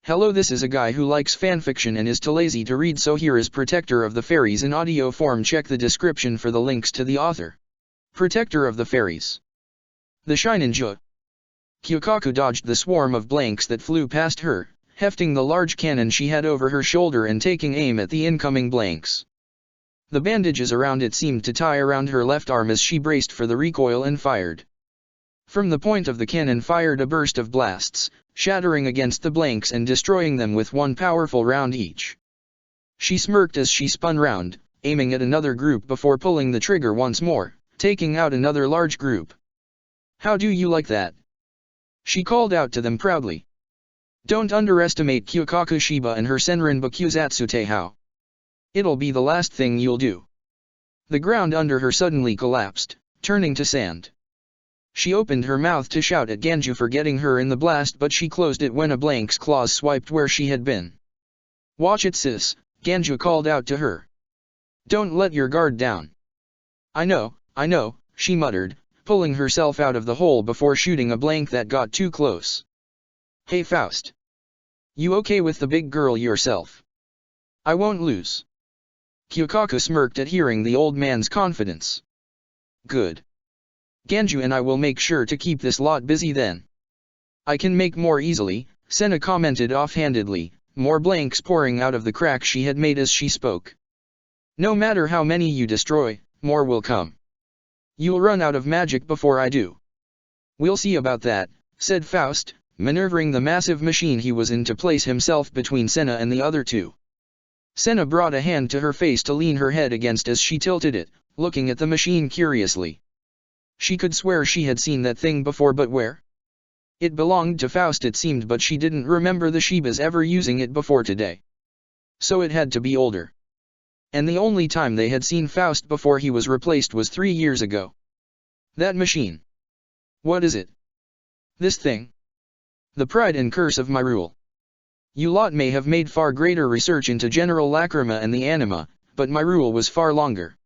Hello, this is a guy who likes fanfiction and is too lazy to read, so here is Protector of the Fairies in audio form. Check the description for the links to the author. Protector of the Fairies. The Shininja. Kyukaku dodged the swarm of blanks that flew past her, hefting the large cannon she had over her shoulder and taking aim at the incoming blanks. The bandages around it seemed to tie around her left arm as she braced for the recoil and fired. From the point of the cannon fired a burst of blasts, shattering against the blanks and destroying them with one powerful round each. She smirked as she spun round, aiming at another group before pulling the trigger once more, taking out another large group. "How do you like that?" she called out to them proudly. "Don't underestimate Kyukaku Shiba and her Senrin Bakuzatsute how. It'll be the last thing you'll do." The ground under her suddenly collapsed, turning to sand. She opened her mouth to shout at Ganju for getting her in the blast, but she closed it when a blank's claws swiped where she had been. "Watch it, sis," Ganju called out to her. "Don't let your guard down." I know, she muttered, pulling herself out of the hole before shooting a blank that got too close. "Hey Faust. You okay with the big girl yourself? I won't lose." Kyukaku smirked at hearing the old man's confidence. "Good. Ganju and I will make sure to keep this lot busy then." "I can make more easily," Senna commented offhandedly, more blanks pouring out of the crack she had made as she spoke. "No matter how many you destroy, more will come. You'll run out of magic before I do." "We'll see about that," said Faust, maneuvering the massive machine he was in to place himself between Senna and the other two. Senna brought a hand to her face to lean her head against as she tilted it, looking at the machine curiously. She could swear she had seen that thing before, but where? It belonged to Faust it seemed, but she didn't remember the Shibas ever using it before today. So it had to be older. And the only time they had seen Faust before he was replaced was 3 years ago. That machine. What is it? This thing? The pride and curse of my rule. You lot may have made far greater research into General Lacrima and the anima, but my rule was far longer.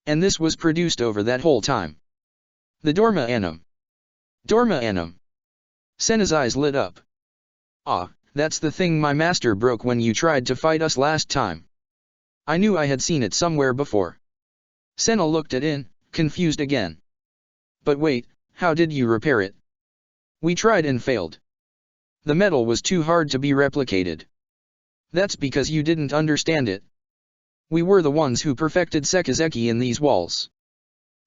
And this was produced over that whole time. The Dorma Annum. Dorma Annum. Senna's eyes lit up. "Ah, that's the thing my master broke when you tried to fight us last time. I knew I had seen it somewhere before." Senna looked at it, confused again. "But wait, how did you repair it?" "We tried and failed. The metal was too hard to be replicated." "That's because you didn't understand it. We were the ones who perfected Sekizeki in these walls.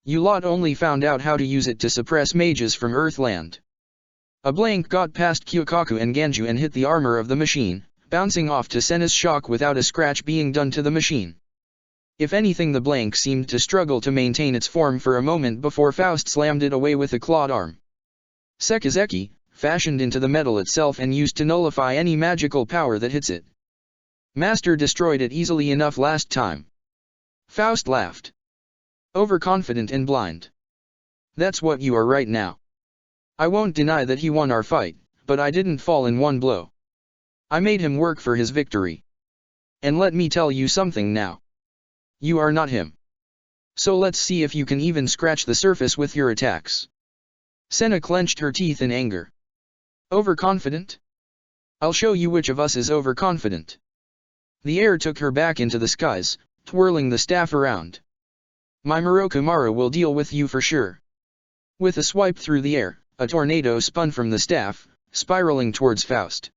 You lot only found out how to use it to suppress mages from Earthland." A blank got past Kyukaku and Ganju and hit the armor of the machine, bouncing off to Senna's shock without a scratch being done to the machine. If anything, the blank seemed to struggle to maintain its form for a moment before Faust slammed it away with a clawed arm. Sekizeki, fashioned into the metal itself and used to nullify any magical power that hits it. Master destroyed it easily enough last time. Faust laughed. "Overconfident and blind. That's what you are right now. I won't deny that he won our fight, but I didn't fall in one blow. I made him work for his victory. And let me tell you something now. You are not him. So let's see if you can even scratch the surface with your attacks." Senna clenched her teeth in anger. "Overconfident? I'll show you which of us is overconfident." The air took her back into the skies, twirling the staff around. "My Morokumaru will deal with you for sure." With a swipe through the air, a tornado spun from the staff, spiraling towards Faust.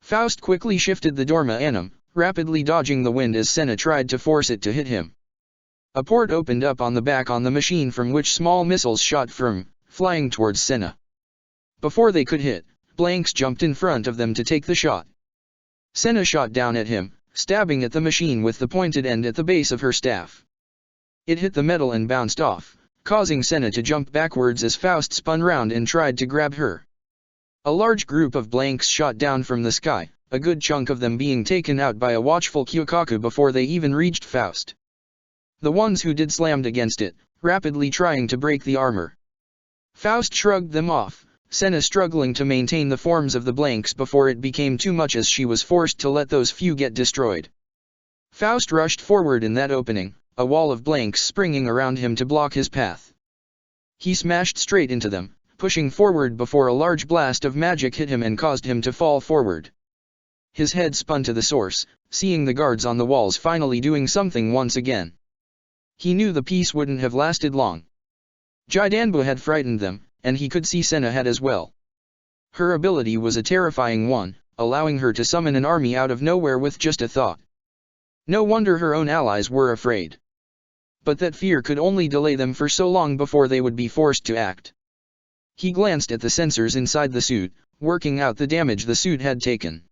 Faust quickly shifted the Dorma Annum, rapidly dodging the wind as Senna tried to force it to hit him. A port opened up on the back on the machine from which small missiles shot from, flying towards Senna. Before they could hit, blanks jumped in front of them to take the shot. Senna shot down at him, stabbing at the machine with the pointed end at the base of her staff. It hit the metal and bounced off, causing Senna to jump backwards as Faust spun round and tried to grab her. A large group of blanks shot down from the sky, a good chunk of them being taken out by a watchful Kyukaku before they even reached Faust. The ones who did slammed against it, rapidly trying to break the armor. Faust shrugged them off, Senna struggling to maintain the forms of the blanks before it became too much as she was forced to let those few get destroyed. Faust rushed forward in that opening, a wall of blanks springing around him to block his path. He smashed straight into them, pushing forward before a large blast of magic hit him and caused him to fall forward. His head spun to the source, seeing the guards on the walls finally doing something once again. He knew the peace wouldn't have lasted long. Jidanbu had frightened them, and he could see Senna had as well. Her ability was a terrifying one, allowing her to summon an army out of nowhere with just a thought. No wonder her own allies were afraid. But that fear could only delay them for so long before they would be forced to act. He glanced at the sensors inside the suit, working out the damage the suit had taken.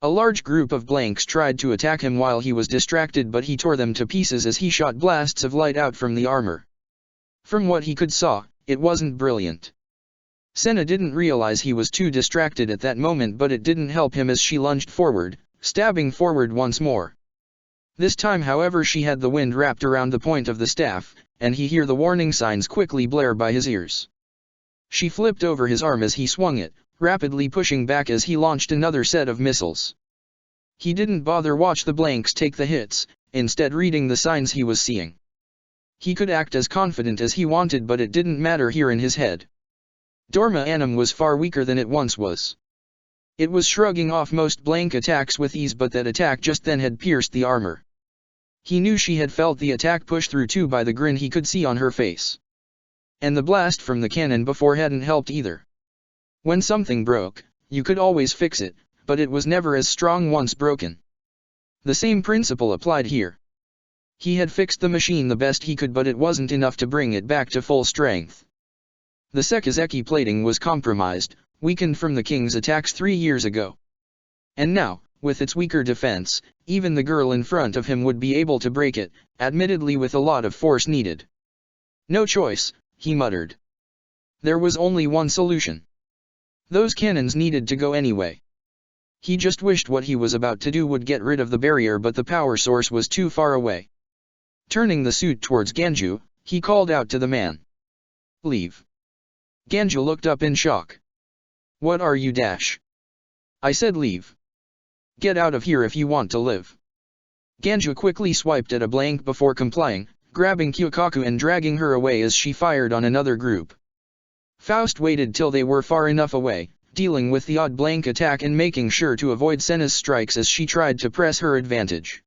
A large group of blanks tried to attack him while he was distracted, but he tore them to pieces as he shot blasts of light out from the armor. From what he could saw, it wasn't brilliant. Senna didn't realize he was too distracted at that moment, but it didn't help him as she lunged forward, stabbing forward once more. This time, however, she had the wind wrapped around the point of the staff, and he heard the warning signs quickly blare by his ears. She flipped over his arm as he swung it, rapidly pushing back as he launched another set of missiles. He didn't bother watch the blanks take the hits, instead reading the signs he was seeing. He could act as confident as he wanted, but it didn't matter here in his head. Dorma Anum was far weaker than it once was. It was shrugging off most blank attacks with ease, but that attack just then had pierced the armor. He knew she had felt the attack push through too by the grin he could see on her face. And the blast from the cannon before hadn't helped either. When something broke, you could always fix it, but it was never as strong once broken. The same principle applied here. He had fixed the machine the best he could, but it wasn't enough to bring it back to full strength. The Sekizeki plating was compromised, weakened from the king's attacks 3 years ago. And now, with its weaker defense, even the girl in front of him would be able to break it, admittedly with a lot of force needed. No choice, he muttered. There was only one solution. Those cannons needed to go anyway. He just wished what he was about to do would get rid of the barrier, but the power source was too far away. Turning the suit towards Ganju, he called out to the man. Leave. Ganju looked up in shock. What are you dash? I said leave. Get out of here if you want to live. Ganju quickly swiped at a blank before complying, grabbing Kyukaku and dragging her away as she fired on another group. Faust waited till they were far enough away, dealing with the odd blank attack and making sure to avoid Senna's strikes as she tried to press her advantage.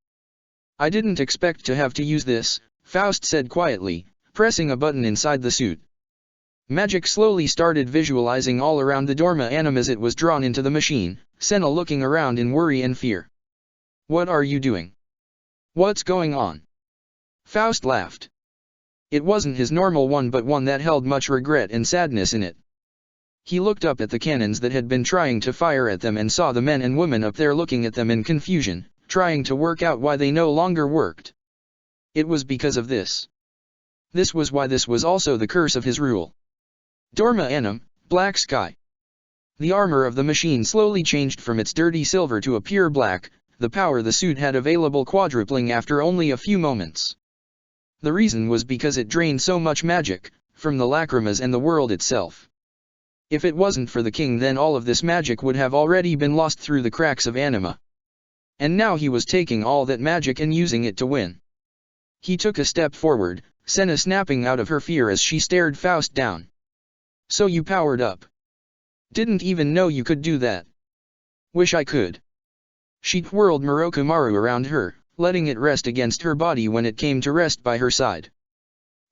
I didn't expect to have to use this, Faust said quietly, pressing a button inside the suit. Magic slowly started visualizing all around the Dorma Anum as it was drawn into the machine, Senna looking around in worry and fear. What are you doing? What's going on? Faust laughed. It wasn't his normal one, but one that held much regret and sadness in it. He looked up at the cannons that had been trying to fire at them and saw the men and women up there looking at them in confusion, trying to work out why they no longer worked. It was because of this. This was why this was also the curse of his rule. Dorma Anum, black sky. The armor of the machine slowly changed from its dirty silver to a pure black, the power the suit had available quadrupling after only a few moments. The reason was because it drained so much magic, from the lacrimas and the world itself. If it wasn't for the king, then all of this magic would have already been lost through the cracks of anima. And now he was taking all that magic and using it to win. He took a step forward, Senna snapping out of her fear as she stared Faust down. So you powered up. Didn't even know you could do that. Wish I could. She twirled Morokumaru around her, letting it rest against her body when it came to rest by her side.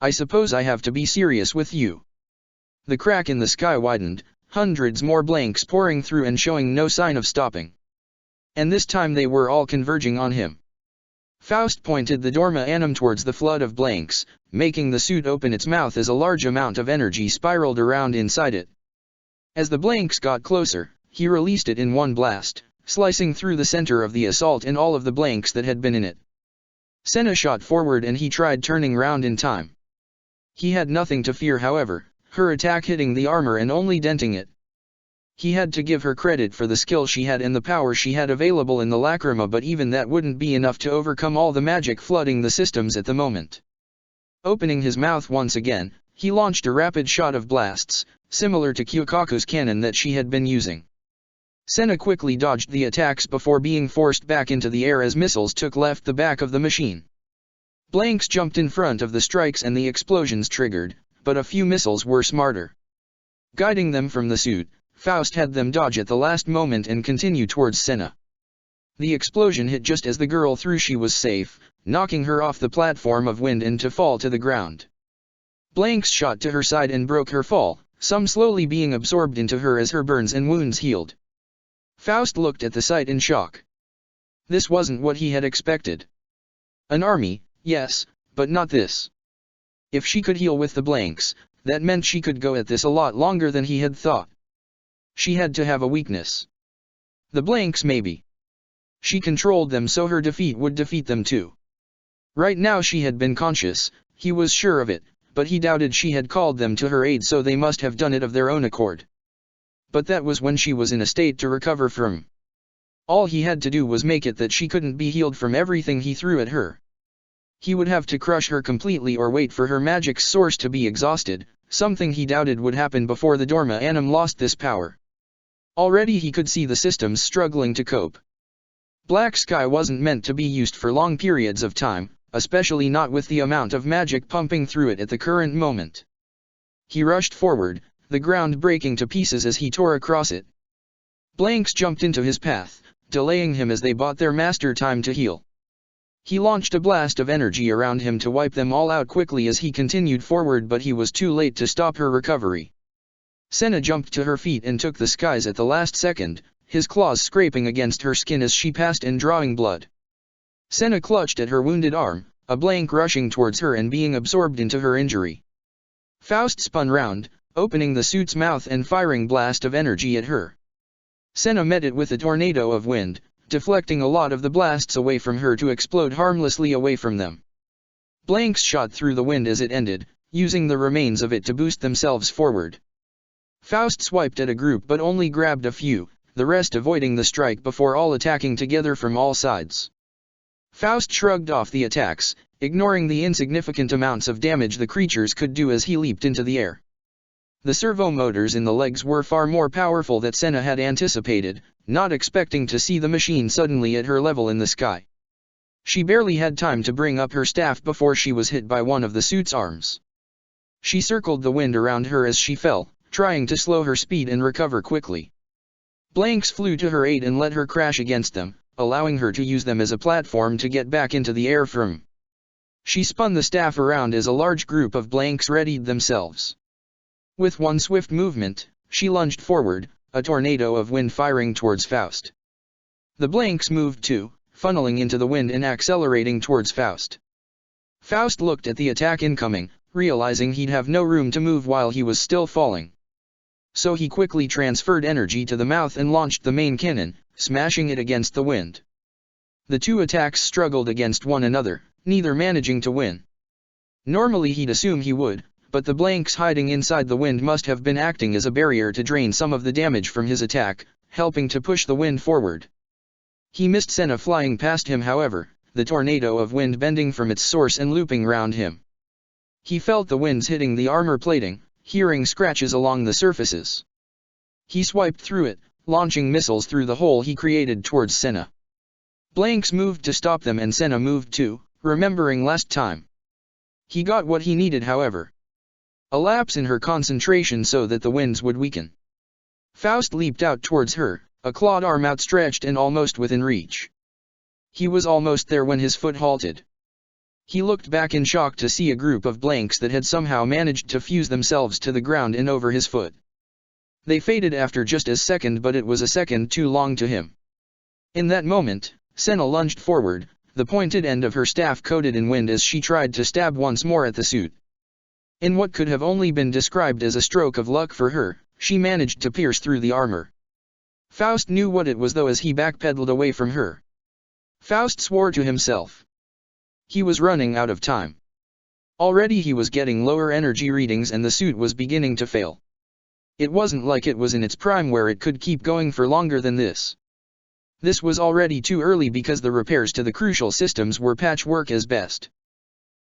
I suppose I have to be serious with you. The crack in the sky widened, hundreds more blanks pouring through and showing no sign of stopping. And this time they were all converging on him. Faust pointed the Dorma Anum towards the flood of blanks, making the suit open its mouth as a large amount of energy spiraled around inside it. As the blanks got closer, he released it in one blast, slicing through the center of the assault and all of the blanks that had been in it. Senna shot forward and he tried turning round in time. He had nothing to fear, however, her attack hitting the armor and only denting it. He had to give her credit for the skill she had and the power she had available in the lacrima, but even that wouldn't be enough to overcome all the magic flooding the systems at the moment. Opening his mouth once again, he launched a rapid shot of blasts, similar to Kyukaku's cannon that she had been using. Senna quickly dodged the attacks before being forced back into the air as missiles took left the back of the machine. Blanks jumped in front of the strikes and the explosions triggered, but a few missiles were smarter. Guiding them from the suit, Faust had them dodge at the last moment and continue towards Senna. The explosion hit just as the girl thought she was safe, knocking her off the platform of wind and to fall to the ground. Blanks shot to her side and broke her fall, some slowly being absorbed into her as her burns and wounds healed. Faust looked at the sight in shock. This wasn't what he had expected. An army, yes, but not this. If she could heal with the blanks, that meant she could go at this a lot longer than he had thought. She had to have a weakness. The blanks maybe. She controlled them so her defeat would defeat them too. Right now she had been conscious, he was sure of it, but he doubted she had called them to her aid, so they must have done it of their own accord. But that was when she was in a state to recover from. All he had to do was make it that she couldn't be healed from everything he threw at her. He would have to crush her completely or wait for her magic source to be exhausted, something he doubted would happen before the Dorma Anum lost this power. Already he could see the systems struggling to cope. Black Sky wasn't meant to be used for long periods of time, especially not with the amount of magic pumping through it at the current moment. He rushed forward, the ground breaking to pieces as he tore across it. Blanks jumped into his path, delaying him as they bought their master time to heal. He launched a blast of energy around him to wipe them all out quickly as he continued forward, but he was too late to stop her recovery. Senna jumped to her feet and took the skies at the last second, his claws scraping against her skin as she passed and drawing blood. Senna clutched at her wounded arm, a blank rushing towards her and being absorbed into her injury. Faust spun round, opening the suit's mouth and firing blast of energy at her. Senna met it with a tornado of wind, deflecting a lot of the blasts away from her to explode harmlessly away from them. Blanks shot through the wind as it ended, using the remains of it to boost themselves forward. Faust swiped at a group but only grabbed a few, the rest avoiding the strike before all attacking together from all sides. Faust shrugged off the attacks, ignoring the insignificant amounts of damage the creatures could do as he leaped into the air. The servo motors in the legs were far more powerful than Senna had anticipated, not expecting to see the machine suddenly at her level in the sky. She barely had time to bring up her staff before she was hit by one of the suit's arms. She circled the wind around her as she fell, trying to slow her speed and recover quickly. Blanks flew to her aid and let her crash against them, allowing her to use them as a platform to get back into the air from. She spun the staff around as a large group of blanks readied themselves. With one swift movement, she lunged forward, a tornado of wind firing towards Faust. The blanks moved too, funneling into the wind and accelerating towards Faust. Faust looked at the attack incoming, realizing he'd have no room to move while he was still falling. So he quickly transferred energy to the mouth and launched the main cannon, smashing it against the wind. The two attacks struggled against one another, neither managing to win. Normally he'd assume he would, but the blanks hiding inside the wind must have been acting as a barrier to drain some of the damage from his attack, helping to push the wind forward. He missed Senna flying past him, however, the tornado of wind bending from its source and looping round him. He felt the winds hitting the armor plating, hearing scratches along the surfaces. He swiped through it, launching missiles through the hole he created towards Senna. Blanks moved to stop them and Senna moved too, remembering last time. He got what he needed, however. A lapse in her concentration so that the winds would weaken. Faust leaped out towards her, a clawed arm outstretched and almost within reach. He was almost there when his foot halted. He looked back in shock to see a group of blanks that had somehow managed to fuse themselves to the ground and over his foot. They faded after just a second, but it was a second too long to him. In that moment, Senna lunged forward, the pointed end of her staff coated in wind as she tried to stab once more at the suit. In what could have only been described as a stroke of luck for her, she managed to pierce through the armor. Faust knew what it was though as he backpedaled away from her. Faust swore to himself. He was running out of time. Already he was getting lower energy readings and the suit was beginning to fail. It wasn't like it was in its prime where it could keep going for longer than this. This was already too early because the repairs to the crucial systems were patchwork as best.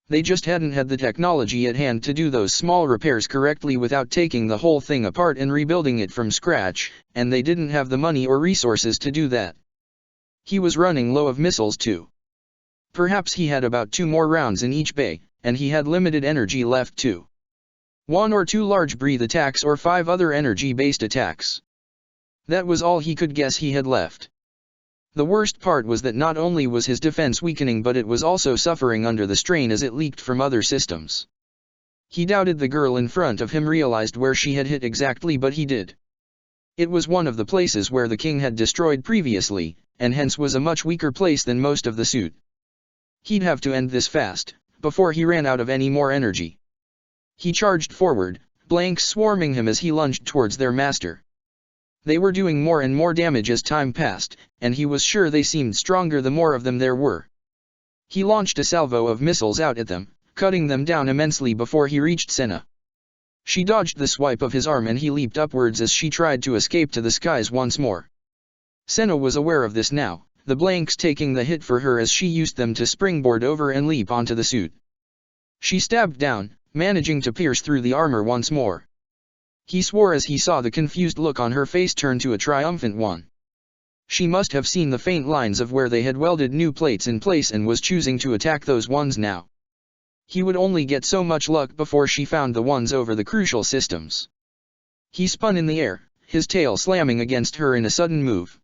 They just hadn't had the technology at hand to do those small repairs correctly without taking the whole thing apart and rebuilding it from scratch, and they didn't have the money or resources to do that. He was running low of missiles too. Perhaps he had about 2 more rounds in each bay, and he had limited energy left too. 1 or 2 large breathe attacks or 5 other energy-based attacks. That was all he could guess he had left. The worst part was that not only was his defense weakening but it was also suffering under the strain as it leaked from other systems. He doubted the girl in front of him realized where she had hit exactly, but he did. It was one of the places where the king had destroyed previously, and hence was a much weaker place than most of the suit. He'd have to end this fast, before he ran out of any more energy. He charged forward, blanks swarming him as he lunged towards their master. They were doing more and more damage as time passed, and he was sure they seemed stronger the more of them there were. He launched a salvo of missiles out at them, cutting them down immensely before he reached Senna. She dodged the swipe of his arm and he leaped upwards as she tried to escape to the skies once more. Senna was aware of this now, the blanks taking the hit for her as she used them to springboard over and leap onto the suit. She stabbed down, managing to pierce through the armor once more. He swore as he saw the confused look on her face turn to a triumphant one. She must have seen the faint lines of where they had welded new plates in place and was choosing to attack those ones now. He would only get so much luck before she found the ones over the crucial systems. He spun in the air, his tail slamming against her in a sudden move.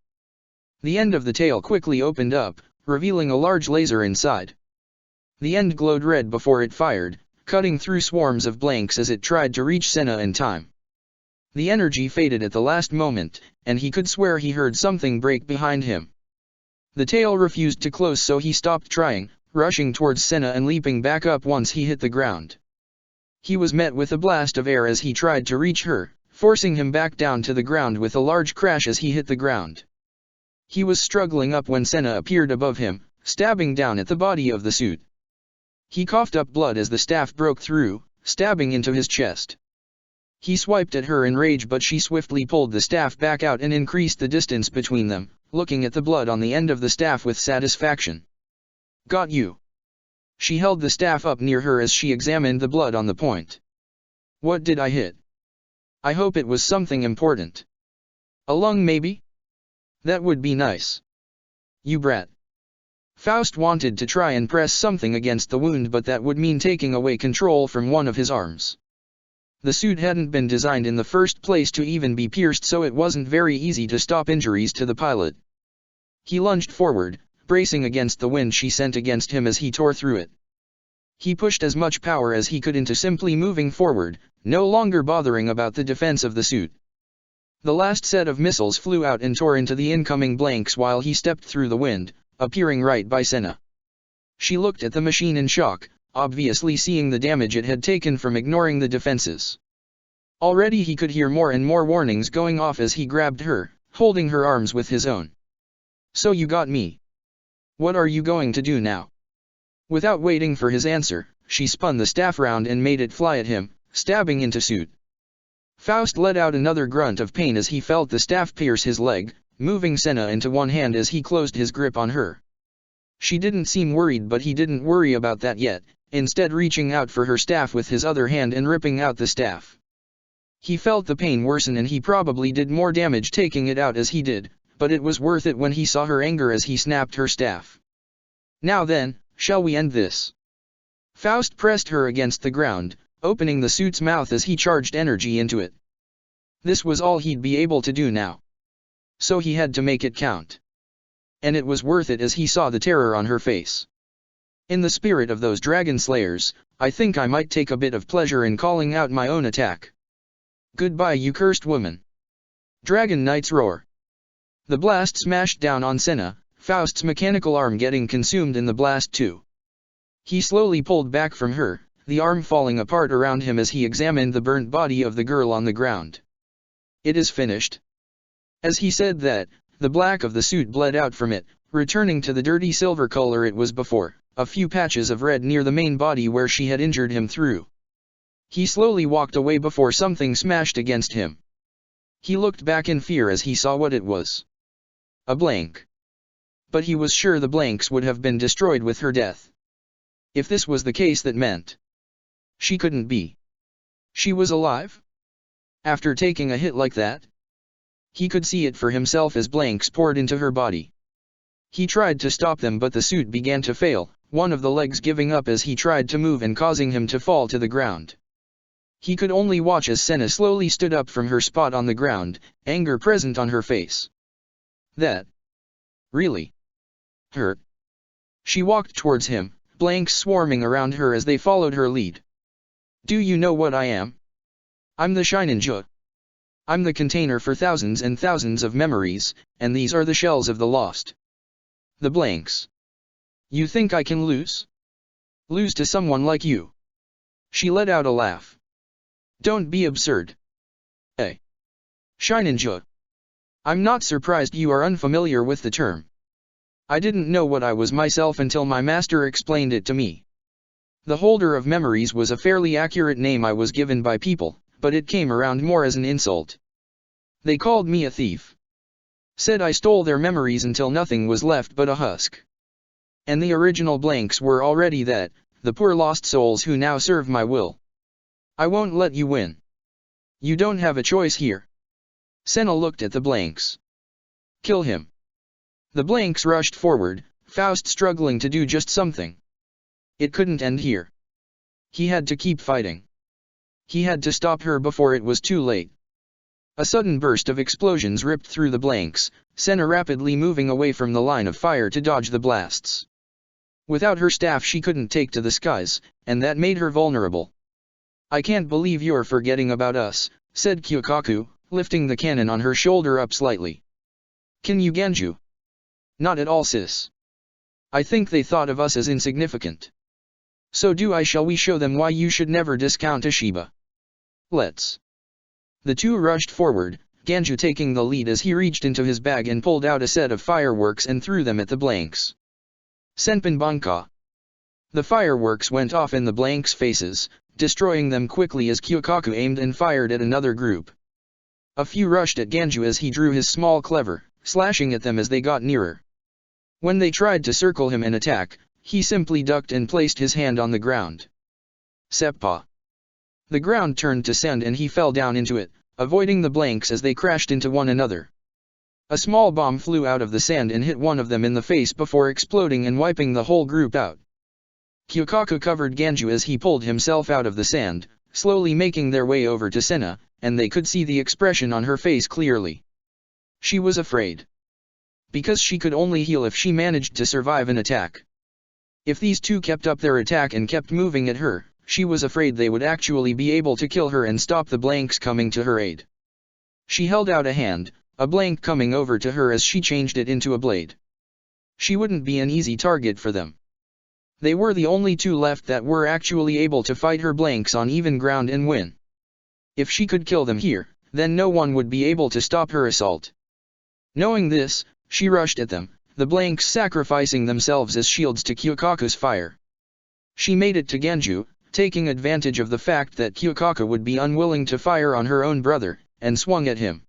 The end of the tail quickly opened up, revealing a large laser inside. The end glowed red before it fired, cutting through swarms of blanks as it tried to reach Senna in time. The energy faded at the last moment, and he could swear he heard something break behind him. The tail refused to close, so he stopped trying, rushing towards Senna and leaping back up once he hit the ground. He was met with a blast of air as he tried to reach her, forcing him back down to the ground with a large crash as he hit the ground. He was struggling up when Senna appeared above him, stabbing down at the body of the suit. He coughed up blood as the staff broke through, stabbing into his chest. He swiped at her in rage, but she swiftly pulled the staff back out and increased the distance between them, looking at the blood on the end of the staff with satisfaction. "Got you." She held the staff up near her as she examined the blood on the point. "What did I hit? I hope it was something important. A lung maybe? That would be nice." "You brat." Faust wanted to try and press something against the wound, but that would mean taking away control from one of his arms. The suit hadn't been designed in the first place to even be pierced, so it wasn't very easy to stop injuries to the pilot. He lunged forward, bracing against the wind she sent against him as he tore through it. He pushed as much power as he could into simply moving forward, no longer bothering about the defense of the suit. The last set of missiles flew out and tore into the incoming blanks while he stepped through the wind, appearing right by Senna. She looked at the machine in shock, obviously seeing the damage it had taken from ignoring the defenses. Already he could hear more and more warnings going off as he grabbed her, holding her arms with his own. "So you got me. What are you going to do now?" Without waiting for his answer, she spun the staff round and made it fly at him, stabbing into suit. Faust let out another grunt of pain as he felt the staff pierce his leg, moving Senna into one hand as he closed his grip on her. She didn't seem worried, but he didn't worry about that yet, instead reaching out for her staff with his other hand and ripping out the staff. He felt the pain worsen and he probably did more damage taking it out as he did, but it was worth it when he saw her anger as he snapped her staff. "Now then, shall we end this?" Faust pressed her against the ground, opening the suit's mouth as he charged energy into it. This was all he'd be able to do now. So he had to make it count. And it was worth it as he saw the terror on her face. "In the spirit of those dragon slayers, I think I might take a bit of pleasure in calling out my own attack. Goodbye, you cursed woman." Dragon Knight's roar. The blast smashed down on Senna, Faust's mechanical arm getting consumed in the blast too. He slowly pulled back from her, the arm falling apart around him as he examined the burnt body of the girl on the ground. "It is finished." As he said that, the black of the suit bled out from it, returning to the dirty silver color it was before, a few patches of red near the main body where she had injured him through. He slowly walked away before something smashed against him. He looked back in fear as he saw what it was. A blank. But he was sure the blanks would have been destroyed with her death. If this was the case, that meant she couldn't be. She was alive? After taking a hit like that? He could see it for himself as blanks poured into her body. He tried to stop them, but the suit began to fail, one of the legs giving up as he tried to move and causing him to fall to the ground. He could only watch as Senna slowly stood up from her spot on the ground, anger present on her face. That Really? Hurt? She walked towards him, blanks swarming around her as they followed her lead. Do you know what I am? I'm the Shinen Jut. I'm the container for thousands and thousands of memories, and these are the shells of the lost. The blanks. You think I can lose? Lose to someone like you? She let out a laugh. Don't be absurd. Eh? Shinen Jut. I'm not surprised you are unfamiliar with the term. I didn't know what I was myself until my master explained it to me. The holder of memories was a fairly accurate name I was given by people, but it came around more as an insult. They called me a thief. Said I stole their memories until nothing was left but a husk. And the original blanks were already that, the poor lost souls who now serve my will. I won't let you win. You don't have a choice here. Senna looked at the blanks. Kill him. The blanks rushed forward, Faust struggling to do just something. It couldn't end here. He had to keep fighting. He had to stop her before it was too late. A sudden burst of explosions ripped through the blanks, Senna rapidly moving away from the line of fire to dodge the blasts. Without her staff she couldn't take to the skies, and that made her vulnerable. I can't believe you're forgetting about us, said Kyokaku, lifting the cannon on her shoulder up slightly. Can you Genju? Not at all, sis. I think they thought of us as insignificant. So do I. Shall we show them why you should never discount Ishiba? Let's. The two rushed forward, Genju taking the lead as he reached into his bag and pulled out a set of fireworks and threw them at the blanks. Senpin Banka. The fireworks went off in the blanks' faces, destroying them quickly as Kyokaku aimed and fired at another group. A few rushed at Genju as he drew his small cleaver, slashing at them as they got nearer. When they tried to circle him and attack, he simply ducked and placed his hand on the ground. Seppa. The ground turned to sand and he fell down into it, avoiding the blanks as they crashed into one another. A small bomb flew out of the sand and hit one of them in the face before exploding and wiping the whole group out. Kyokaku covered Genju as he pulled himself out of the sand, slowly making their way over to Senna, and they could see the expression on her face clearly. She was afraid. Because she could only heal if she managed to survive an attack. If these two kept up their attack and kept moving at her, she was afraid they would actually be able to kill her and stop the blanks coming to her aid. She held out a hand, a blank coming over to her as she changed it into a blade. She wouldn't be an easy target for them. They were the only two left that were actually able to fight her blanks on even ground and win. If she could kill them here, then no one would be able to stop her assault. Knowing this, she rushed at them, the blanks sacrificing themselves as shields to Kyokaku's fire. She made it to Genju, taking advantage of the fact that Kyokaku would be unwilling to fire on her own brother, and swung at him.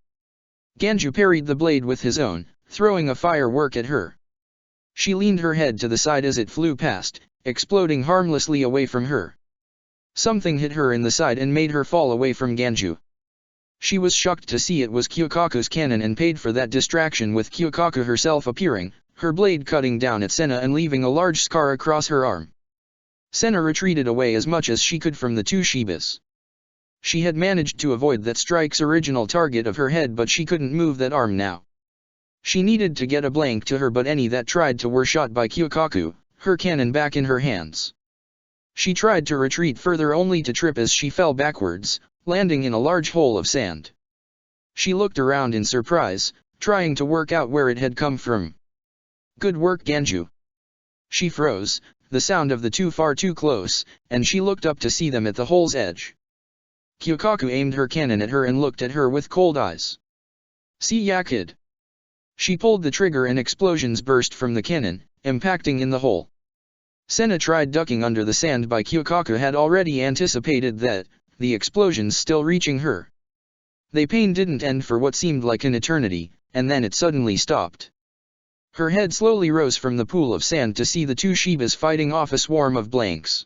Genju parried the blade with his own, throwing a firework at her. She leaned her head to the side as it flew past, exploding harmlessly away from her. Something hit her in the side and made her fall away from Genju. She was shocked to see it was Kyokaku's cannon and paid for that distraction with Kyokaku herself appearing, her blade cutting down at Senna and leaving a large scar across her arm. Senna retreated away as much as she could from the two Shibas. She had managed to avoid that strike's original target of her head, but she couldn't move that arm now. She needed to get a blank to her, but any that tried to were shot by Kyokaku, her cannon back in her hands. She tried to retreat further only to trip as she fell backwards, landing in a large hole of sand. She looked around in surprise, trying to work out where it had come from. Good work, Genju. She froze, the sound of the two far too close, and she looked up to see them at the hole's edge. Kyokaku aimed her cannon at her and looked at her with cold eyes. See ya, kid. She pulled the trigger and explosions burst from the cannon, impacting in the hole. Senna tried ducking under the sand, but Kyokaku had already anticipated that, the explosions still reaching her. The pain didn't end for what seemed like an eternity, and then it suddenly stopped. Her head slowly rose from the pool of sand to see the two Shibas fighting off a swarm of blanks.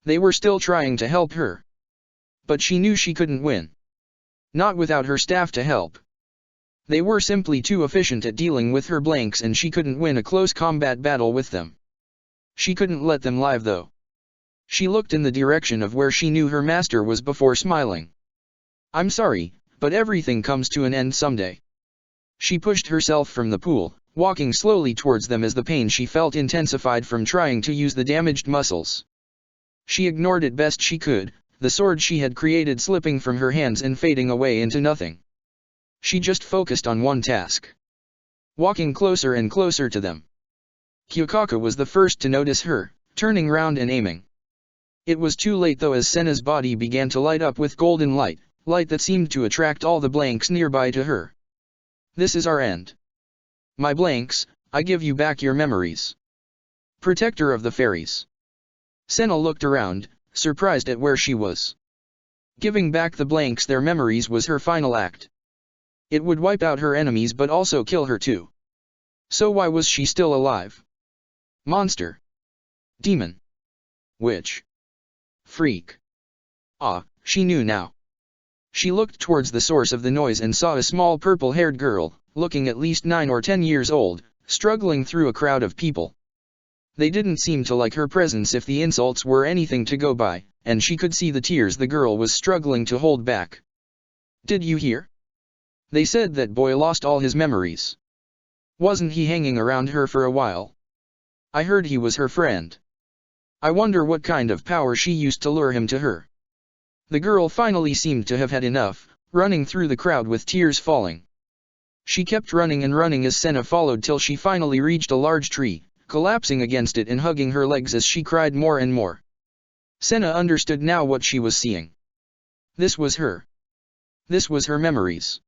They were still trying to help her. But she knew she couldn't win. Not without her staff to help. They were simply too efficient at dealing with her blanks, and she couldn't win a close combat battle with them. She couldn't let them live though. She looked in the direction of where she knew her master was before smiling. I'm sorry, but everything comes to an end someday. She pushed herself from the pool, walking slowly towards them as the pain she felt intensified from trying to use the damaged muscles. She ignored it best she could, the sword she had created slipping from her hands and fading away into nothing. She just focused on one task. Walking closer and closer to them. Kyokaka was the first to notice her, turning round and aiming. It was too late though, as Senna's body began to light up with golden light that seemed to attract all the blanks nearby to her. This is our end. My blanks, I give you back your memories. Protector of the fairies. Senna looked around, surprised at where she was. Giving back the blanks their memories was her final act. It would wipe out her enemies but also kill her too. So why was she still alive? Monster. Demon. Witch. Freak. Ah, she knew now. She looked towards the source of the noise and saw a small purple-haired girl, looking at least 9 or 10 years old, struggling through a crowd of people. They didn't seem to like her presence if the insults were anything to go by, and she could see the tears the girl was struggling to hold back. Did you hear? They said that boy lost all his memories. Wasn't he hanging around her for a while? I heard he was her friend. I wonder what kind of power she used to lure him to her. The girl finally seemed to have had enough, running through the crowd with tears falling. She kept running and running as Senna followed till she finally reached a large tree, collapsing against it and hugging her legs as she cried more and more. Senna understood now what she was seeing. This was her. This was her memories.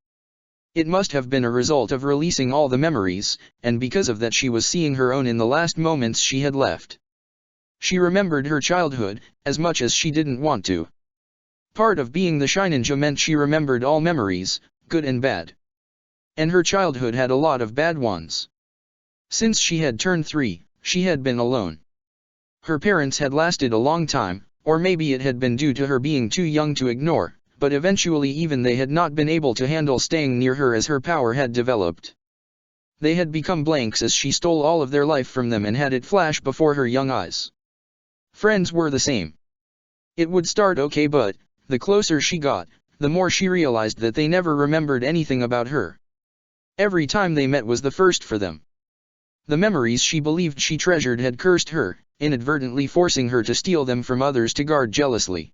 It must have been a result of releasing all the memories, and because of that she was seeing her own in the last moments she had left. She remembered her childhood, as much as she didn't want to. Part of being the Shininja meant she remembered all memories, good and bad. And her childhood had a lot of bad ones. Since she had turned 3, she had been alone. Her parents had lasted a long time, or maybe it had been due to her being too young to ignore, but eventually even they had not been able to handle staying near her as her power had developed. They had become blanks as she stole all of their life from them and had it flash before her young eyes. Friends were the same. It would start okay, but the closer she got, the more she realized that they never remembered anything about her. Every time they met was the first for them. The memories she believed she treasured had cursed her, inadvertently forcing her to steal them from others to guard jealously.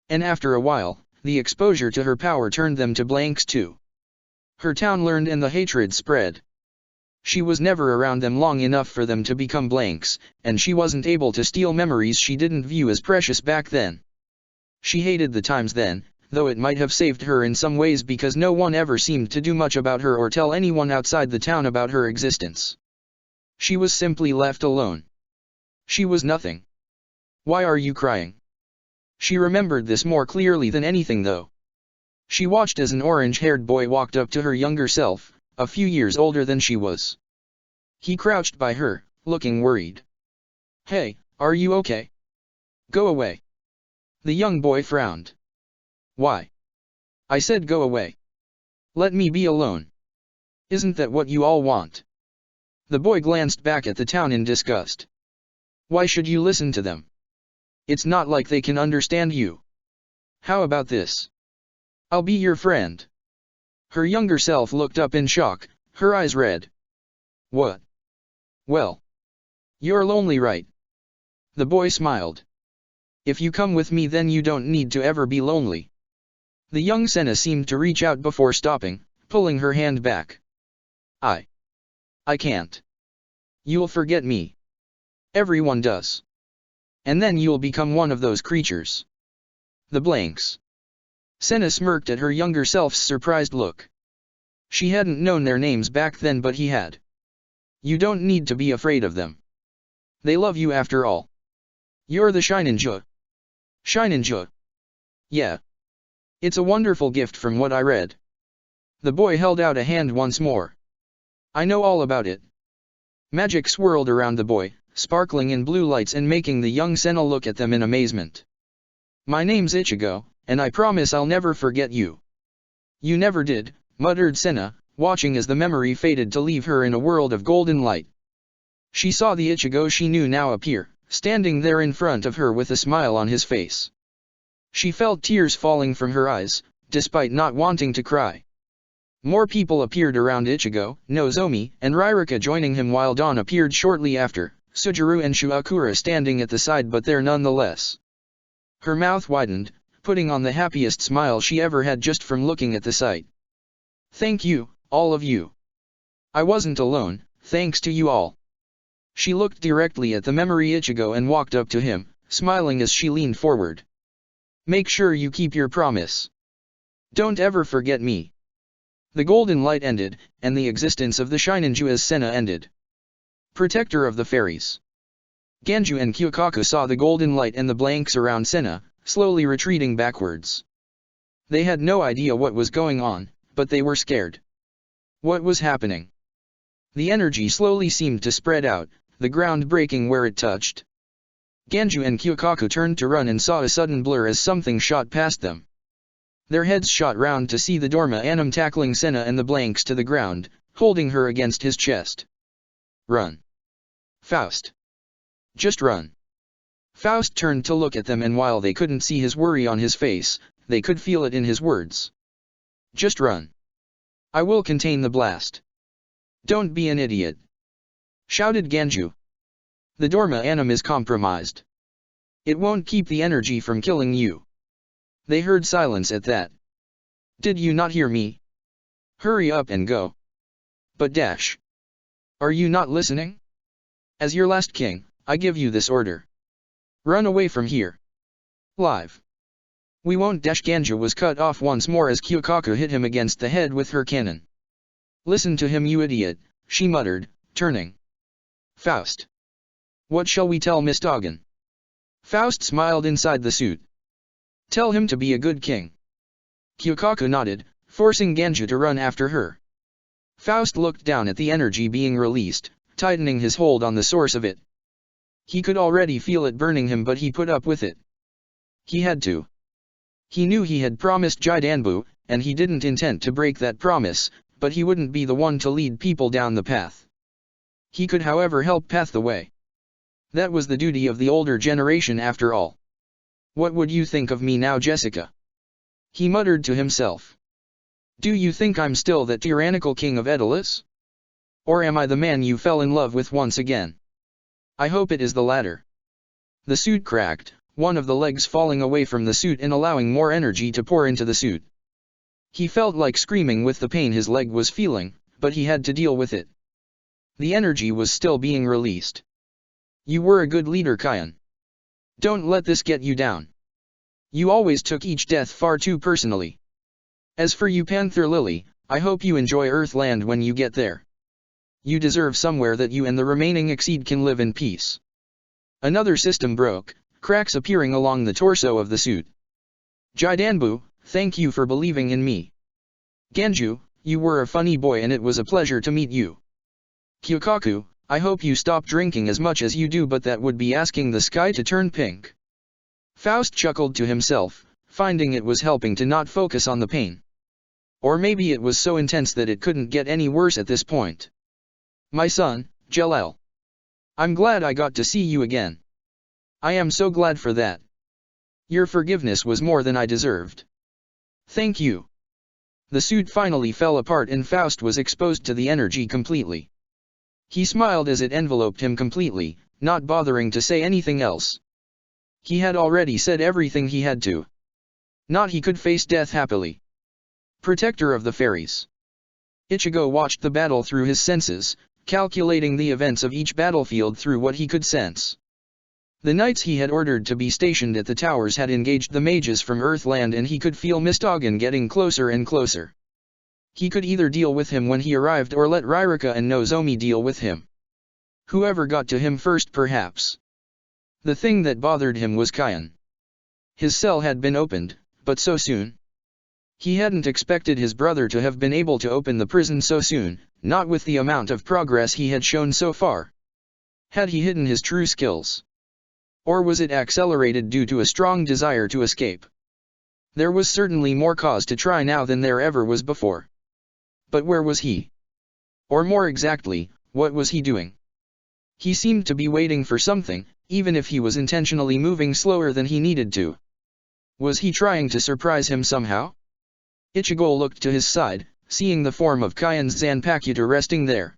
And after a while, the exposure to her power turned them to blanks too. Her town learned and the hatred spread. She was never around them long enough for them to become blanks, and she wasn't able to steal memories she didn't view as precious back then. She hated the times then, though it might have saved her in some ways because no one ever seemed to do much about her or tell anyone outside the town about her existence. She was simply left alone. She was nothing. Why are you crying? She remembered this more clearly than anything though. She watched as an orange-haired boy walked up to her younger self, a few years older than she was. He crouched by her, looking worried. Hey, are you okay? Go away. The young boy frowned. Why? I said go away. Let me be alone. Isn't that what you all want? The boy glanced back at the town in disgust. Why should you listen to them? It's not like they can understand you. How about this? I'll be your friend. Her younger self looked up in shock, her eyes red. What? Well. You're lonely, right? The boy smiled. If you come with me then you don't need to ever be lonely. The young Senna seemed to reach out before stopping, pulling her hand back. I can't. You'll forget me. Everyone does. And then you'll become one of those creatures. The blanks. Senna smirked at her younger self's surprised look. She hadn't known their names back then but he had. You don't need to be afraid of them. They love you after all. You're the Shininja. Shininja. Yeah. It's a wonderful gift from what I read. The boy held out a hand once more. I know all about it. Magic swirled around the boy, sparkling in blue lights and making the young Senna look at them in amazement. My name's Ichigo, and I promise I'll never forget you. You never did, muttered Senna, watching as the memory faded to leave her in a world of golden light. She saw the Ichigo she knew now appear, standing there in front of her with a smile on his face. She felt tears falling from her eyes, despite not wanting to cry. More people appeared around Ichigo, Nozomi, and Ririka joining him while Dawn appeared shortly after, Sujuru and Shuakura standing at the side but there nonetheless. Her mouth widened, putting on the happiest smile she ever had just from looking at the sight. Thank you, all of you. I wasn't alone, thanks to you all. She looked directly at the memory Ichigo and walked up to him, smiling as she leaned forward. Make sure you keep your promise. Don't ever forget me. The golden light ended, and the existence of the Shininju as Senna ended. Protector of the Fairies. Ganju and Kyukaku saw the golden light and the blanks around Senna, slowly retreating backwards. They had no idea what was going on, but they were scared. What was happening? The energy slowly seemed to spread out, the ground breaking where it touched. Ganju and Kyukaku turned to run and saw a sudden blur as something shot past them. Their heads shot round to see the Dorma Anum tackling Senna and the blanks to the ground, holding her against his chest. Run. Faust. Just run. Faust turned to look at them, and while they couldn't see his worry on his face, they could feel it in his words. Just run. I will contain the blast. Don't be an idiot. Shouted Ganju. The Dorma Anum is compromised. It won't keep the energy from killing you. They heard silence at that. Did you not hear me? Hurry up and go. But dash. Are you not listening? As your last king, I give you this order. Run away from here. Live. We won't dash. Ganju was cut off once more as Kyukaku hit him against the head with her cannon. Listen to him, you idiot, she muttered, turning. Faust. What shall we tell Miss Doggin? Faust smiled inside the suit. Tell him to be a good king. Kyukaku nodded, forcing Ganju to run after her. Faust looked down at the energy being released, tightening his hold on the source of it. He could already feel it burning him, but he put up with it. He had to. He knew he had promised Jidanbu, and he didn't intend to break that promise, but he wouldn't be the one to lead people down the path. He could, however, help path the way. That was the duty of the older generation after all. What would you think of me now, Jessica? He muttered to himself. Do you think I'm still that tyrannical king of Aeolus? Or am I the man you fell in love with once again? I hope it is the latter. The suit cracked, one of the legs falling away from the suit and allowing more energy to pour into the suit. He felt like screaming with the pain his leg was feeling, but he had to deal with it. The energy was still being released. You were a good leader, Kion. Don't let this get you down. You always took each death far too personally. As for you, Panther Lily, I hope you enjoy Earthland when you get there. You deserve somewhere that you and the remaining Exceed can live in peace. Another system broke, cracks appearing along the torso of the suit. Jidanbu, thank you for believing in me. Ganju, you were a funny boy and it was a pleasure to meet you. Kyukaku, I hope you stop drinking as much as you do, but that would be asking the sky to turn pink. Faust chuckled to himself, finding it was helping to not focus on the pain. Or maybe it was so intense that it couldn't get any worse at this point. My son, Jalal. I'm glad I got to see you again. I am so glad for that. Your forgiveness was more than I deserved. Thank you. The suit finally fell apart and Faust was exposed to the energy completely. He smiled as it enveloped him completely, not bothering to say anything else. He had already said everything he had to. Not he could face death happily. Protector of the Fairies. Ichigo watched the battle through his senses, calculating the events of each battlefield through what he could sense. The knights he had ordered to be stationed at the towers had engaged the mages from Earthland, and he could feel Mistogin getting closer and closer. He could either deal with him when he arrived or let Ririka and Nozomi deal with him. Whoever got to him first, perhaps. The thing that bothered him was Kion. His cell had been opened, but so soon. He hadn't expected his brother to have been able to open the prison so soon, not with the amount of progress he had shown so far. Had he hidden his true skills? Or was it accelerated due to a strong desire to escape? There was certainly more cause to try now than there ever was before. But where was he? Or more exactly, what was he doing? He seemed to be waiting for something, even if he was intentionally moving slower than he needed to. Was he trying to surprise him somehow? Ichigo looked to his side, seeing the form of Kyan's Zanpakuta resting there.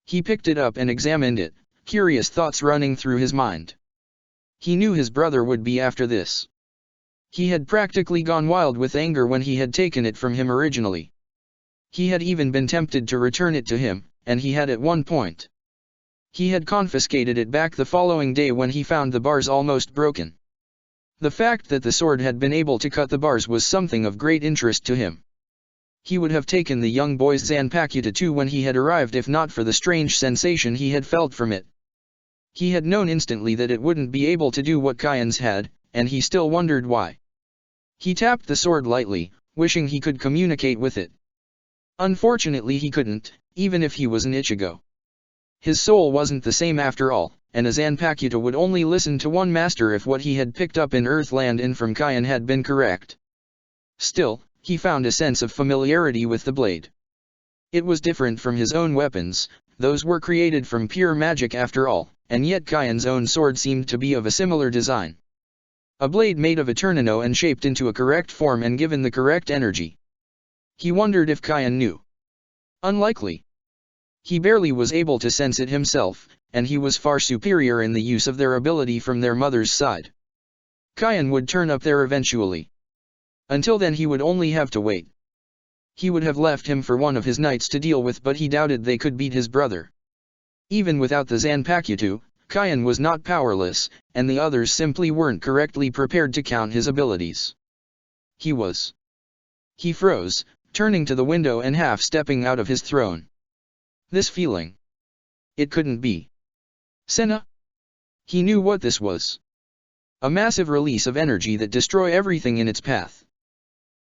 He picked it up and examined it, curious thoughts running through his mind. He knew his brother would be after this. He had practically gone wild with anger when he had taken it from him originally. He had even been tempted to return it to him, and he had at one point. He had confiscated it back the following day when he found the bars almost broken. The fact that the sword had been able to cut the bars was something of great interest to him. He would have taken the young boy's Zanpakuta too when he had arrived if not for the strange sensation he had felt from it. He had known instantly that it wouldn't be able to do what Kyan's had, and he still wondered why. He tapped the sword lightly, wishing he could communicate with it. Unfortunately he couldn't, even if he was an Ichigo. His soul wasn't the same after all, and a Zanpakuta would only listen to one master if what he had picked up in Earthland and from Kyan had been correct. Still, he found a sense of familiarity with the blade. It was different from his own weapons, those were created from pure magic after all, and yet Kyan's own sword seemed to be of a similar design. A blade made of eternino and shaped into a correct form and given the correct energy. He wondered if Kyan knew. Unlikely. He barely was able to sense it himself, and he was far superior in the use of their ability from their mother's side. Kyan would turn up there eventually. Until then he would only have to wait. He would have left him for one of his knights to deal with, but he doubted they could beat his brother. Even without the Zanpakuta, Kyan was not powerless, and the others simply weren't correctly prepared to count his abilities. He was. He froze, turning to the window and half-stepping out of his throne. This feeling. It couldn't be. Senna? He knew what this was. A massive release of energy that destroyed everything in its path.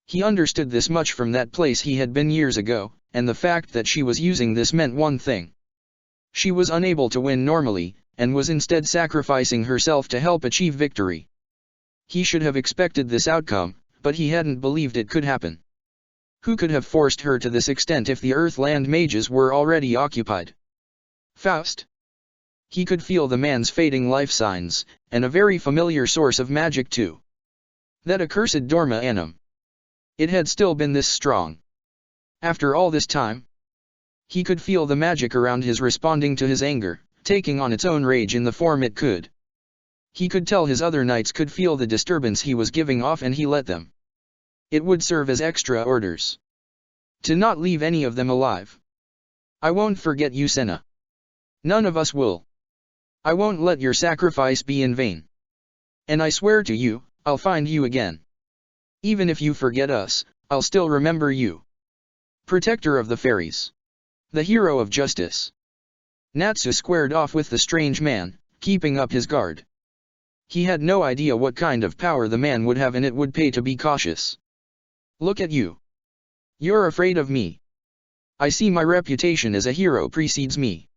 He understood this much from that place he had been years ago, and the fact that she was using this meant one thing. She was unable to win normally, and was instead sacrificing herself to help achieve victory. He should have expected this outcome, but he hadn't believed it could happen. Who could have forced her to this extent if the Earthland mages were already occupied? Faust? He could feel the man's fading life signs, and a very familiar source of magic too. That accursed Dorma Anum. It had still been this strong. After all this time? He could feel the magic around his responding to his anger, taking on its own rage in the form it could. He could tell his other knights could feel the disturbance he was giving off and he let them. It would serve as extra orders. To not leave any of them alive. I won't forget you, Senna. None of us will. I won't let your sacrifice be in vain. And I swear to you, I'll find you again. Even if you forget us, I'll still remember you. Protector of the fairies. The hero of justice. Natsu squared off with the strange man, keeping up his guard. He had no idea what kind of power the man would have, and it would pay to be cautious. Look at you. You're afraid of me. I see my reputation as a hero precedes me.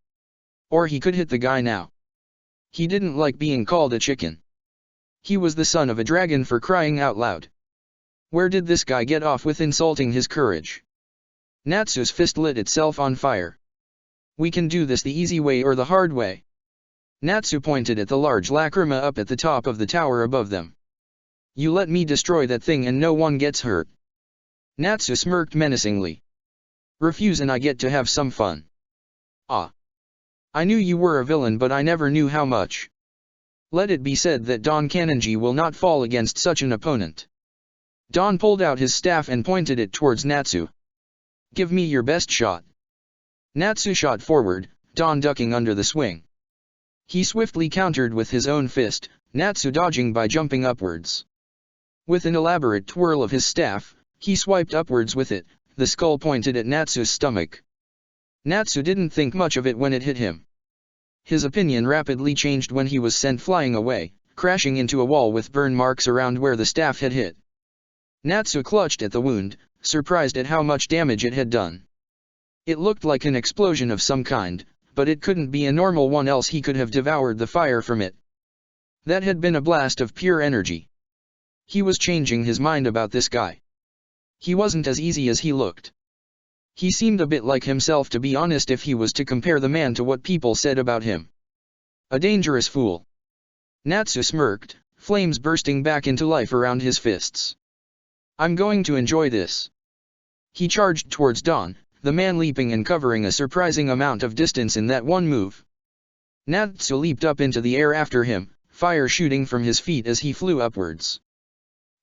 Or he could hit the guy now. He didn't like being called a chicken. He was the son of a dragon, for crying out loud. Where did this guy get off with insulting his courage? Natsu's fist lit itself on fire. We can do this the easy way or the hard way. Natsu pointed at the large lacrima up at the top of the tower above them. You let me destroy that thing and no one gets hurt. Natsu smirked menacingly. Refuse and I get to have some fun. Ah. I knew you were a villain, but I never knew how much. Let it be said that Don Kanonji will not fall against such an opponent. Don pulled out his staff and pointed it towards Natsu. Give me your best shot. Natsu shot forward, Don ducking under the swing. He swiftly countered with his own fist, Natsu dodging by jumping upwards. With an elaborate twirl of his staff, he swiped upwards with it, the skull pointed at Natsu's stomach. Natsu didn't think much of it when it hit him. His opinion rapidly changed when he was sent flying away, crashing into a wall with burn marks around where the staff had hit. Natsu clutched at the wound, surprised at how much damage it had done. It looked like an explosion of some kind, but it couldn't be a normal one, else he could have devoured the fire from it. That had been a blast of pure energy. He was changing his mind about this guy. He wasn't as easy as he looked. He seemed a bit like himself, to be honest, if he was to compare the man to what people said about him. A dangerous fool. Natsu smirked, flames bursting back into life around his fists. I'm going to enjoy this. He charged towards Dawn, the man leaping and covering a surprising amount of distance in that one move. Natsu leaped up into the air after him, fire shooting from his feet as he flew upwards.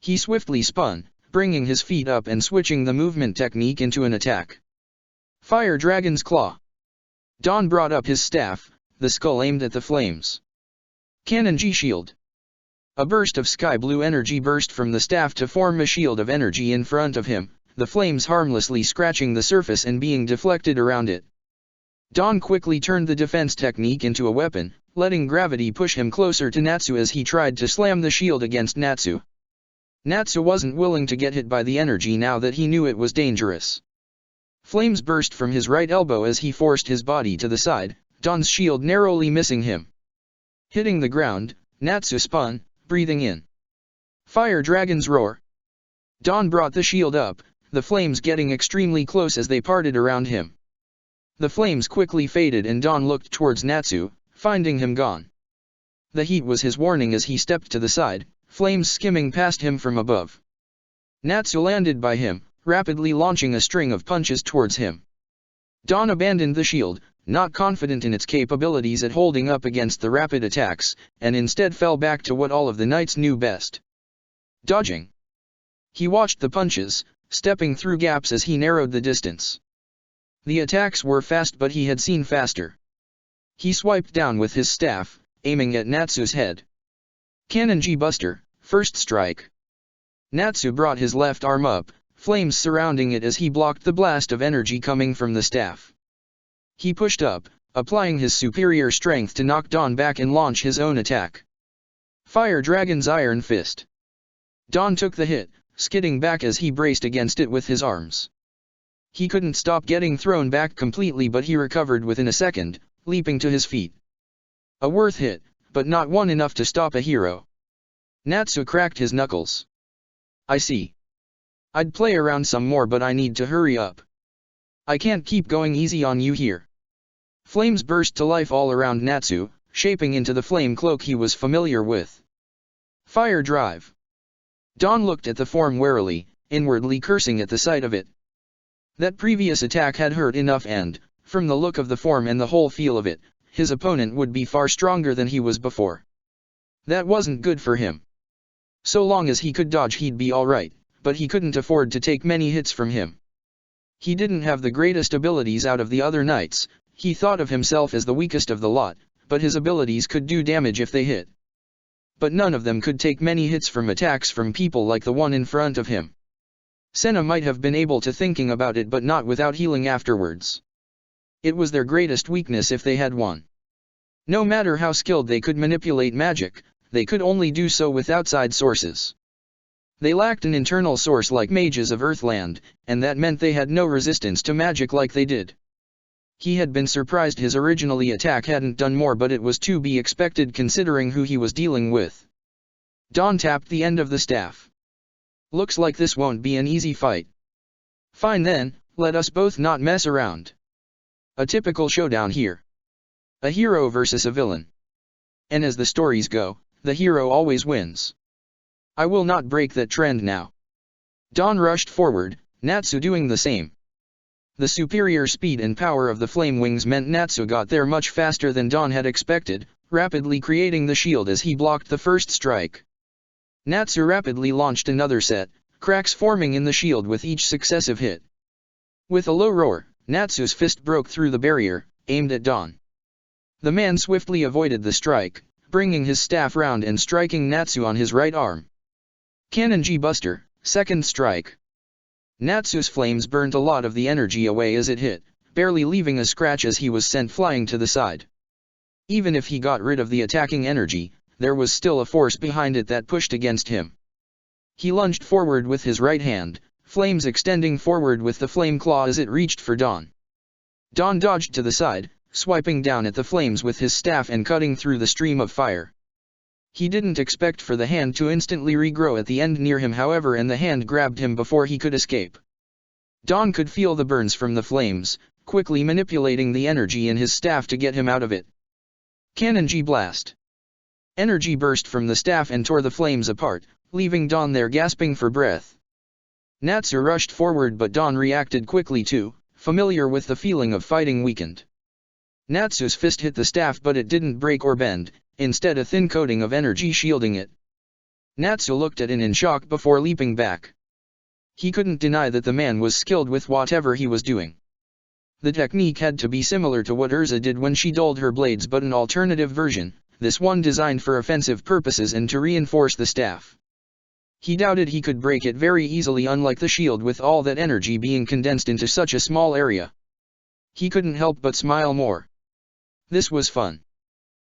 He swiftly spun, bringing his feet up and switching the movement technique into an attack. Fire Dragon's Claw. Dawn brought up his staff, the skull aimed at the flames. Cannon G Shield. A burst of sky blue energy burst from the staff to form a shield of energy in front of him, the flames harmlessly scratching the surface and being deflected around it. Dawn quickly turned the defense technique into a weapon, letting gravity push him closer to Natsu as he tried to slam the shield against Natsu. Natsu wasn't willing to get hit by the energy now that he knew it was dangerous. Flames burst from his right elbow as he forced his body to the side, Dawn's shield narrowly missing him. Hitting the ground, Natsu spun, breathing in. Fire Dragon's Roar. Dawn brought the shield up, the flames getting extremely close as they parted around him. The flames quickly faded and Dawn looked towards Natsu, finding him gone. The heat was his warning as he stepped to the side, flames skimming past him from above. Natsu landed by him, rapidly launching a string of punches towards him. Dawn abandoned the shield, not confident in its capabilities at holding up against the rapid attacks, and instead fell back to what all of the knights knew best: dodging. He watched the punches, stepping through gaps as he narrowed the distance. The attacks were fast, but he had seen faster. He swiped down with his staff, aiming at Natsu's head. Cannon G Buster, first strike. Natsu brought his left arm up, flames surrounding it as he blocked the blast of energy coming from the staff. He pushed up, applying his superior strength to knock Dawn back and launch his own attack. Fire Dragon's Iron Fist. Dawn took the hit, skidding back as he braced against it with his arms. He couldn't stop getting thrown back completely, but he recovered within a second, leaping to his feet. A worth hit, but not one enough to stop a hero. Natsu cracked his knuckles. I see. I'd play around some more, but I need to hurry up. I can't keep going easy on you here. Flames burst to life all around Natsu, shaping into the flame cloak he was familiar with. Fire Drive. Dawn looked at the form warily, inwardly cursing at the sight of it. That previous attack had hurt enough, and, from the look of the form and the whole feel of it, his opponent would be far stronger than he was before. That wasn't good for him. So long as he could dodge, he'd be alright, but he couldn't afford to take many hits from him. He didn't have the greatest abilities out of the other knights, he thought of himself as the weakest of the lot, but his abilities could do damage if they hit. But none of them could take many hits from attacks from people like the one in front of him. Senna might have been able to thinking about it, but not without healing afterwards. It was their greatest weakness if they had one. No matter how skilled they could manipulate magic, they could only do so with outside sources. They lacked an internal source like mages of Earthland, and that meant they had no resistance to magic like they did. He had been surprised his originally attack hadn't done more, but it was to be expected considering who he was dealing with. Dawn tapped the end of the staff. Looks like this won't be an easy fight. Fine then, let us both not mess around. A typical showdown here. A hero versus a villain. And as the stories go, the hero always wins. I will not break that trend now. Dawn rushed forward, Natsu doing the same. The superior speed and power of the flame wings meant Natsu got there much faster than Dawn had expected, rapidly creating the shield as he blocked the first strike. Natsu rapidly launched another set, cracks forming in the shield with each successive hit. With a low roar, Natsu's fist broke through the barrier, aimed at Dawn. The man swiftly avoided the strike, bringing his staff round and striking Natsu on his right arm. Cannon G Buster, second strike. Natsu's flames burned a lot of the energy away as it hit, barely leaving a scratch as he was sent flying to the side. Even if he got rid of the attacking energy, there was still a force behind it that pushed against him. He lunged forward with his right hand, flames extending forward with the flame claw as it reached for Dawn. Dawn dodged to the side, swiping down at the flames with his staff and cutting through the stream of fire. He didn't expect for the hand to instantly regrow at the end near him, however, and the hand grabbed him before he could escape. Dawn could feel the burns from the flames, quickly manipulating the energy in his staff to get him out of it. Cannon G Blast. Energy burst from the staff and tore the flames apart, leaving Dawn there gasping for breath. Natsu rushed forward, but Dawn reacted quickly too, familiar with the feeling of fighting weakened. Natsu's fist hit the staff, but it didn't break or bend, instead a thin coating of energy shielding it. Natsu looked at it in shock before leaping back. He couldn't deny that the man was skilled with whatever he was doing. The technique had to be similar to what Urza did when she dulled her blades, but an alternative version, this one designed for offensive purposes and to reinforce the staff. He doubted he could break it very easily, unlike the shield with all that energy being condensed into such a small area. He couldn't help but smile more. This was fun.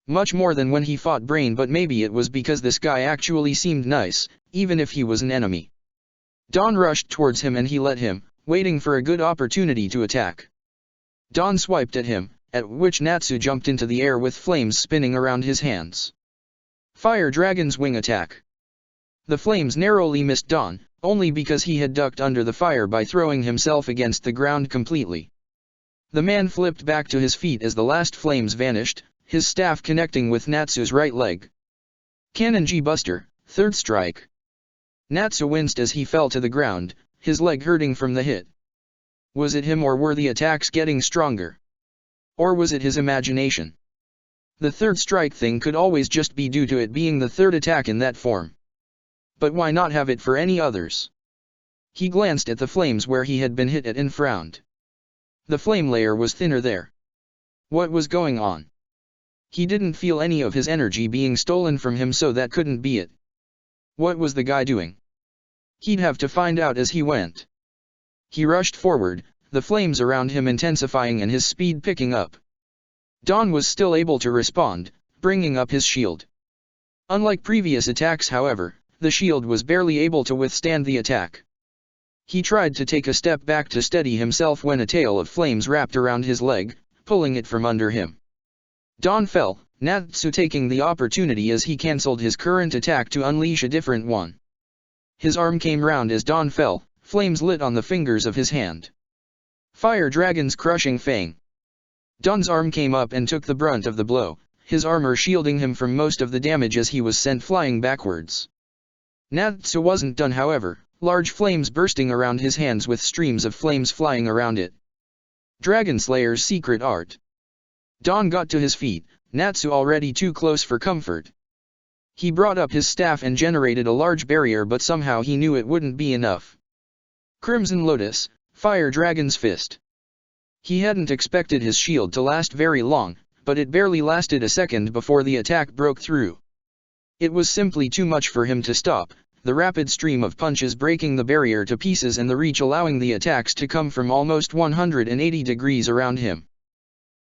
Much more than when he fought Brain, but maybe it was because this guy actually seemed nice, even if he was an enemy. Dawn rushed towards him and he let him, waiting for a good opportunity to attack. Dawn swiped at him, at which Natsu jumped into the air with flames spinning around his hands. Fire Dragon's Wing Attack. The flames narrowly missed Dawn, only because he had ducked under the fire by throwing himself against the ground completely. The man flipped back to his feet as the last flames vanished, his staff connecting with Natsu's right leg. Cannon G-Buster, third strike. Natsu winced as he fell to the ground, his leg hurting from the hit. Was it him, or were the attacks getting stronger? Or was it his imagination? The third strike thing could always just be due to it being the third attack in that form. But why not have it for any others? He glanced at the flames where he had been hit at and frowned. The flame layer was thinner there. What was going on? He didn't feel any of his energy being stolen from him, so that couldn't be it. What was the guy doing? He'd have to find out as he went. He rushed forward, the flames around him intensifying and his speed picking up. Dawn was still able to respond, bringing up his shield. Unlike previous attacks, however, the shield was barely able to withstand the attack. He tried to take a step back to steady himself when a tail of flames wrapped around his leg, pulling it from under him. Dawn fell, Natsu taking the opportunity as he cancelled his current attack to unleash a different one. His arm came round as Dawn fell, flames lit on the fingers of his hand. Fire Dragon's Crushing Fang. Dawn's arm came up and took the brunt of the blow, his armor shielding him from most of the damage as he was sent flying backwards. Natsu wasn't done, however, large flames bursting around his hands with streams of flames flying around it. Dragon Slayer's Secret Art. Dawn got to his feet, Natsu already too close for comfort. He brought up his staff and generated a large barrier, but somehow he knew it wouldn't be enough. Crimson Lotus, Fire Dragon's Fist. He hadn't expected his shield to last very long, but it barely lasted a second before the attack broke through. It was simply too much for him to stop, the rapid stream of punches breaking the barrier to pieces and the reach allowing the attacks to come from almost 180 degrees around him.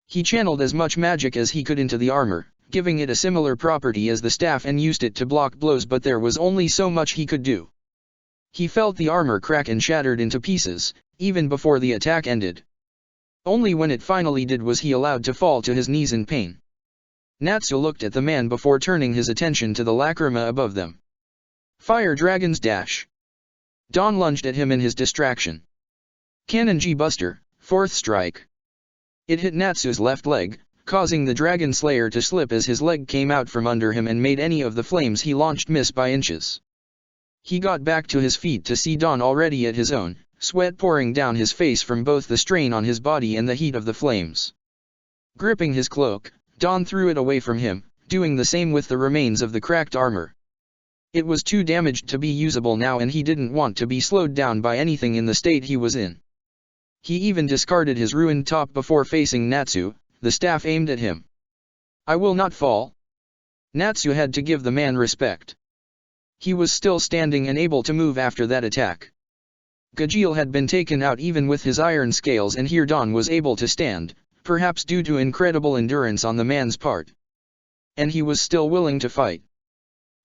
He channeled as much magic as he could into the armor, giving it a similar property as the staff, and used it to block blows, but there was only so much he could do. He felt the armor crack and shattered into pieces, even before the attack ended. Only when it finally did was he allowed to fall to his knees in pain. Natsu looked at the man before turning his attention to the lacrima above them. Fire Dragon's Dash. Dawn lunged at him in his distraction. Cannon G-Buster, fourth strike. It hit Natsu's left leg, causing the Dragon Slayer to slip as his leg came out from under him and made any of the flames he launched miss by inches. He got back to his feet to see Dawn already at his own, sweat pouring down his face from both the strain on his body and the heat of the flames. Gripping his cloak, Dawn threw it away from him, doing the same with the remains of the cracked armor. It was too damaged to be usable now, and he didn't want to be slowed down by anything in the state he was in. He even discarded his ruined top before facing Natsu, the staff aimed at him. I will not fall. Natsu had to give the man respect. He was still standing and able to move after that attack. Gajeel had been taken out even with his iron scales, and here Dawn was able to stand, perhaps due to incredible endurance on the man's part. And he was still willing to fight.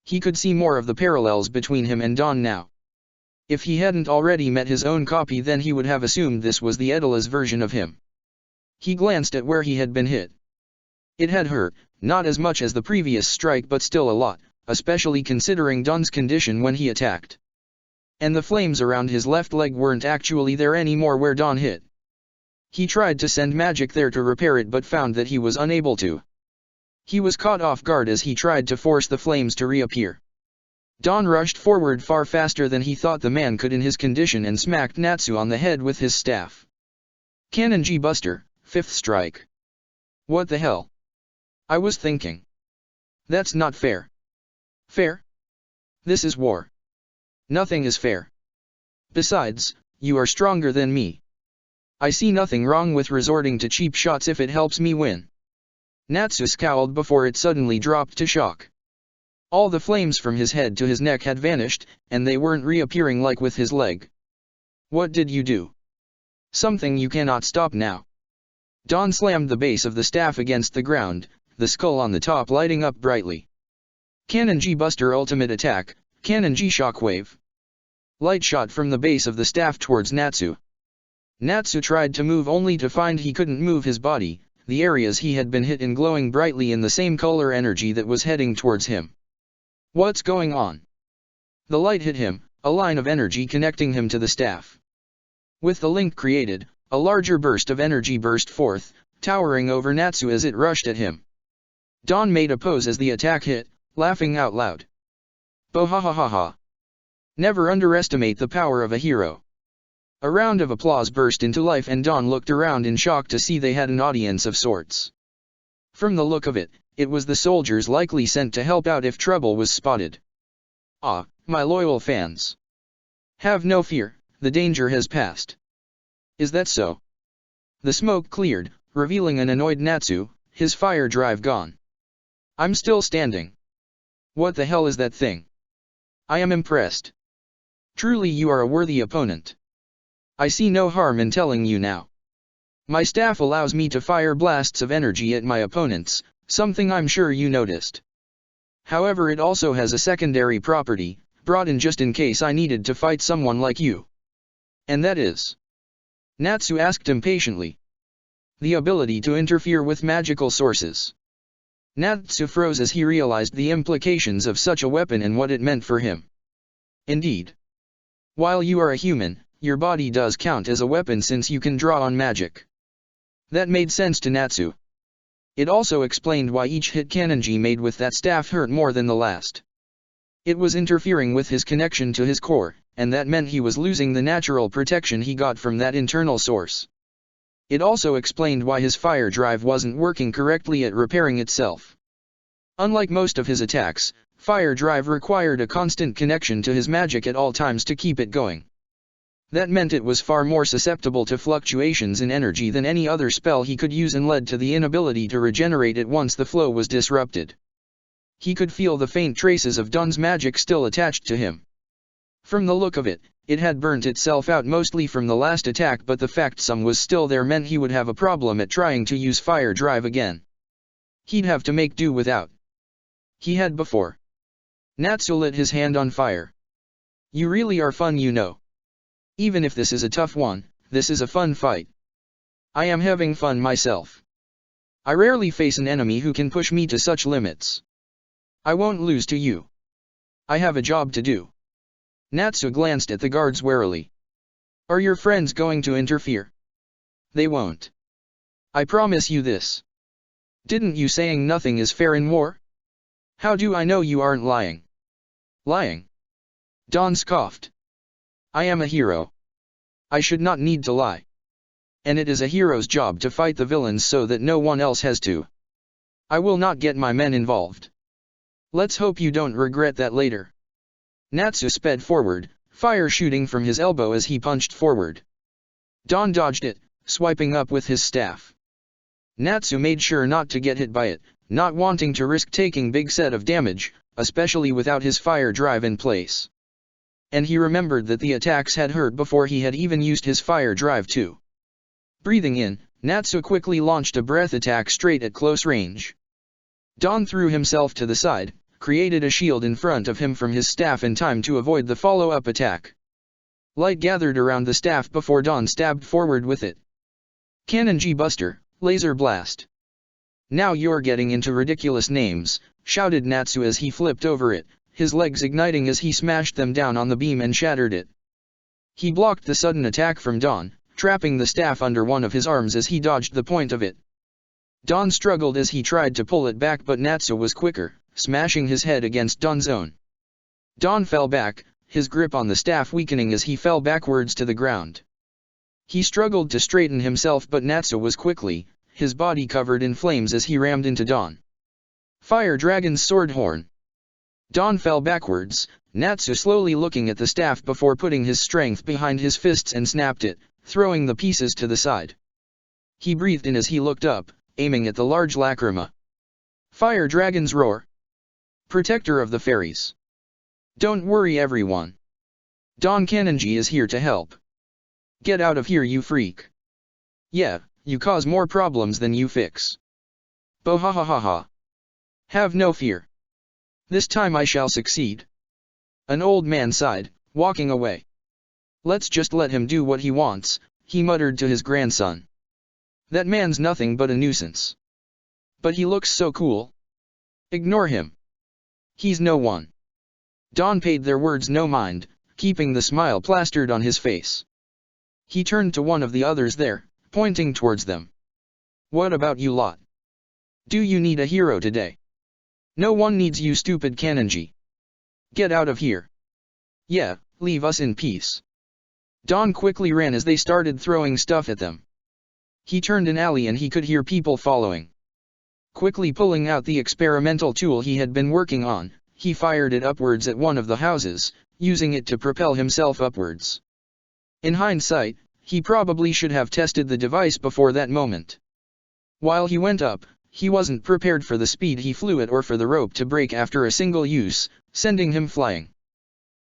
He could see more of the parallels between him and Dawn now. If he hadn't already met his own copy, then he would have assumed this was the Edela's version of him. He glanced at where he had been hit. It had hurt, not as much as the previous strike, but still a lot, especially considering Dawn's condition when he attacked. And the flames around his left leg weren't actually there anymore where Dawn hit. He tried to send magic there to repair it, but found that he was unable to. He was caught off guard as he tried to force the flames to reappear. Don rushed forward far faster than he thought the man could in his condition and smacked Natsu on the head with his staff. Cannon G Buster, 5th strike. What the hell? I was thinking. That's not fair. Fair? This is war. Nothing is fair. Besides, you are stronger than me. I see nothing wrong with resorting to cheap shots if it helps me win. Natsu scowled before it suddenly dropped to shock. All the flames from his head to his neck had vanished, and they weren't reappearing like with his leg. What did you do? Something you cannot stop now. Don slammed the base of the staff against the ground, the skull on the top lighting up brightly. Cannon G Buster Ultimate Attack, Cannon G Shockwave. Light shot from the base of the staff towards Natsu. Natsu tried to move only to find he couldn't move his body, the areas he had been hit in glowing brightly in the same color energy that was heading towards him. What's going on? The light hit him, a line of energy connecting him to the staff. With the link created, a larger burst of energy burst forth, towering over Natsu as it rushed at him. Don made a pose as the attack hit, laughing out loud. Bohahahaha. Never underestimate the power of a hero. A round of applause burst into life and Don looked around in shock to see they had an audience of sorts. From the look of it, it was the soldiers likely sent to help out if trouble was spotted. Ah, my loyal fans. Have no fear, the danger has passed. Is that so? The smoke cleared, revealing an annoyed Natsu, his fire drive gone. I'm still standing. What the hell is that thing? I am impressed. Truly you are a worthy opponent. I see no harm in telling you now. My staff allows me to fire blasts of energy at my opponents, something I'm sure you noticed. However, it also has a secondary property, brought in just in case I needed to fight someone like you. And that is? Natsu asked impatiently. The ability to interfere with magical sources. Natsu froze as he realized the implications of such a weapon and what it meant for him. Indeed. While you are a human, your body does count as a weapon since you can draw on magic. That made sense to Natsu. It also explained why each hit Kanonji made with that staff hurt more than the last. It was interfering with his connection to his core, and that meant he was losing the natural protection he got from that internal source. It also explained why his fire drive wasn't working correctly at repairing itself. Unlike most of his attacks, fire drive required a constant connection to his magic at all times to keep it going. That meant it was far more susceptible to fluctuations in energy than any other spell he could use and led to the inability to regenerate it once the flow was disrupted. He could feel the faint traces of Dun's magic still attached to him. From the look of it, it had burnt itself out mostly from the last attack, but the fact some was still there meant he would have a problem at trying to use fire drive again. He'd have to make do without he had before. Natsu lit his hand on fire. You really are fun, you know. Even if this is a tough one, this is a fun fight. I am having fun myself. I rarely face an enemy who can push me to such limits. I won't lose to you. I have a job to do. Natsu glanced at the guards warily. Are your friends going to interfere? They won't. I promise you this. Didn't you saying nothing is fair in war? How do I know you aren't lying? Lying? Don scoffed. I am a hero. I should not need to lie. And it is a hero's job to fight the villains so that no one else has to. I will not get my men involved. Let's hope you don't regret that later. Natsu sped forward, fire shooting from his elbow as he punched forward. Don dodged it, swiping up with his staff. Natsu made sure not to get hit by it, not wanting to risk taking big set of damage, especially without his fire drive in place. And he remembered that the attacks had hurt before he had even used his fire drive too. Breathing in, Natsu quickly launched a breath attack straight at close range. Don threw himself to the side, created a shield in front of him from his staff in time to avoid the follow-up attack. Light gathered around the staff before Don stabbed forward with it. Cannon G Buster, Laser Blast. Now you're getting into ridiculous names, shouted Natsu as he flipped over it, his legs igniting as he smashed them down on the beam and shattered it. He blocked the sudden attack from Don, trapping the staff under one of his arms as he dodged the point of it. Don struggled as he tried to pull it back, but Natsu was quicker, smashing his head against Don's own. Don fell back, his grip on the staff weakening as he fell backwards to the ground. He struggled to straighten himself, but Natsu was quickly, his body covered in flames as he rammed into Don. Fire Dragon's sword horn. Don fell backwards, Natsu slowly looking at the staff before putting his strength behind his fists and snapped it, throwing the pieces to the side. He breathed in as he looked up, aiming at the large lacrima. Fire Dragon's roar. Protector of the fairies. Don't worry everyone. Don Kanonji is here to help. Get out of here you freak. Yeah, you cause more problems than you fix. Bo ha ha ha ha. Have no fear. This time I shall succeed. An old man sighed, walking away. Let's just let him do what he wants, he muttered to his grandson. That man's nothing but a nuisance. But he looks so cool. Ignore him. He's no one. Don paid their words no mind, keeping the smile plastered on his face. He turned to one of the others there, pointing towards them. What about you lot? Do you need a hero today? No one needs you, stupid Kanonji. Get out of here. Yeah, leave us in peace. Don quickly ran as they started throwing stuff at them. He turned an alley and he could hear people following. Quickly pulling out the experimental tool he had been working on, he fired it upwards at one of the houses, using it to propel himself upwards. In hindsight, he probably should have tested the device before that moment. While he went up, he wasn't prepared for the speed he flew at or for the rope to break after a single use, sending him flying.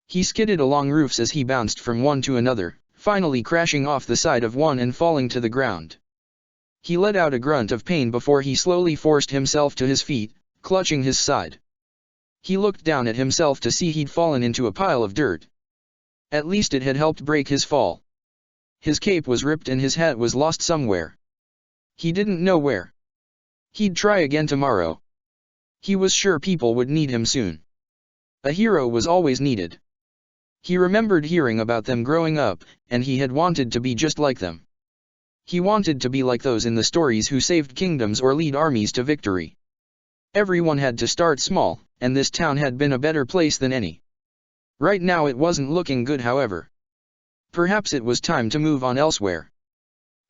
He skidded along roofs as he bounced from one to another, finally crashing off the side of one and falling to the ground. He let out a grunt of pain before he slowly forced himself to his feet, clutching his side. He looked down at himself to see he'd fallen into a pile of dirt. At least it had helped break his fall. His cape was ripped and his hat was lost somewhere. He didn't know where. He'd try again tomorrow. He was sure people would need him soon. A hero was always needed. He remembered hearing about them growing up, and he had wanted to be just like them. He wanted to be like those in the stories who saved kingdoms or lead armies to victory. Everyone had to start small, and this town had been a better place than any. Right now it wasn't looking good, however. Perhaps it was time to move on elsewhere.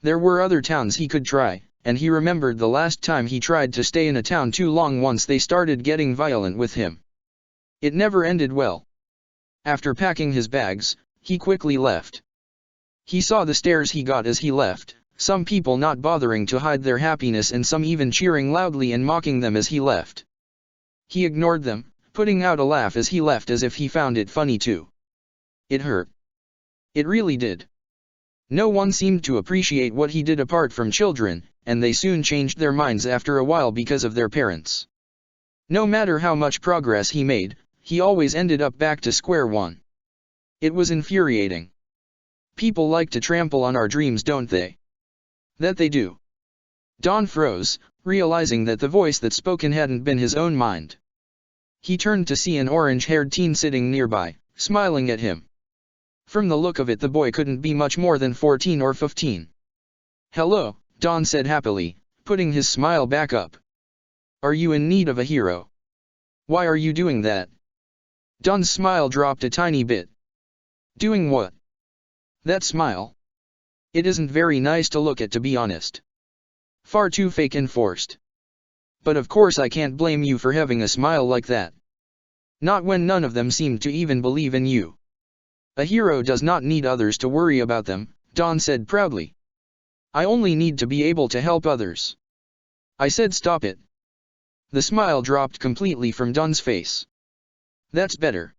There were other towns he could try, and he remembered the last time he tried to stay in a town too long once they started getting violent with him. It never ended well. After packing his bags, he quickly left. He saw the stares he got as he left, some people not bothering to hide their happiness and some even cheering loudly and mocking them as he left. He ignored them, putting out a laugh as he left as if he found it funny too. It hurt. It really did. No one seemed to appreciate what he did apart from children, and they soon changed their minds after a while because of their parents. No matter how much progress he made, he always ended up back to square one. It was infuriating. People like to trample on our dreams, don't they? That they do. Don froze, realizing that the voice that spoken hadn't been his own mind. He turned to see an orange-haired teen sitting nearby, smiling at him. From the look of it, the boy couldn't be much more than 14 or 15. Hello, Don said happily, putting his smile back up. Are you in need of a hero? Why are you doing that? Don's smile dropped a tiny bit. Doing what? That smile. It isn't very nice to look at, to be honest. Far too fake and forced. But of course I can't blame you for having a smile like that. Not when none of them seemed to even believe in you. A hero does not need others to worry about them, Don said proudly. I only need to be able to help others. I said stop it. The smile dropped completely from Don's face. That's better.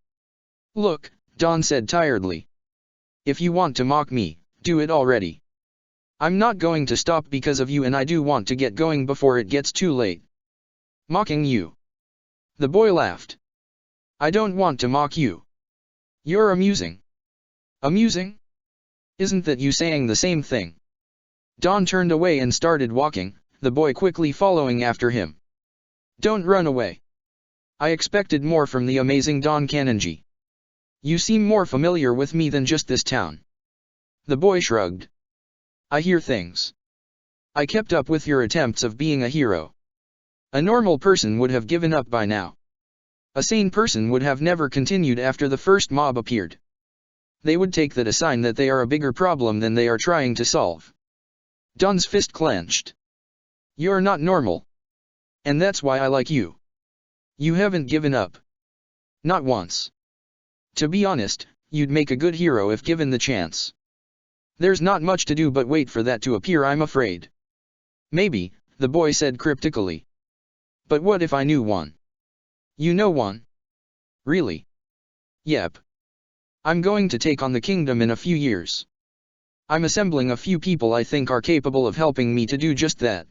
Look, Don said tiredly. If you want to mock me, do it already. I'm not going to stop because of you, and I do want to get going before it gets too late. Mocking you? The boy laughed. I don't want to mock you. You're amusing. Amusing? Isn't that you saying the same thing? Don turned away and started walking, the boy quickly following after him. Don't run away. I expected more from the amazing Don Kanonji. You seem more familiar with me than just this town. The boy shrugged. I hear things. I kept up with your attempts of being a hero. A normal person would have given up by now. A sane person would have never continued after the first mob appeared. They would take that a sign that they are a bigger problem than they are trying to solve. Don's fist clenched. You're not normal. And that's why I like you. You haven't given up. Not once. To be honest, you'd make a good hero if given the chance. There's not much to do but wait for that to appear, I'm afraid. Maybe, the boy said cryptically. But what if I knew one? You know one? Really? Yep. I'm going to take on the kingdom in a few years. I'm assembling a few people I think are capable of helping me to do just that.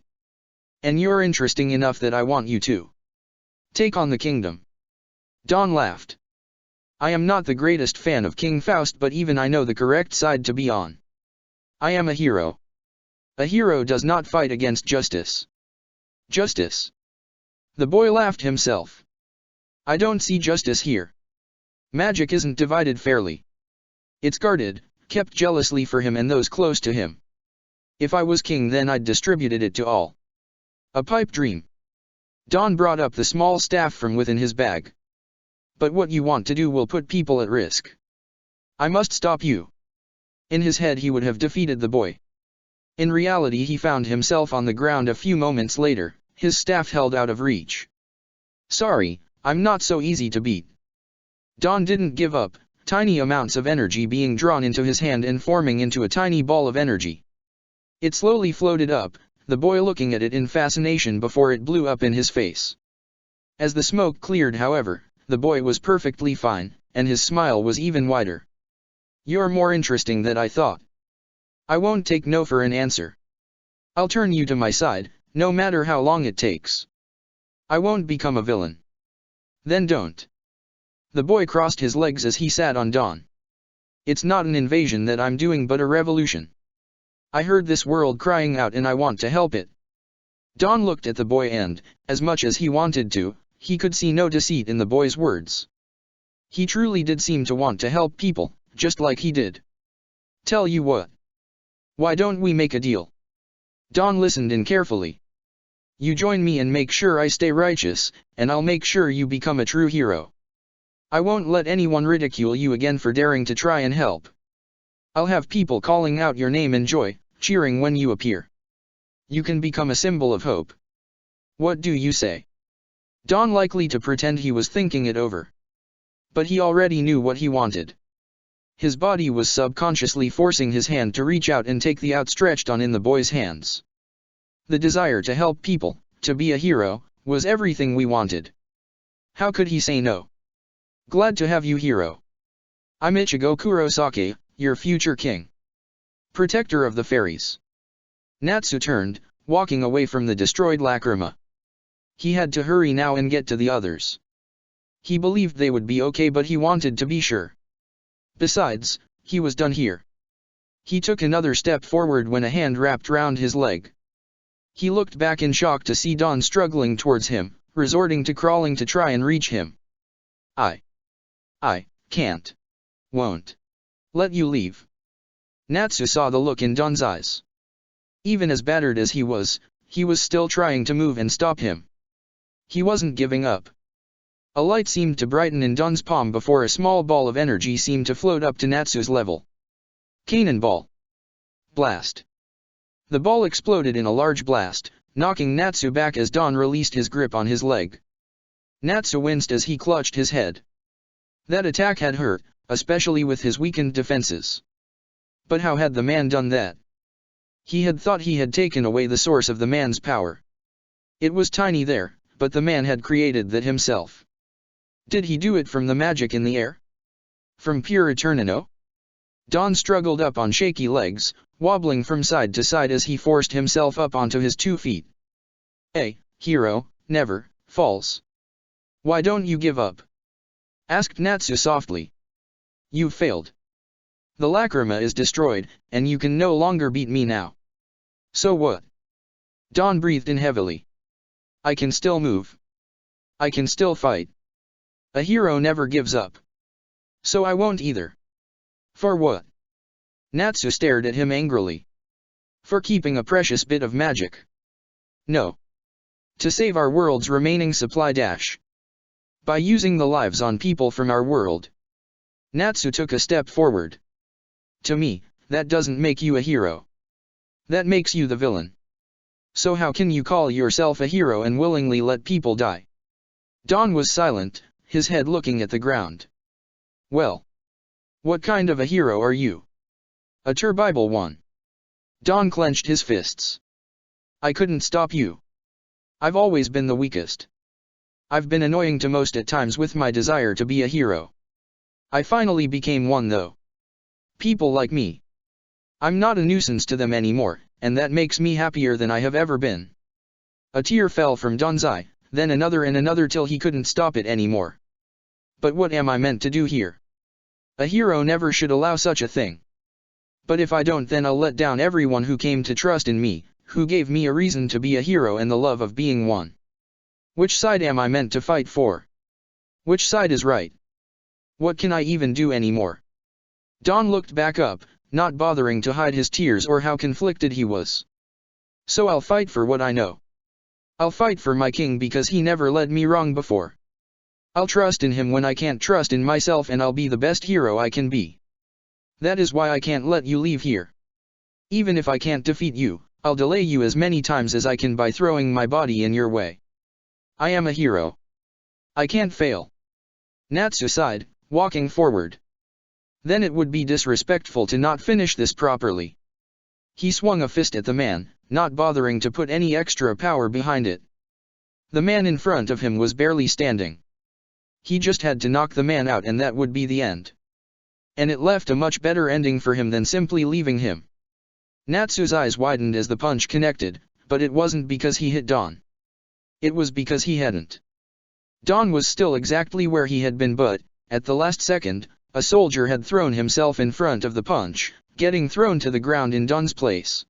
And you're interesting enough that I want you to take on the kingdom. Don laughed. I am not the greatest fan of King Faust, but even I know the correct side to be on. I am a hero. A hero does not fight against justice. Justice? The boy laughed himself. I don't see justice here. Magic isn't divided fairly. It's guarded, kept jealously for him and those close to him. If I was king, then I'd distributed it to all. A pipe dream. Don brought up the small staff from within his bag. But what you want to do will put people at risk. I must stop you. In his head he would have defeated the boy. In reality he found himself on the ground a few moments later, his staff held out of reach. Sorry, I'm not so easy to beat. Don didn't give up, tiny amounts of energy being drawn into his hand and forming into a tiny ball of energy. It slowly floated up, the boy looking at it in fascination before it blew up in his face. As the smoke cleared, however, the boy was perfectly fine, and his smile was even wider. You're more interesting than I thought. I won't take no for an answer. I'll turn you to my side, no matter how long it takes. I won't become a villain. Then don't. The boy crossed his legs as he sat on Don. It's not an invasion that I'm doing but a revolution. I heard this world crying out and I want to help it. Don looked at the boy and, as much as he wanted to, he could see no deceit in the boy's words. He truly did seem to want to help people, just like he did. Tell you what. Why don't we make a deal? Don listened in carefully. You join me and make sure I stay righteous, and I'll make sure you become a true hero. I won't let anyone ridicule you again for daring to try and help. I'll have people calling out your name in joy, cheering when you appear. You can become a symbol of hope. What do you say? Don likely to pretend he was thinking it over. But he already knew what he wanted. His body was subconsciously forcing his hand to reach out and take the outstretched on in the boy's hands. The desire to help people, to be a hero, was everything we wanted. How could he say no? Glad to have you, hero. I'm Ichigo Kurosake, your future king. Protector of the fairies. Natsu turned, walking away from the destroyed Lacrima. He had to hurry now and get to the others. He believed they would be okay, but he wanted to be sure. Besides, he was done here. He took another step forward when a hand wrapped round his leg. He looked back in shock to see Don struggling towards him, resorting to crawling to try and reach him. I can't. Won't let you leave. Natsu saw the look in Don's eyes. Even as battered as he was still trying to move and stop him. He wasn't giving up. A light seemed to brighten in Don's palm before a small ball of energy seemed to float up to Natsu's level. Cannonball. Blast. The ball exploded in a large blast, knocking Natsu back as Don released his grip on his leg. Natsu winced as he clutched his head. That attack had hurt, especially with his weakened defenses. But how had the man done that? He had thought he had taken away the source of the man's power. It was tiny there, but the man had created that himself. Did he do it from the magic in the air? From pure Eternino? Don struggled up on shaky legs, wobbling from side to side as he forced himself up onto his 2 feet. A hero never falls. Why don't you give up? Asked Natsu softly. You've failed. The Lacrima is destroyed, and you can no longer beat me now. So what? Don breathed in heavily. I can still move. I can still fight. A hero never gives up. So I won't either. For what? Natsu stared at him angrily. For keeping a precious bit of magic. No. To save our world's remaining supply dash. By using the lives on people from our world. Natsu took a step forward. To me, that doesn't make you a hero. That makes you the villain. So how can you call yourself a hero and willingly let people die? Don was silent, his head looking at the ground. Well. What kind of a hero are you? A turbibal one. Don clenched his fists. I couldn't stop you. I've always been the weakest. I've been annoying to most at times with my desire to be a hero. I finally became one though. People like me. I'm not a nuisance to them anymore, and that makes me happier than I have ever been. A tear fell from Don's eye, then another and another till he couldn't stop it anymore. But what am I meant to do here? A hero never should allow such a thing. But if I don't, then I'll let down everyone who came to trust in me, who gave me a reason to be a hero and the love of being one. Which side am I meant to fight for? Which side is right? What can I even do anymore? Don looked back up, not bothering to hide his tears or how conflicted he was. So I'll fight for what I know. I'll fight for my king because he never led me wrong before. I'll trust in him when I can't trust in myself, and I'll be the best hero I can be. That is why I can't let you leave here. Even if I can't defeat you, I'll delay you as many times as I can by throwing my body in your way. I am a hero. I can't fail. Natsu sighed, walking forward. Then it would be disrespectful to not finish this properly. He swung a fist at the man, not bothering to put any extra power behind it. The man in front of him was barely standing. He just had to knock the man out and that would be the end. And it left a much better ending for him than simply leaving him. Natsu's eyes widened as the punch connected, but it wasn't because he hit Don. It was because he hadn't. Don was still exactly where he had been, but, at the last second, a soldier had thrown himself in front of the punch, getting thrown to the ground in Don's place.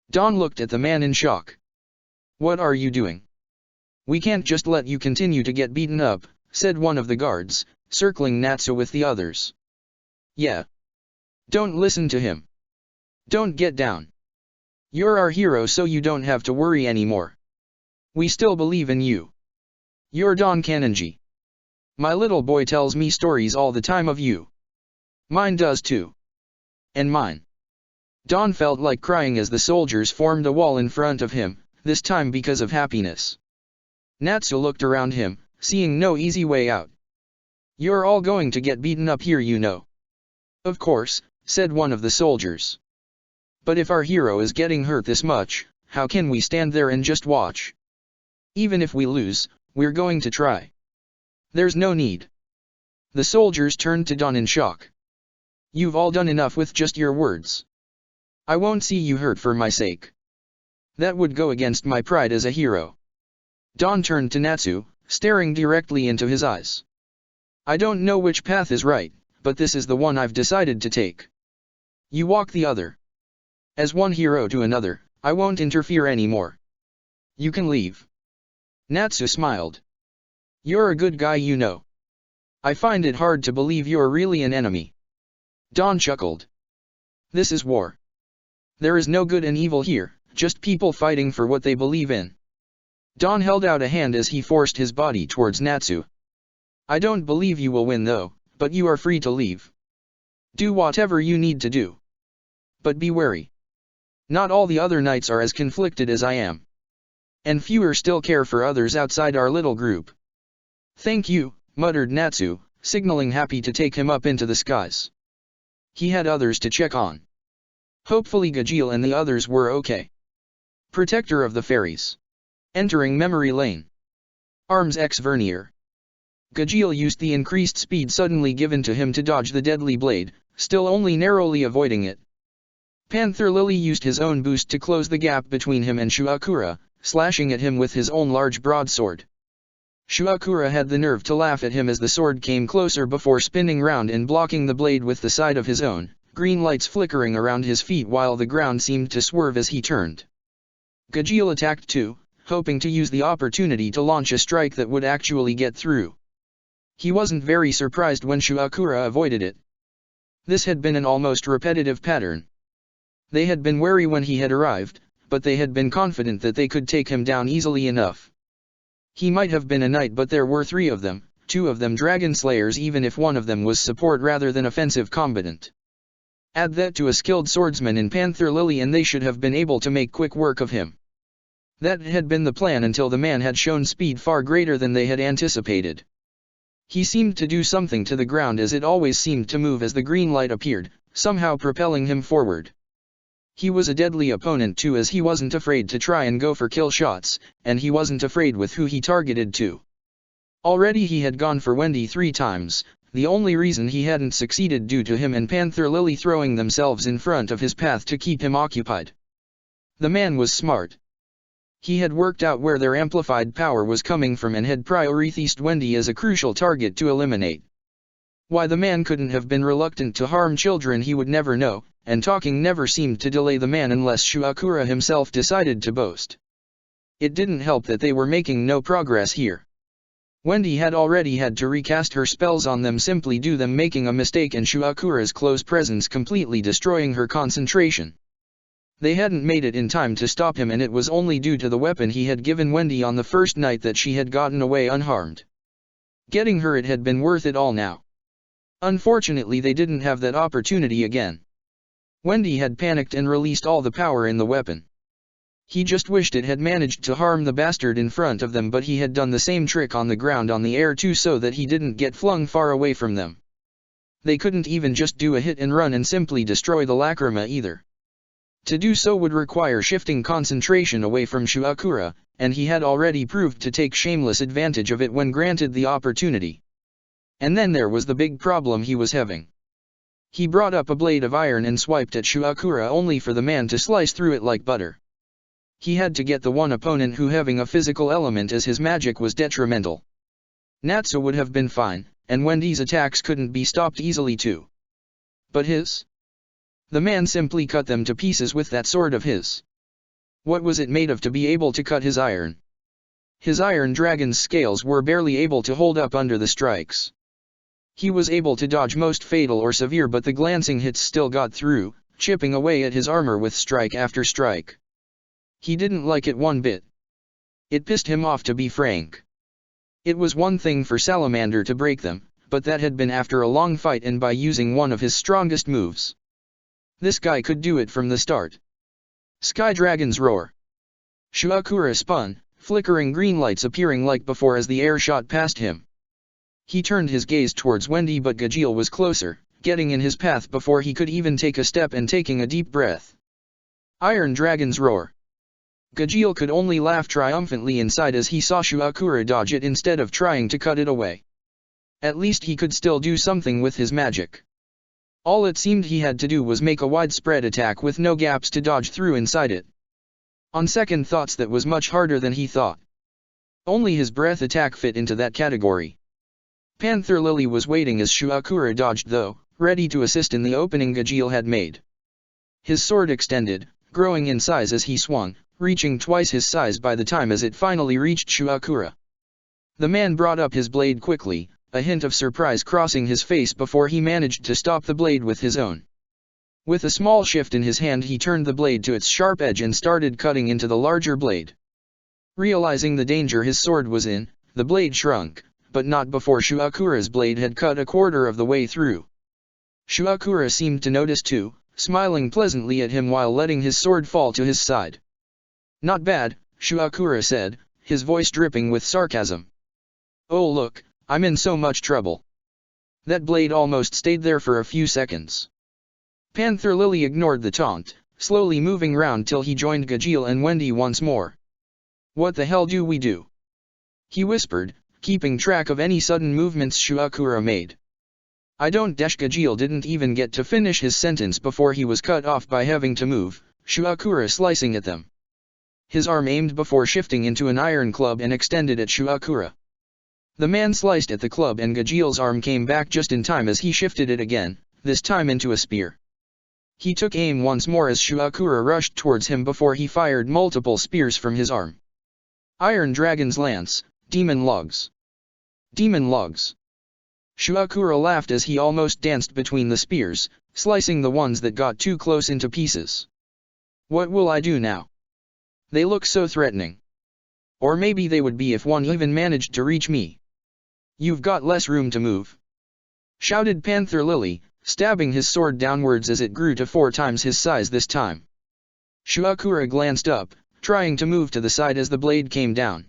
Don looked at the man in shock. What are you doing? We can't just let you continue to get beaten up, said one of the guards, circling Natsu with the others. Yeah. Don't listen to him. Don't get down. You're our hero, so you don't have to worry anymore. We still believe in you. You're Don Kanonji. My little boy tells me stories all the time of you. Mine does too. And mine. Don felt like crying as the soldiers formed a wall in front of him, this time because of happiness. Natsu looked around him, seeing no easy way out. You're all going to get beaten up here, you know. Of course, said one of the soldiers. But if our hero is getting hurt this much, how can we stand there and just watch? Even if we lose, we're going to try. There's no need. The soldiers turned to Don in shock. You've all done enough with just your words. I won't see you hurt for my sake. That would go against my pride as a hero. Don turned to Natsu, staring directly into his eyes. I don't know which path is right, but this is the one I've decided to take. You walk the other. As one hero to another, I won't interfere anymore. You can leave. Natsu smiled. You're a good guy, you know. I find it hard to believe you're really an enemy. Don chuckled. This is war. There is no good and evil here, just people fighting for what they believe in. Don held out a hand as he forced his body towards Natsu. I don't believe you will win though, but you are free to leave. Do whatever you need to do. But be wary. Not all the other knights are as conflicted as I am. And fewer still care for others outside our little group. Thank you, muttered Natsu, signaling happy to take him up into the skies. He had others to check on. Hopefully Gajeel and the others were okay. Protector of the Fairies. Entering memory lane. Arms X Vernier. Gajeel used the increased speed suddenly given to him to dodge the deadly blade, still only narrowly avoiding it. Panther Lily used his own boost to close the gap between him and Shuakura, slashing at him with his own large broadsword. Shuakura had the nerve to laugh at him as the sword came closer before spinning round and blocking the blade with the side of his own, green lights flickering around his feet while the ground seemed to swerve as he turned. Gajeel attacked too, hoping to use the opportunity to launch a strike that would actually get through. He wasn't very surprised when Shuakura avoided it. This had been an almost repetitive pattern. They had been wary when he had arrived, but they had been confident that they could take him down easily enough. He might have been a knight, but there were 3 of them, two of them dragon slayers even if one of them was support rather than offensive combatant. Add that to a skilled swordsman in Panther Lily and they should have been able to make quick work of him. That had been the plan until the man had shown speed far greater than they had anticipated. He seemed to do something to the ground as it always seemed to move as the green light appeared, somehow propelling him forward. He was a deadly opponent too as he wasn't afraid to try and go for kill shots, and he wasn't afraid with who he targeted too. Already he had gone for Wendy 3 times, the only reason he hadn't succeeded due to him and Panther Lily throwing themselves in front of his path to keep him occupied. The man was smart. He had worked out where their amplified power was coming from and had prioritized Wendy as a crucial target to eliminate. Why the man couldn't have been reluctant to harm children he would never know, and talking never seemed to delay the man unless Shuakura himself decided to boast. It didn't help that they were making no progress here. Wendy had already had to recast her spells on them simply due to them making a mistake and Shuakura's close presence completely destroying her concentration. They hadn't made it in time to stop him and it was only due to the weapon he had given Wendy on the first night that she had gotten away unharmed. Getting her it had been worth it all now. Unfortunately they didn't have that opportunity again. Wendy had panicked and released all the power in the weapon. He just wished it had managed to harm the bastard in front of them but he had done the same trick on the ground on the air too so that he didn't get flung far away from them. They couldn't even just do a hit and run and simply destroy the lacrima either. To do so would require shifting concentration away from Shuakura, and he had already proved to take shameless advantage of it when granted the opportunity. And then there was the big problem he was having. He brought up a blade of iron and swiped at Shuakura only for the man to slice through it like butter. He had to get the one opponent who having a physical element as his magic was detrimental. Natsu would have been fine, and Wendy's attacks couldn't be stopped easily too. But his? The man simply cut them to pieces with that sword of his. What was it made of to be able to cut his iron? His iron dragon's scales were barely able to hold up under the strikes. He was able to dodge most fatal or severe but the glancing hits still got through, chipping away at his armor with strike after strike. He didn't like it one bit. It pissed him off to be frank. It was one thing for Salamander to break them, but that had been after a long fight and by using one of his strongest moves. This guy could do it from the start. Sky Dragon's Roar. Shuakura spun, flickering green lights appearing like before as the air shot past him. He turned his gaze towards Wendy but Gajeel was closer, getting in his path before he could even take a step and taking a deep breath. Iron Dragon's Roar. Gajeel could only laugh triumphantly inside as he saw Shuakura dodge it instead of trying to cut it away. At least he could still do something with his magic. All it seemed he had to do was make a widespread attack with no gaps to dodge through inside it. On second thoughts that was much harder than he thought. Only his breath attack fit into that category. Panther Lily was waiting as Shuakura dodged though, ready to assist in the opening Gajeel had made. His sword extended, growing in size as he swung, reaching twice his size by the time as it finally reached Shuakura. The man brought up his blade quickly, a hint of surprise crossing his face before he managed to stop the blade with his own. With a small shift in his hand he turned the blade to its sharp edge and started cutting into the larger blade. Realizing the danger his sword was in, the blade shrunk, but not before Shuakura's blade had cut a quarter of the way through. Shuakura seemed to notice too, smiling pleasantly at him while letting his sword fall to his side. "Not bad," Shuakura said, his voice dripping with sarcasm. "Oh look, I'm in so much trouble." That blade almost stayed there for a few seconds. Panther Lily ignored the taunt, slowly moving round till he joined Gajeel and Wendy once more. "What the hell do we do?" he whispered, keeping track of any sudden movements Shuakura made. "I don't." Gajeel didn't even get to finish his sentence before he was cut off by having to move, Shuakura slicing at them. His arm aimed before shifting into an iron club and extended at Shuakura. The man sliced at the club and Gajeel's arm came back just in time as he shifted it again, this time into a spear. He took aim once more as Shuakura rushed towards him before he fired multiple spears from his arm. Iron Dragon's Lance, Demon Logs. Demon Logs. Shuakura laughed as he almost danced between the spears, slicing the ones that got too close into pieces. "What will I do now? They look so threatening. Or maybe they would be if one even managed to reach me." You've got less room to move," shouted Panther Lily, stabbing his sword downwards as it grew to 4 times his size this time. Shuakura glanced up, trying to move to the side as the blade came down.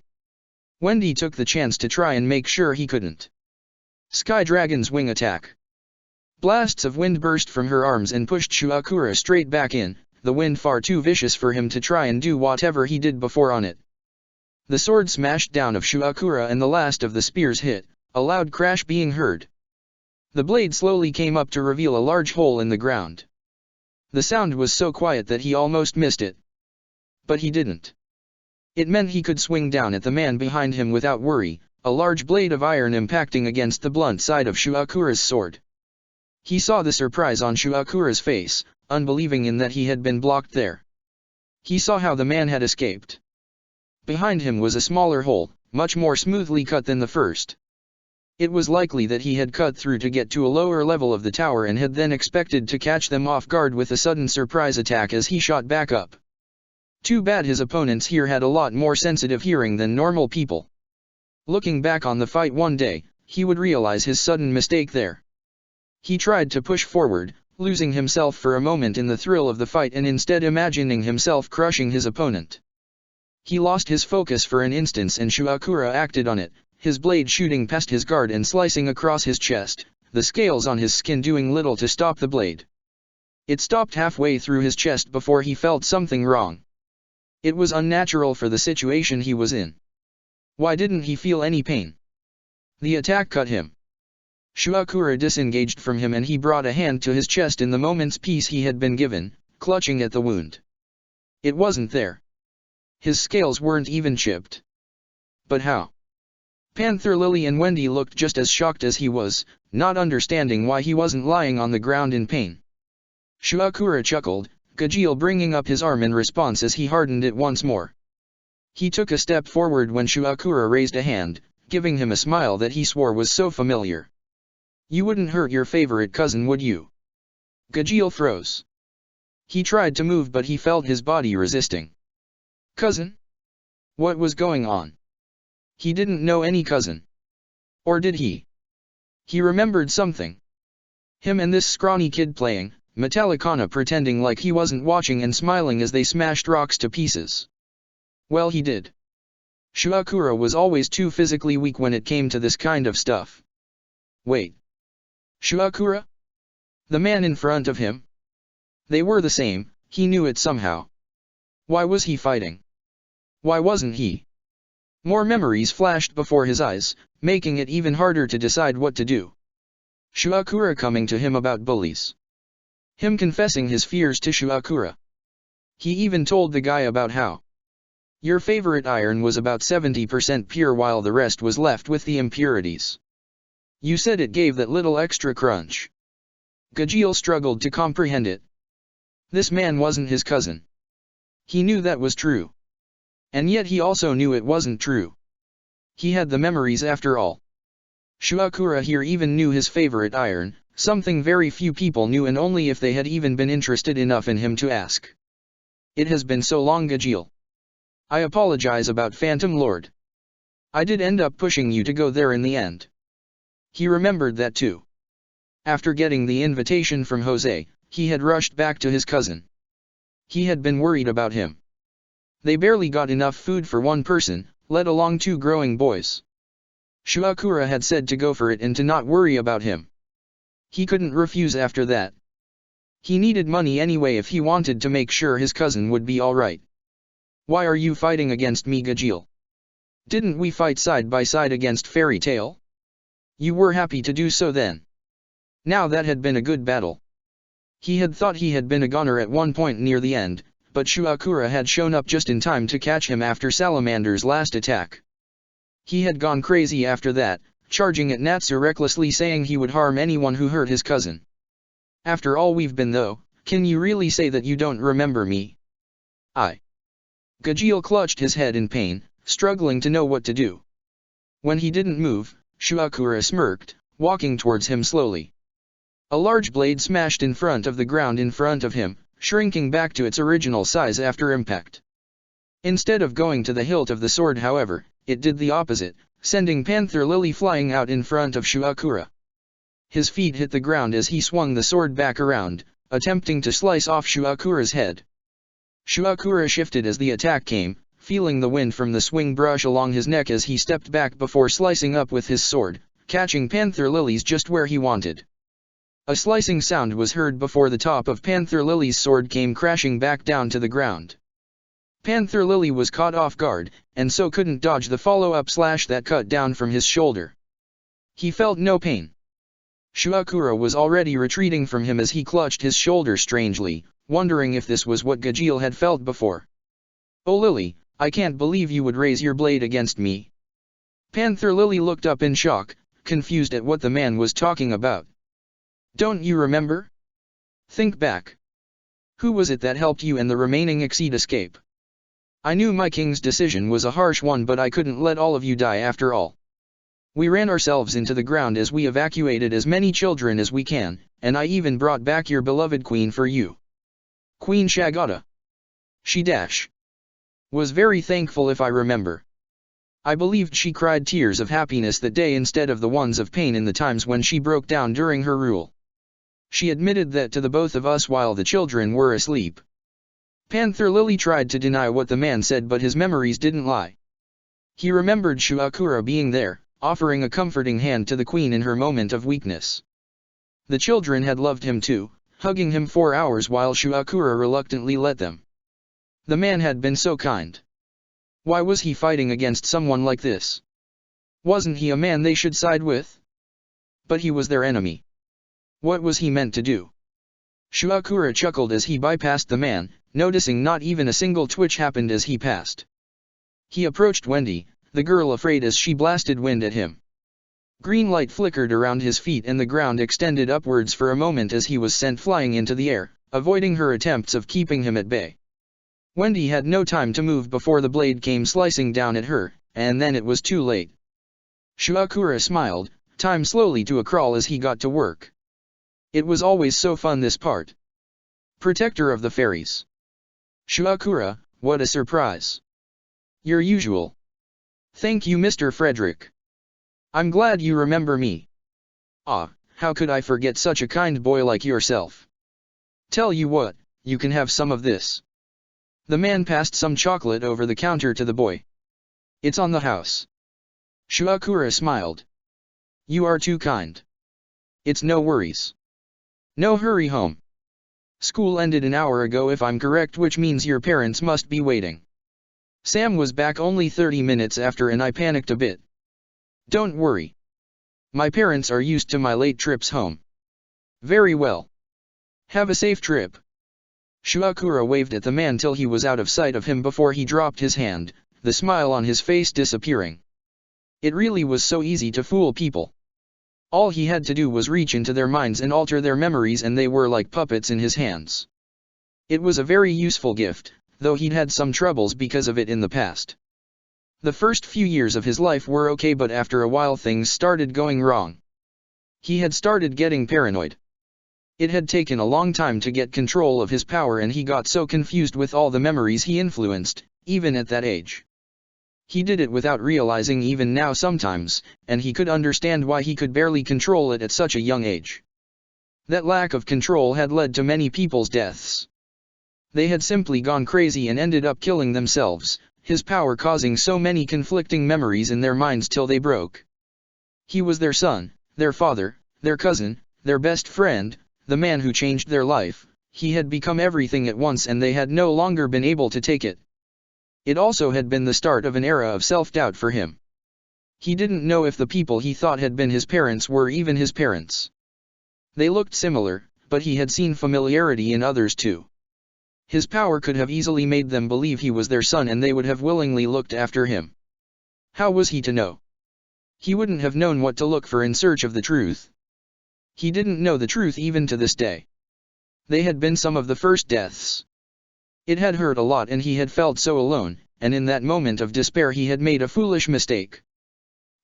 Wendy took the chance to try and make sure he couldn't. Sky Dragon's wing attack. Blasts of wind burst from her arms and pushed Shuakura straight back in, the wind far too vicious for him to try and do whatever he did before on it. The sword smashed down of Shuakura and the last of the spears hit, a loud crash being heard. The blade slowly came up to reveal a large hole in the ground. The sound was so quiet that he almost missed it. But he didn't. It meant he could swing down at the man behind him without worry, a large blade of iron impacting against the blunt side of Shuakura's sword. He saw the surprise on Shuakura's face, unbelieving in that he had been blocked there. He saw how the man had escaped. Behind him was a smaller hole, much more smoothly cut than the first. It was likely that he had cut through to get to a lower level of the tower and had then expected to catch them off guard with a sudden surprise attack as he shot back up. Too bad his opponents here had a lot more sensitive hearing than normal people. Looking back on the fight one day, he would realize his sudden mistake there. He tried to push forward, losing himself for a moment in the thrill of the fight and instead imagining himself crushing his opponent. He lost his focus for an instant and Shuakura acted on it, his blade shooting past his guard and slicing across his chest, the scales on his skin doing little to stop the blade. It stopped halfway through his chest before he felt something wrong. It was unnatural for the situation he was in. Why didn't he feel any pain? The attack cut him. Shuakura disengaged from him and he brought a hand to his chest in the moment's peace he had been given, clutching at the wound. It wasn't there. His scales weren't even chipped. But how? Panther Lily and Wendy looked just as shocked as he was, not understanding why he wasn't lying on the ground in pain. Shuakura chuckled, Gajeel bringing up his arm in response as he hardened it once more. He took a step forward when Shuakura raised a hand, giving him a smile that he swore was so familiar. You wouldn't hurt your favorite cousin, would you? Gajeel froze. He tried to move but he felt his body resisting. Cousin? What was going on? He didn't know any cousin. Or did he? He remembered something. Him and this scrawny kid playing, Metallicana pretending like he wasn't watching and smiling as they smashed rocks to pieces. Well, he did. Shuakura was always too physically weak when it came to this kind of stuff. Wait. Shuakura? The man in front of him? They were the same, he knew it somehow. Why was he fighting? Why wasn't he? More memories flashed before his eyes, making it even harder to decide what to do. Shuakura coming to him about bullies. Him confessing his fears to Shuakura. He even told the guy about how your favorite iron was about 70% pure while the rest was left with the impurities. You said it gave that little extra crunch. Gajeel struggled to comprehend it. This man wasn't his cousin. He knew that was true. And yet he also knew it wasn't true. He had the memories after all. Shuakura here even knew his favorite iron, something very few people knew and only if they had even been interested enough in him to ask. It has been so long, Gajeel. I apologize about Phantom Lord. I did end up pushing you to go there in the end. He remembered that too. After getting the invitation from Jose, he had rushed back to his cousin. He had been worried about him. They barely got enough food for one person, let alone 2 growing boys. Shuakura had said to go for it and to not worry about him. He couldn't refuse after that. He needed money anyway if he wanted to make sure his cousin would be alright. Why are you fighting against me, Gajeel? Didn't we fight side by side against Fairy Tail? You were happy to do so then. Now that had been a good battle. He had thought he had been a goner at one point near the end, but Shuakura had shown up just in time to catch him after Salamander's last attack. He had gone crazy after that, charging at Natsu recklessly saying he would harm anyone who hurt his cousin. After all we've been though, can you really say that you don't remember me? Gajeel clutched his head in pain, struggling to know what to do. When he didn't move, Shuakura smirked, walking towards him slowly. A large blade smashed in front of the ground in front of him, shrinking back to its original size after impact. Instead of going to the hilt of the sword, however, it did the opposite, sending Panther Lily flying out in front of Shuakura. His feet hit the ground as he swung the sword back around, attempting to slice off Shuakura's head. Shuakura shifted as the attack came, feeling the wind from the swing brush along his neck as he stepped back before slicing up with his sword, catching Panther Lily's just where he wanted. A slicing sound was heard before the top of Panther Lily's sword came crashing back down to the ground. Panther Lily was caught off guard, and so couldn't dodge the follow-up slash that cut down from his shoulder. He felt no pain. Shuakura was already retreating from him as he clutched his shoulder strangely, wondering if this was what Gajeel had felt before. "Oh Lily, I can't believe you would raise your blade against me." Panther Lily looked up in shock, confused at what the man was talking about. "Don't you remember? Think back. Who was it that helped you and the remaining Exceed escape? I knew my king's decision was a harsh one, but I couldn't let all of you die after all. We ran ourselves into the ground as we evacuated as many children as we can, and I even brought back your beloved queen for you. Queen Shagata. She was very thankful, if I remember. I believed she cried tears of happiness that day instead of the ones of pain in the times when she broke down during her rule. She admitted that to the both of us while the children were asleep." Panther Lily tried to deny what the man said, but his memories didn't lie. He remembered Shuakura being there, offering a comforting hand to the queen in her moment of weakness. The children had loved him too, hugging him for hours while Shuakura reluctantly let them. The man had been so kind. Why was he fighting against someone like this? Wasn't he a man they should side with? But he was their enemy. What was he meant to do? Shuakura chuckled as he bypassed the man, noticing not even a single twitch happened as he passed. He approached Wendy, the girl afraid as she blasted wind at him. Green light flickered around his feet and the ground extended upwards for a moment as he was sent flying into the air, avoiding her attempts of keeping him at bay. Wendy had no time to move before the blade came slicing down at her, and then it was too late. Shuakura smiled, time slowly to a crawl as he got to work. It was always so fun, this part. Protector of the fairies. Shuakura, what a surprise. Your usual. Thank you, Mr. Frederick. I'm glad you remember me. Ah, how could I forget such a kind boy like yourself? Tell you what, you can have some of this. The man passed some chocolate over the counter to the boy. It's on the house. Shuakura smiled. You are too kind. It's no worries. No hurry home. School ended an hour ago if I'm correct, which means your parents must be waiting. Sam was back only 30 minutes after and I panicked a bit. Don't worry. My parents are used to my late trips home. Very well. Have a safe trip. Shuakura waved at the man till he was out of sight of him before he dropped his hand, the smile on his face disappearing. It really was so easy to fool people. All he had to do was reach into their minds and alter their memories and they were like puppets in his hands. It was a very useful gift, though he'd had some troubles because of it in the past. The first few years of his life were okay, but after a while things started going wrong. He had started getting paranoid. It had taken a long time to get control of his power and he got so confused with all the memories he influenced, even at that age. He did it without realizing even now sometimes, and he could understand why he could barely control it at such a young age. That lack of control had led to many people's deaths. They had simply gone crazy and ended up killing themselves, his power causing so many conflicting memories in their minds till they broke. He was their son, their father, their cousin, their best friend, the man who changed their life. He had become everything at once and they had no longer been able to take it. It also had been the start of an era of self-doubt for him. He didn't know if the people he thought had been his parents were even his parents. They looked similar, but he had seen familiarity in others too. His power could have easily made them believe he was their son and they would have willingly looked after him. How was he to know? He wouldn't have known what to look for in search of the truth. He didn't know the truth even to this day. They had been some of the first deaths. It had hurt a lot and he had felt so alone, and in that moment of despair he had made a foolish mistake.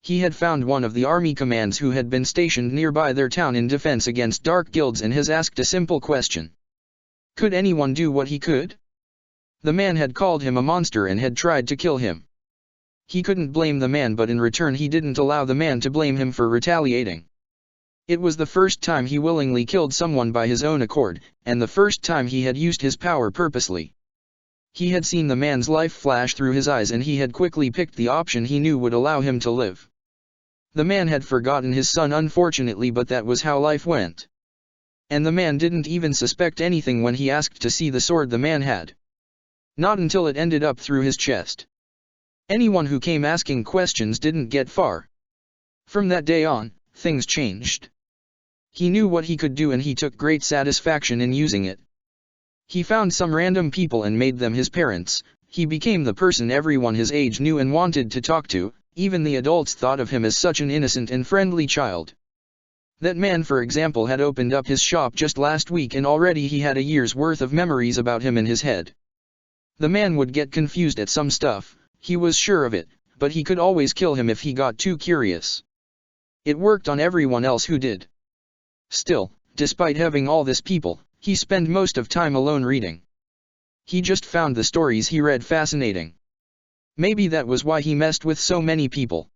He had found one of the army commands who had been stationed nearby their town in defense against dark guilds and has asked a simple question. Could anyone do what he could? The man had called him a monster and had tried to kill him. He couldn't blame the man, but in return he didn't allow the man to blame him for retaliating. It was the first time he willingly killed someone by his own accord, and the first time he had used his power purposely. He had seen the man's life flash through his eyes, and he had quickly picked the option he knew would allow him to live. The man had forgotten his son, unfortunately, but that was how life went. And the man didn't even suspect anything when he asked to see the sword the man had. Not until it ended up through his chest. Anyone who came asking questions didn't get far. From that day on, things changed. He knew what he could do, and he took great satisfaction in using it. He found some random people and made them his parents. He became the person everyone his age knew and wanted to talk to. Even the adults thought of him as such an innocent and friendly child. That man, for example, had opened up his shop just last week, and already he had a year's worth of memories about him in his head. The man would get confused at some stuff, he was sure of it, but he could always kill him if he got too curious. It worked on everyone else who did. Still, despite having all this people, he spent most of time alone reading. He just found the stories he read fascinating. Maybe that was why he messed with so many people.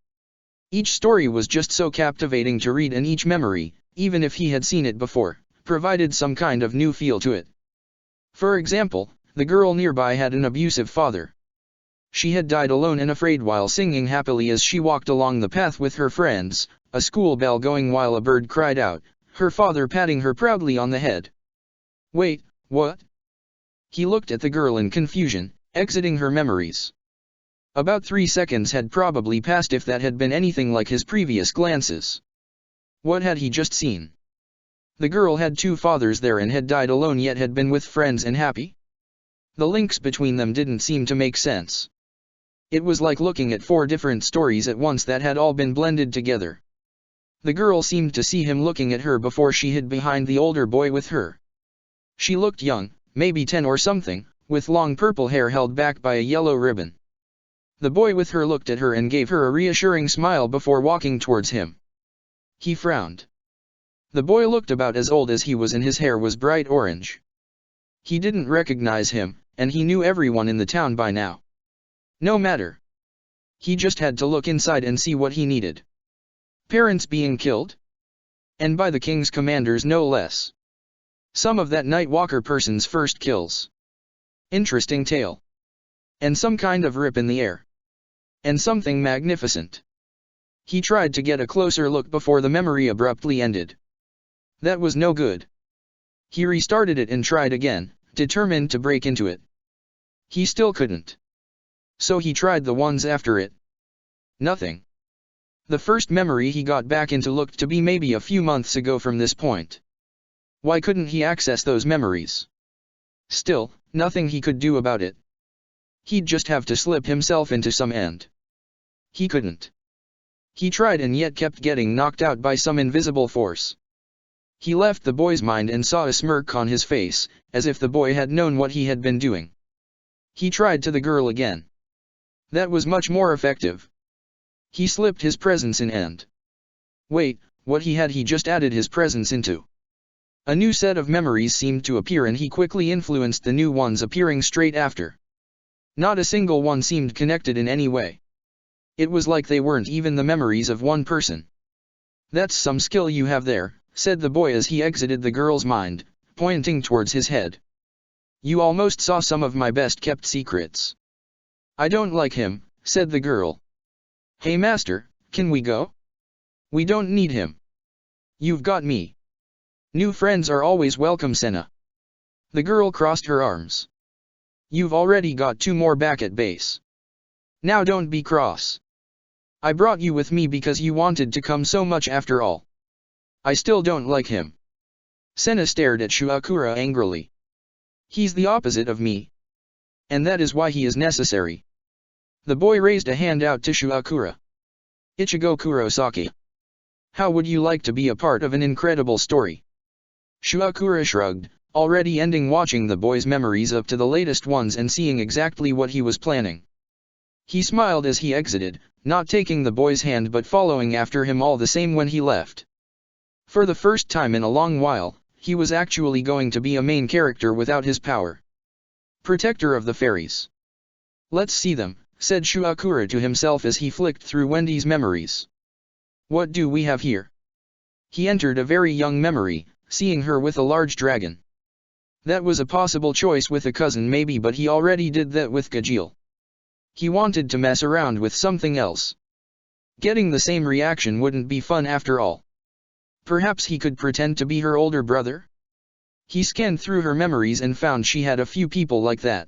Each story was just so captivating to read, and each memory, even if he had seen it before, provided some kind of new feel to it. For example, the girl nearby had an abusive father. She had died alone and afraid while singing happily as she walked along the path with her friends, a school bell going while a bird cried out, her father patting her proudly on the head. Wait, what? He looked at the girl in confusion, exiting her memories. About 3 seconds had probably passed if that had been anything like his previous glances. What had he just seen? The girl had 2 fathers there and had died alone, yet had been with friends and happy? The links between them didn't seem to make sense. It was like looking at 4 different stories at once that had all been blended together. The girl seemed to see him looking at her before she hid behind the older boy with her. She looked young, maybe 10 or something, with long purple hair held back by a yellow ribbon. The boy with her looked at her and gave her a reassuring smile before walking towards him. He frowned. The boy looked about as old as he was, and his hair was bright orange. He didn't recognize him, and he knew everyone in the town by now. No matter. He just had to look inside and see what he needed. Parents being killed? And by the king's commanders no less. Some of that Night Walker person's first kills. Interesting tale. And some kind of rip in the air. And something magnificent. He tried to get a closer look before the memory abruptly ended. That was no good. He restarted it and tried again, determined to break into it. He still couldn't. So he tried the ones after it. Nothing. The first memory he got back into looked to be maybe a few months ago from this point. Why couldn't he access those memories? Still, nothing he could do about it. He'd just have to slip himself into some end. He couldn't. He tried and yet kept getting knocked out by some invisible force. He left the boy's mind and saw a smirk on his face, as if the boy had known what he had been doing. He tried to the girl again. That was much more effective. He slipped his presence in and... Wait, what he just added his presence into. A new set of memories seemed to appear, and he quickly influenced the new ones appearing straight after. Not a single one seemed connected in any way. It was like they weren't even the memories of one person. That's some skill you have there, said the boy as he exited the girl's mind, pointing towards his head. You almost saw some of my best kept secrets. I don't like him, said the girl. Hey master, can we go? We don't need him. You've got me. New friends are always welcome, Senna. The girl crossed her arms. You've already got 2 more back at base. Now don't be cross. I brought you with me because you wanted to come so much after all. I still don't like him. Senna stared at Shuakura angrily. He's the opposite of me. And that is why he is necessary. The boy raised a hand out to Shuakura. Ichigo Kurosaki. How would you like to be a part of an incredible story? Shuakura shrugged, already ending watching the boy's memories up to the latest ones and seeing exactly what he was planning. He smiled as he exited, not taking the boy's hand but following after him all the same when he left. For the first time in a long while, he was actually going to be a main character without his power. Protector of the Fairies. Let's see them, said Shuakura to himself as he flicked through Wendy's memories. What do we have here? He entered a very young memory, seeing her with a large dragon. That was a possible choice with a cousin maybe, but he already did that with Gajeel. He wanted to mess around with something else. Getting the same reaction wouldn't be fun after all. Perhaps he could pretend to be her older brother? He scanned through her memories and found she had a few people like that.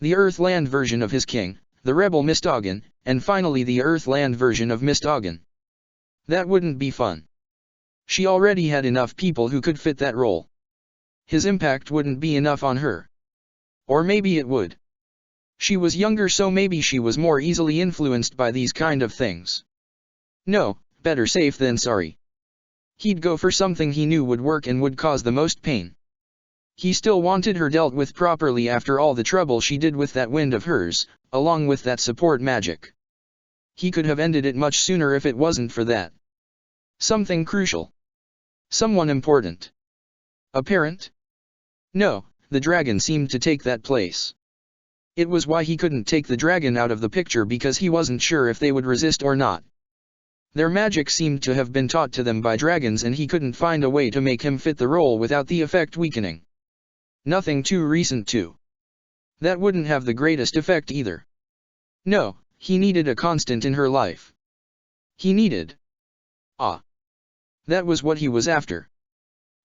The Earthland version of his king, the rebel Mistogan, and finally the Earthland version of Mistogan. That wouldn't be fun. She already had enough people who could fit that role. His impact wouldn't be enough on her. Or maybe it would. She was younger, so maybe she was more easily influenced by these kind of things. No, better safe than sorry. He'd go for something he knew would work and would cause the most pain. He still wanted her dealt with properly after all the trouble she did with that wind of hers, along with that support magic. He could have ended it much sooner if it wasn't for that. Something crucial. Someone important. A parent? No, the dragon seemed to take that place. It was why he couldn't take the dragon out of the picture, because he wasn't sure if they would resist or not. Their magic seemed to have been taught to them by dragons, and he couldn't find a way to make him fit the role without the effect weakening. Nothing too recent too. That wouldn't have the greatest effect either. No, he needed a constant in her life. He needed. That was what he was after.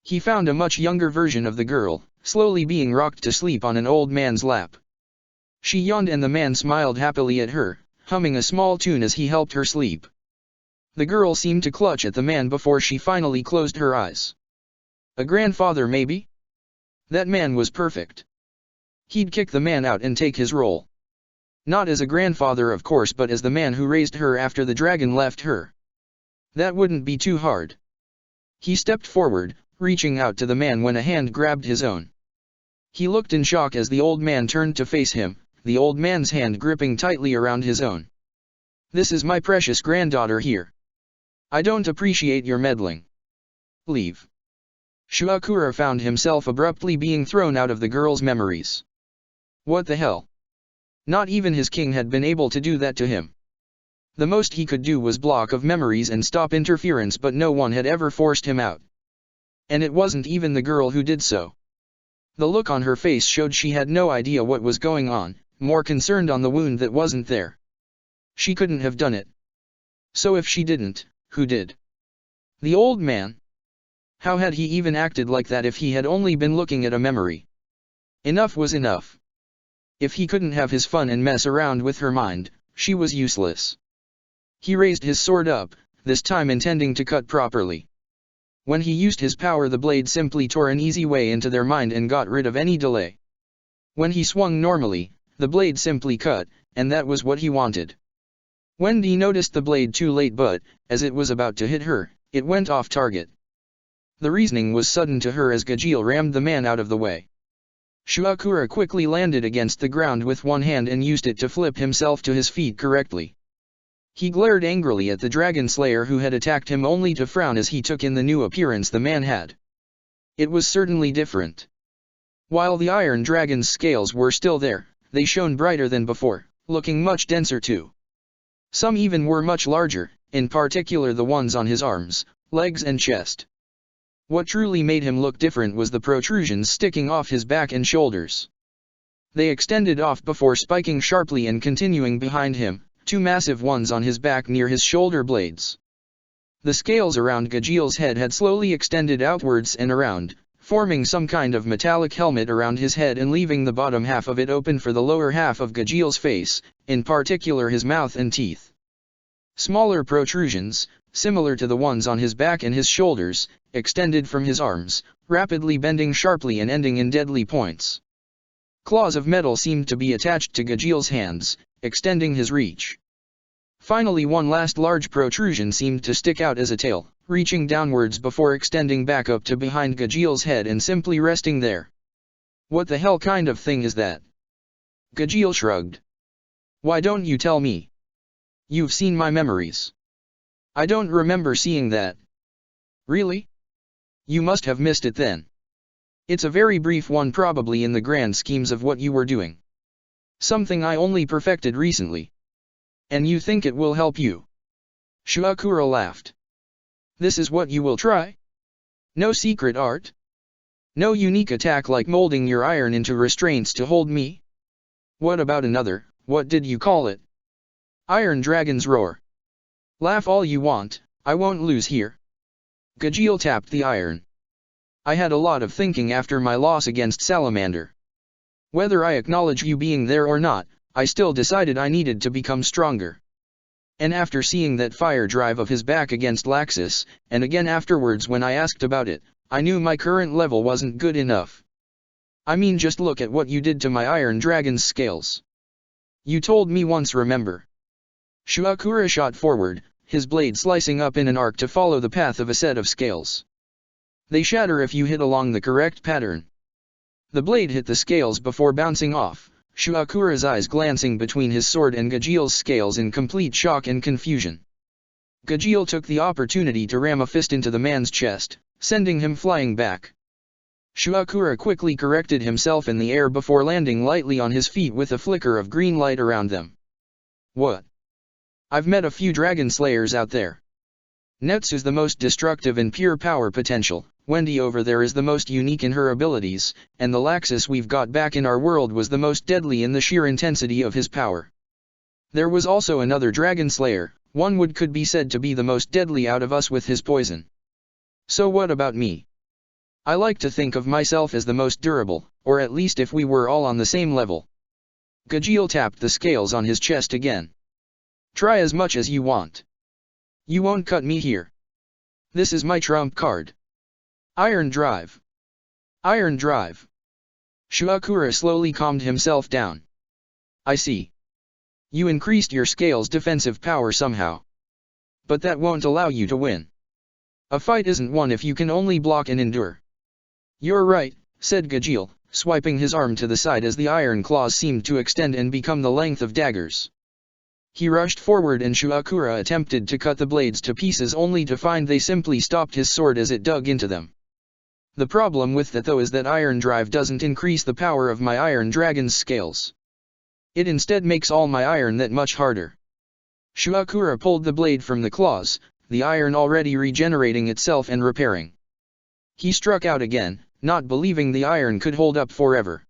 He found a much younger version of the girl, slowly being rocked to sleep on an old man's lap. She yawned and the man smiled happily at her, humming a small tune as he helped her sleep. The girl seemed to clutch at the man before she finally closed her eyes. A grandfather maybe? That man was perfect. He'd kick the man out and take his role. Not as a grandfather of course, but as the man who raised her after the dragon left her. That wouldn't be too hard. He stepped forward, reaching out to the man when a hand grabbed his own. He looked in shock as the old man turned to face him, the old man's hand gripping tightly around his own. This is my precious granddaughter here. I don't appreciate your meddling. Leave. Shuakura found himself abruptly being thrown out of the girl's memories. What the hell? Not even his king had been able to do that to him. The most he could do was block of memories and stop interference, but no one had ever forced him out. And it wasn't even the girl who did so. The look on her face showed she had no idea what was going on, more concerned on the wound that wasn't there. She couldn't have done it. So if she didn't, who did? The old man? How had he even acted like that if he had only been looking at a memory? Enough was enough. If he couldn't have his fun and mess around with her mind, she was useless. He raised his sword up, this time intending to cut properly. When he used his power, the blade simply tore an easy way into their mind and got rid of any delay. When he swung normally, the blade simply cut, and that was what he wanted. Wendy noticed the blade too late, but, as it was about to hit her, it went off target. The reasoning was sudden to her as Gajeel rammed the man out of the way. Shuakura quickly landed against the ground with one hand and used it to flip himself to his feet correctly. He glared angrily at the dragon slayer who had attacked him, only to frown as he took in the new appearance the man had. It was certainly different. While the iron dragon's scales were still there, they shone brighter than before, looking much denser too. Some even were much larger, in particular the ones on his arms, legs and chest. What truly made him look different was the protrusions sticking off his back and shoulders. They extended off before spiking sharply and continuing behind him, two massive ones on his back near his shoulder blades. The scales around Gajeel's head had slowly extended outwards and around, forming some kind of metallic helmet around his head and leaving the bottom half of it open for the lower half of Gajeel's face, in particular his mouth and teeth. Smaller protrusions, similar to the ones on his back and his shoulders, extended from his arms, rapidly bending sharply and ending in deadly points. Claws of metal seemed to be attached to Gajeel's hands, extending his reach. Finally, one last large protrusion seemed to stick out as a tail, reaching downwards before extending back up to behind Gajeel's head and simply resting there. What the hell kind of thing is that? Gajeel shrugged. Why don't you tell me? You've seen my memories. I don't remember seeing that. Really? You must have missed it then. It's a very brief one, probably in the grand schemes of what you were doing. Something I only perfected recently. And you think it will help you? Shuakura laughed. This is what you will try? No secret art? No unique attack like molding your iron into restraints to hold me? What about another, what did you call it? Iron Dragon's Roar. Laugh all you want, I won't lose here. Gajeel tapped the iron. I had a lot of thinking after my loss against Salamander. Whether I acknowledge you being there or not, I still decided I needed to become stronger. And after seeing that fire drive of his back against Laxus, and again afterwards when I asked about it, I knew my current level wasn't good enough. I mean, just look at what you did to my Iron Dragon's scales. You told me once, remember? Shuakura shot forward, his blade slicing up in an arc to follow the path of a set of scales. They shatter if you hit along the correct pattern. The blade hit the scales before bouncing off, Shuakura's eyes glancing between his sword and Gajeel's scales in complete shock and confusion. Gajeel took the opportunity to ram a fist into the man's chest, sending him flying back. Shuakura quickly corrected himself in the air before landing lightly on his feet with a flicker of green light around them. What? I've met a few dragon slayers out there. Netz is the most destructive in pure power potential, Wendy over there is the most unique in her abilities, and the Laxus we've got back in our world was the most deadly in the sheer intensity of his power. There was also another dragon slayer, one could be said to be the most deadly out of us with his poison. So what about me? I like to think of myself as the most durable, or at least if we were all on the same level. Gajeel tapped the scales on his chest again. Try as much as you want. You won't cut me here. This is my trump card. Iron Drive. Iron Drive. Shuakura slowly calmed himself down. I see. You increased your scale's defensive power somehow. But that won't allow you to win. A fight isn't won if you can only block and endure. You're right, said Gajeel, swiping his arm to the side as the iron claws seemed to extend and become the length of daggers. He rushed forward and Shuakura attempted to cut the blades to pieces only to find they simply stopped his sword as it dug into them. The problem with that though is that Iron Drive doesn't increase the power of my Iron Dragon's scales. It instead makes all my iron that much harder. Shuakura pulled the blade from the claws, the iron already regenerating itself and repairing. He struck out again, not believing the iron could hold up forever.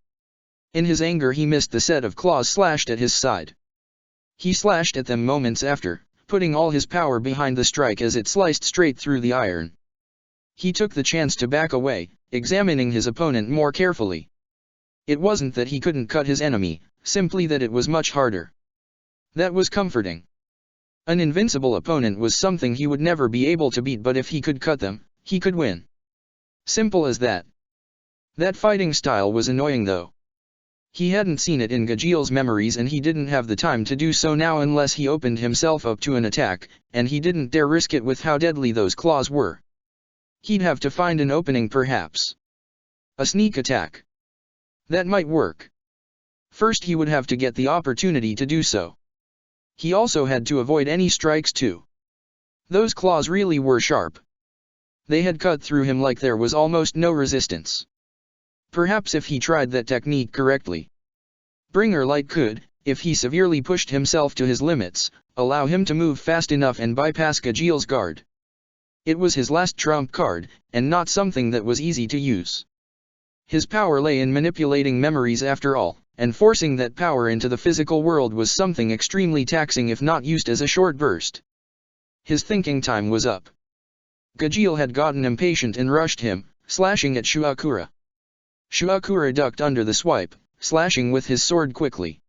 In his anger he missed the set of claws slashed at his side. He slashed at them moments after, putting all his power behind the strike as it sliced straight through the iron. He took the chance to back away, examining his opponent more carefully. It wasn't that he couldn't cut his enemy, simply that it was much harder. That was comforting. An invincible opponent was something he would never be able to beat, but if he could cut them, he could win. Simple as that. That fighting style was annoying though. He hadn't seen it in Gajeel's memories and he didn't have the time to do so now unless he opened himself up to an attack, and he didn't dare risk it with how deadly those claws were. He'd have to find an opening perhaps. A sneak attack. That might work. First he would have to get the opportunity to do so. He also had to avoid any strikes too. Those claws really were sharp. They had cut through him like there was almost no resistance. Perhaps if he tried that technique correctly, Bringer Light could, if he severely pushed himself to his limits, allow him to move fast enough and bypass Gajeel's guard. It was his last trump card, and not something that was easy to use. His power lay in manipulating memories after all, and forcing that power into the physical world was something extremely taxing if not used as a short burst. His thinking time was up. Gajeel had gotten impatient and rushed him, slashing at Shuakura. Shuakura ducked under the swipe, slashing with his sword quickly.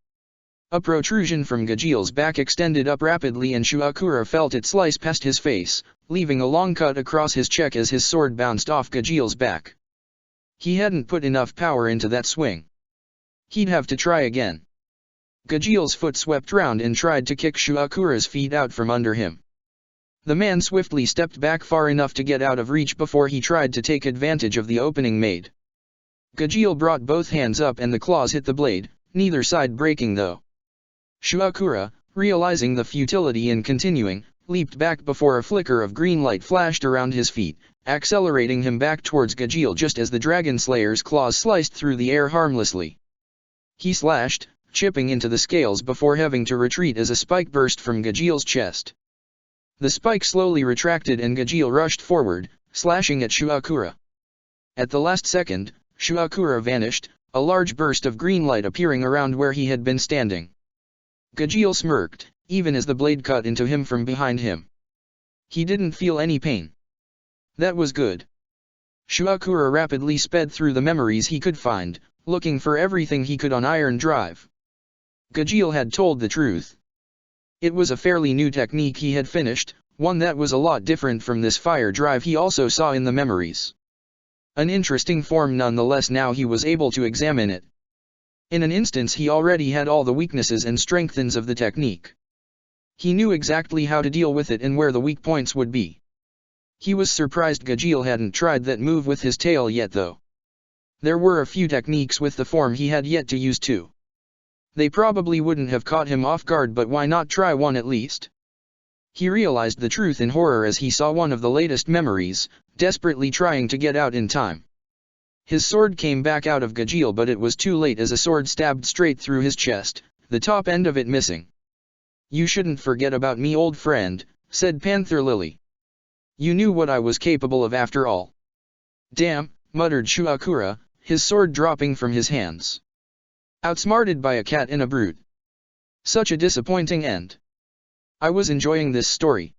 A protrusion from Gajeel's back extended up rapidly and Shuakura felt it slice past his face, leaving a long cut across his cheek as his sword bounced off Gajeel's back. He hadn't put enough power into that swing. He'd have to try again. Gajeel's foot swept round and tried to kick Shuakura's feet out from under him. The man swiftly stepped back far enough to get out of reach before he tried to take advantage of the opening made. Gajeel brought both hands up and the claws hit the blade, neither side breaking though. Shuakura, realizing the futility in continuing, leaped back before a flicker of green light flashed around his feet, accelerating him back towards Gajeel just as the Dragon Slayer's claws sliced through the air harmlessly. He slashed, chipping into the scales before having to retreat as a spike burst from Gajil's chest. The spike slowly retracted and Gajil rushed forward, slashing at Shuakura. At the last second, Shuakura vanished, a large burst of green light appearing around where he had been standing. Gajil smirked, even as the blade cut into him from behind him. He didn't feel any pain. That was good. Shuakura rapidly sped through the memories he could find, looking for everything he could on Iron Drive. Gajil had told the truth. It was a fairly new technique he had finished, one that was a lot different from this fire drive he also saw in the memories. An interesting form nonetheless. Now he was able to examine it. In an instance he already had all the weaknesses and strengths of the technique. He knew exactly how to deal with it and where the weak points would be. He was surprised Gajil hadn't tried that move with his tail yet though. There were a few techniques with the form he had yet to use too. They probably wouldn't have caught him off guard, but why not try one at least? He realized the truth in horror as he saw one of the latest memories, desperately trying to get out in time. His sword came back out of Gajil, but it was too late as a sword stabbed straight through his chest, the top end of it missing. "You shouldn't forget about me, old friend," said Panther Lily. "You knew what I was capable of after all." "Damn," muttered Shuakura, his sword dropping from his hands. Outsmarted by a cat and a brute. Such a disappointing end. I was enjoying this story.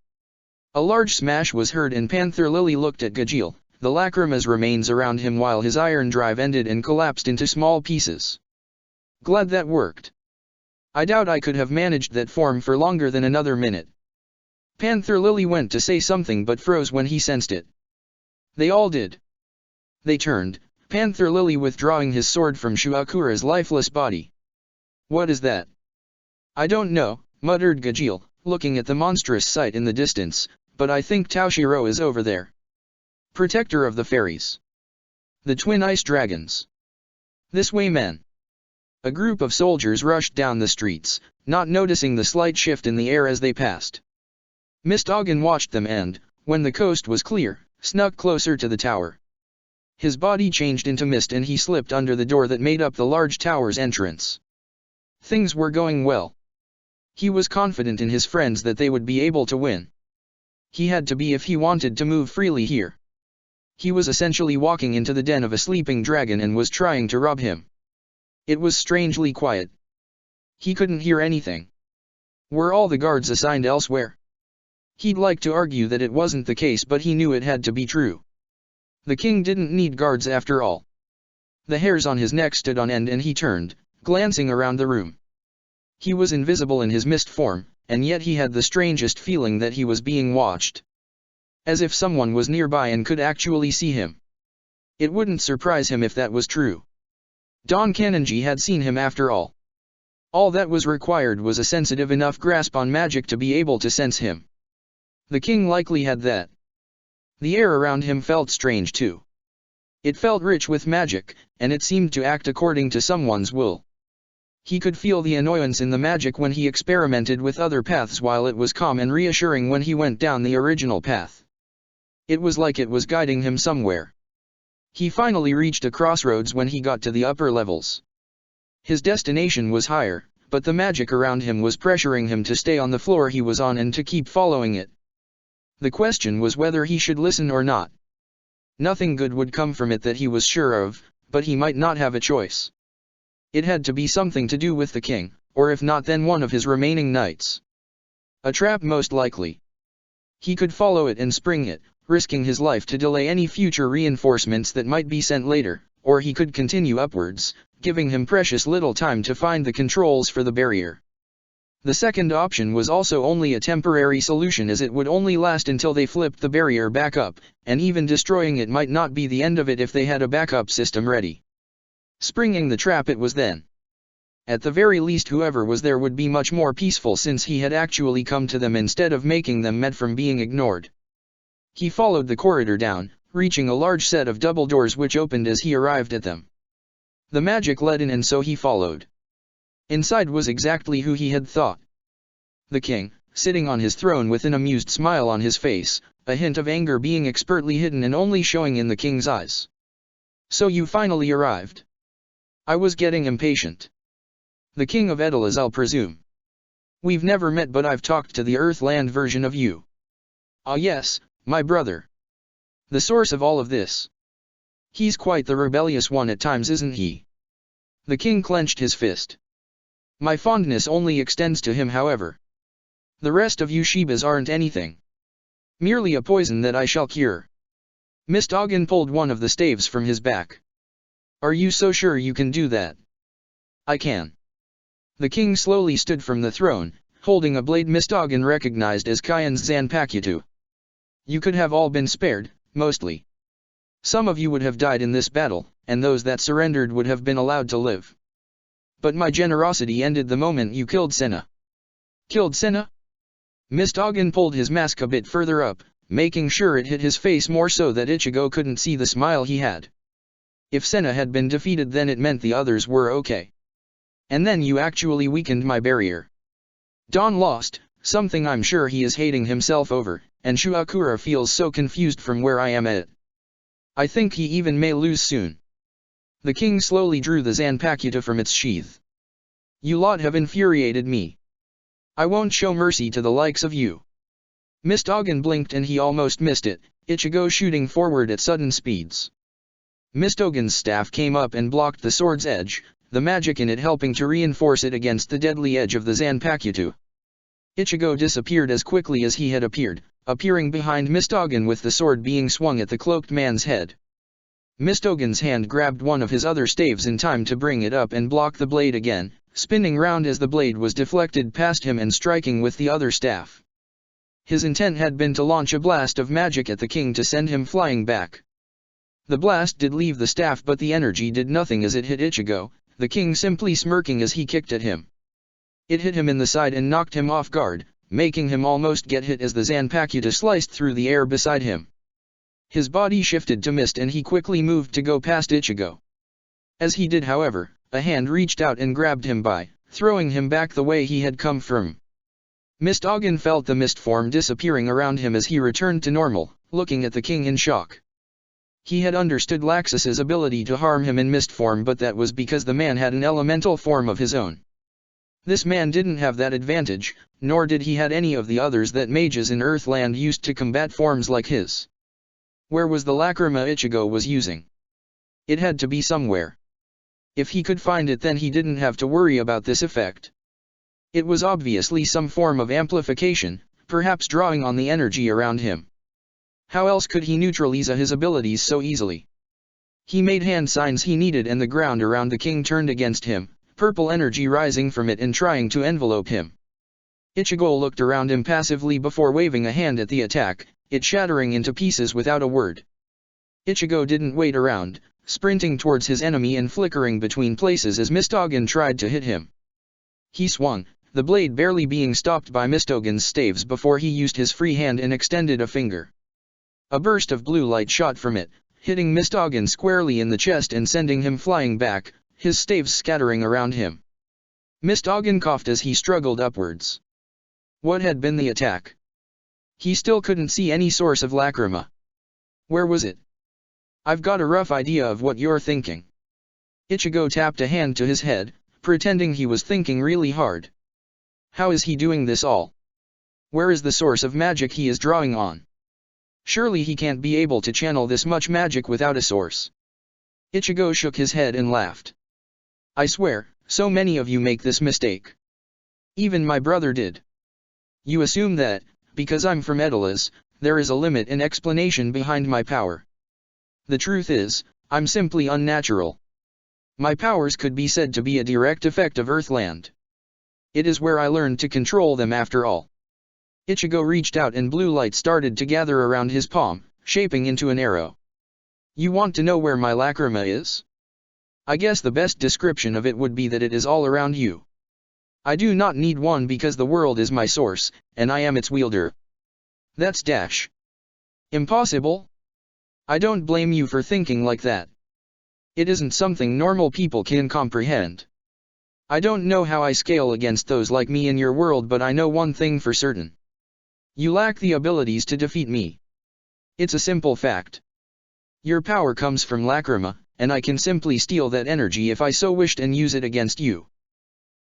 A large smash was heard and Panther Lily looked at Gajil, the lacrimas remains around him while his iron drive ended and collapsed into small pieces. "Glad that worked. I doubt I could have managed that form for longer than another minute." Panther Lily went to say something but froze when he sensed it. They all did. They turned, Panther Lily withdrawing his sword from Shuakura's lifeless body. "What is that?" "I don't know," muttered Gajil, looking at the monstrous sight in the distance, "but I think Taushiro is over there." Protector of the Fairies. The twin ice dragons. "This way, men." A group of soldiers rushed down the streets, not noticing the slight shift in the air as they passed. Mist Ogden watched them and, when the coast was clear, snuck closer to the tower. His body changed into mist and he slipped under the door that made up the large tower's entrance. Things were going well. He was confident in his friends that they would be able to win. He had to be if he wanted to move freely here. He was essentially walking into the den of a sleeping dragon and was trying to rob him. It was strangely quiet. He couldn't hear anything. Were all the guards assigned elsewhere? He'd like to argue that it wasn't the case, but he knew it had to be true. The king didn't need guards after all. The hairs on his neck stood on end and he turned, glancing around the room. He was invisible in his mist form, and yet he had the strangest feeling that he was being watched. As if someone was nearby and could actually see him. It wouldn't surprise him if that was true. Don Kanonji had seen him after all. All that was required was a sensitive enough grasp on magic to be able to sense him. The king likely had that. The air around him felt strange too. It felt rich with magic, and it seemed to act according to someone's will. He could feel the annoyance in the magic when he experimented with other paths, while it was calm and reassuring when he went down the original path. It was like it was guiding him somewhere. He finally reached a crossroads when he got to the upper levels. His destination was higher, but the magic around him was pressuring him to stay on the floor he was on and to keep following it. The question was whether he should listen or not. Nothing good would come from it that he was sure of, but he might not have a choice. It had to be something to do with the king, or if not then one of his remaining knights. A trap most likely. He could follow it and spring it, risking his life to delay any future reinforcements that might be sent later, or he could continue upwards, giving him precious little time to find the controls for the barrier. The second option was also only a temporary solution, as it would only last until they flipped the barrier back up, and even destroying it might not be the end of it if they had a backup system ready. Springing the trap it was then. At the very least whoever was there would be much more peaceful, since he had actually come to them instead of making them mad from being ignored. He followed the corridor down, reaching a large set of double doors which opened as he arrived at them. The magic led in and so he followed. Inside was exactly who he had thought. The king, sitting on his throne with an amused smile on his face, a hint of anger being expertly hidden and only showing in the king's eyes. "So you finally arrived. I was getting impatient." The king of Edelas, I'll presume. We've never met, but I've talked to the Earthland version of you. Ah yes, my brother. The source of all of this. He's quite the rebellious one at times, isn't he? The king clenched his fist. My fondness only extends to him, however. The rest of you Shebas aren't anything. Merely a poison that I shall cure. Mistoggan pulled one of the staves from his back. Are you so sure you can do that? I can. The king slowly stood from the throne, holding a blade Mistoggan recognized as Kyan's Zanpakutu. You could have all been spared, mostly. Some of you would have died in this battle, and those that surrendered would have been allowed to live. But my generosity ended the moment you killed Senna. Killed Senna? Mistoggan pulled his mask a bit further up, making sure it hit his face more so that Ichigo couldn't see the smile he had. If Senna had been defeated, then it meant the others were okay. And then you actually weakened my barrier. Don lost, something I'm sure he is hating himself over, and Shuakura feels so confused from where I am at. I think he even may lose soon. The king slowly drew the Zanpakuta from its sheath. You lot have infuriated me. I won't show mercy to the likes of you. Mistoggan blinked and he almost missed it, Ichigo shooting forward at sudden speeds. Mistoggan's staff came up and blocked the sword's edge, the magic in it helping to reinforce it against the deadly edge of the Zanpakutu. Ichigo disappeared as quickly as he had appeared, appearing behind Mistoggan with the sword being swung at the cloaked man's head. Mistoggan's hand grabbed one of his other staves in time to bring it up and block the blade again, spinning round as the blade was deflected past him and striking with the other staff. His intent had been to launch a blast of magic at the king to send him flying back. The blast did leave the staff, but the energy did nothing as it hit Ichigo, the king simply smirking as he kicked at him. It hit him in the side and knocked him off guard, making him almost get hit as the Zanpakuta sliced through the air beside him. His body shifted to mist and he quickly moved to go past Ichigo. As he did, however, a hand reached out and grabbed him by, throwing him back the way he had come from. Mistoggan felt the mist form disappearing around him as he returned to normal, looking at the king in shock. He had understood Laxus's ability to harm him in mist form, but that was because the man had an elemental form of his own. This man didn't have that advantage, nor did he had any of the others that mages in Earthland used to combat forms like his. Where was the lacrima Ichigo was using? It had to be somewhere. If he could find it, then he didn't have to worry about this effect. It was obviously some form of amplification, perhaps drawing on the energy around him. How else could he neutralize his abilities so easily? He made hand signs he needed and the ground around the king turned against him, purple energy rising from it and trying to envelope him. Ichigo looked around impassively before waving a hand at the attack, it shattering into pieces without a word. Ichigo didn't wait around, sprinting towards his enemy and flickering between places as Mistoggan tried to hit him. He swung, the blade barely being stopped by Mistoggan's staves before he used his free hand and extended a finger. A burst of blue light shot from it, hitting Mistoggan squarely in the chest and sending him flying back, his staves scattering around him. Mistoggan coughed as he struggled upwards. What had been the attack? He still couldn't see any source of lacrima. Where was it? I've got a rough idea of what you're thinking. Ichigo tapped a hand to his head, pretending he was thinking really hard. How is he doing this all? Where is the source of magic he is drawing on? Surely he can't be able to channel this much magic without a source. Ichigo shook his head and laughed. I swear, so many of you make this mistake. Even my brother did. You assume that, because I'm from Edelas, there is a limit and explanation behind my power. The truth is, I'm simply unnatural. My powers could be said to be a direct effect of Earthland. It is where I learned to control them after all. Ichigo reached out and blue light started to gather around his palm, shaping into an arrow. You want to know where my lacrima is? I guess the best description of it would be that it is all around you. I do not need one because the world is my source, and I am its wielder. That's dash. Impossible? I don't blame you for thinking like that. It isn't something normal people can comprehend. I don't know how I scale against those like me in your world, but I know one thing for certain. You lack the abilities to defeat me. It's a simple fact. Your power comes from lacrima, and I can simply steal that energy if I so wished and use it against you.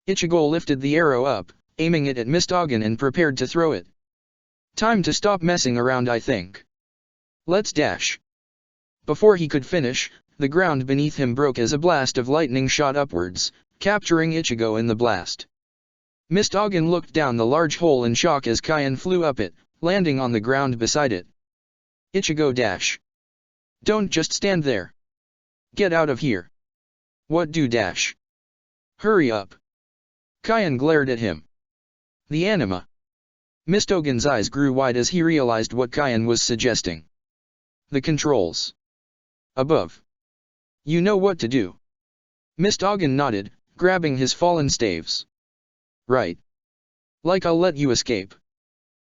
Ichigo lifted the arrow up, aiming it at Mistogin and prepared to throw it. Time to stop messing around, I think. Let's dash. Before he could finish, the ground beneath him broke as a blast of lightning shot upwards, capturing Ichigo in the blast. Mistogin looked down the large hole in shock as Kyan flew up it, landing on the ground beside it. Ichigo dash. Don't just stand there. Get out of here. What do dash? Hurry up. Kyan glared at him. The anima. Mistogin's eyes grew wide as he realized what Kyan was suggesting. The controls. Above. You know what to do. Mistogin nodded, grabbing his fallen staves. Right. Like I'll let you escape.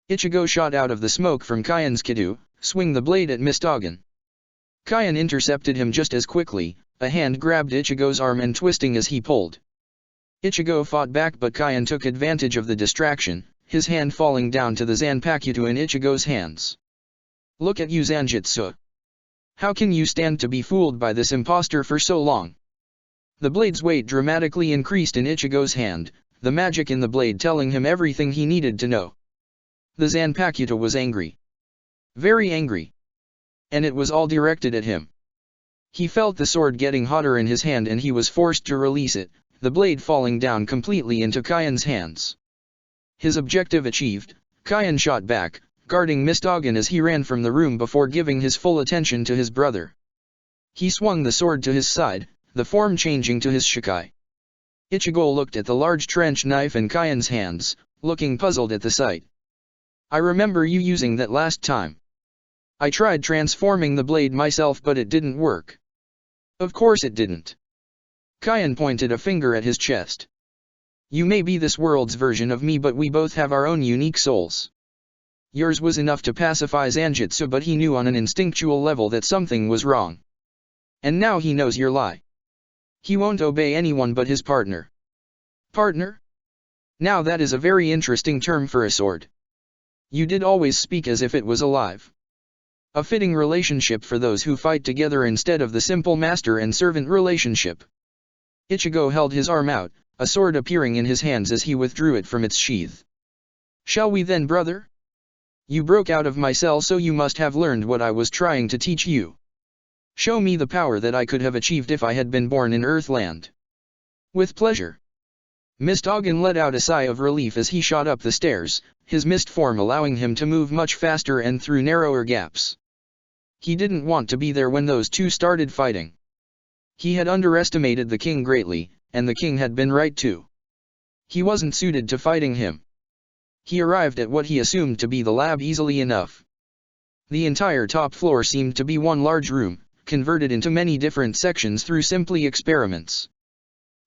Ichigo shot out of the smoke from Kyan's Kidu, swing the blade at Mistogin. Kyan intercepted him just as quickly, a hand grabbed Ichigo's arm and twisting as he pulled. Ichigo fought back but Kyan took advantage of the distraction, his hand falling down to the Zanpakuto in Ichigo's hands. Look at you, Zanjutsu. How can you stand to be fooled by this impostor for so long? The blade's weight dramatically increased in Ichigo's hand, the magic in the blade telling him everything he needed to know. The Zanpakuto was angry. Very angry. And it was all directed at him. He felt the sword getting hotter in his hand and he was forced to release it, the blade falling down completely into Kyan's hands. His objective achieved, Kyan shot back, guarding Mistogin as he ran from the room before giving his full attention to his brother. He swung the sword to his side, the form changing to his Shikai. Ichigo looked at the large trench knife in Kyan's hands, looking puzzled at the sight. I remember you using that last time. I tried transforming the blade myself but it didn't work. Of course it didn't. Kyan pointed a finger at his chest. You may be this world's version of me but we both have our own unique souls. Yours was enough to pacify Zanjutsu but he knew on an instinctual level that something was wrong. And now he knows your lie. He won't obey anyone but his partner. Partner? Now that is a very interesting term for a sword. You did always speak as if it was alive. A fitting relationship for those who fight together instead of the simple master and servant relationship. Ichigo held his arm out, a sword appearing in his hands as he withdrew it from its sheath. Shall we then, brother? You broke out of my cell so you must have learned what I was trying to teach you. Show me the power that I could have achieved if I had been born in Earthland. With pleasure. Mistogin let out a sigh of relief as he shot up the stairs, his mist form allowing him to move much faster and through narrower gaps. He didn't want to be there when those two started fighting. He had underestimated the king greatly, and the king had been right too. He wasn't suited to fighting him. He arrived at what he assumed to be the lab easily enough. The entire top floor seemed to be one large room, converted into many different sections through simply experiments.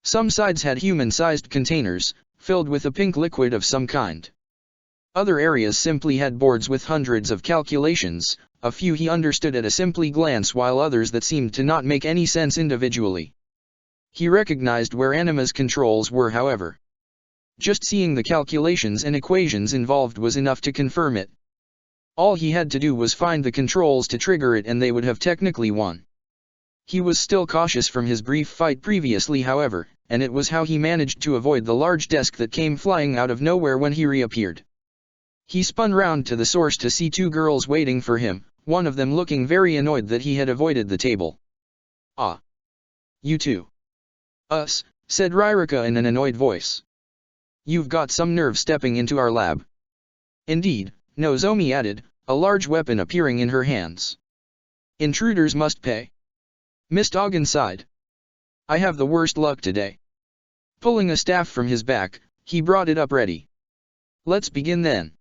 Some sides had human-sized containers, filled with a pink liquid of some kind. Other areas simply had boards with hundreds of calculations, a few he understood at a simple glance while others that seemed to not make any sense individually. He recognized where Anima's controls were, however. Just seeing the calculations and equations involved was enough to confirm it. All he had to do was find the controls to trigger it and they would have technically won. He was still cautious from his brief fight previously, however, and it was how he managed to avoid the large desk that came flying out of nowhere when he reappeared. He spun round to the source to see two girls waiting for him, one of them looking very annoyed that he had avoided the table. Ah. You two. Us, said Ririka in an annoyed voice. You've got some nerve stepping into our lab. Indeed, Nozomi added, a large weapon appearing in her hands. Intruders must pay. Mistogin sighed. I have the worst luck today. Pulling a staff from his back, he brought it up ready. Let's begin then.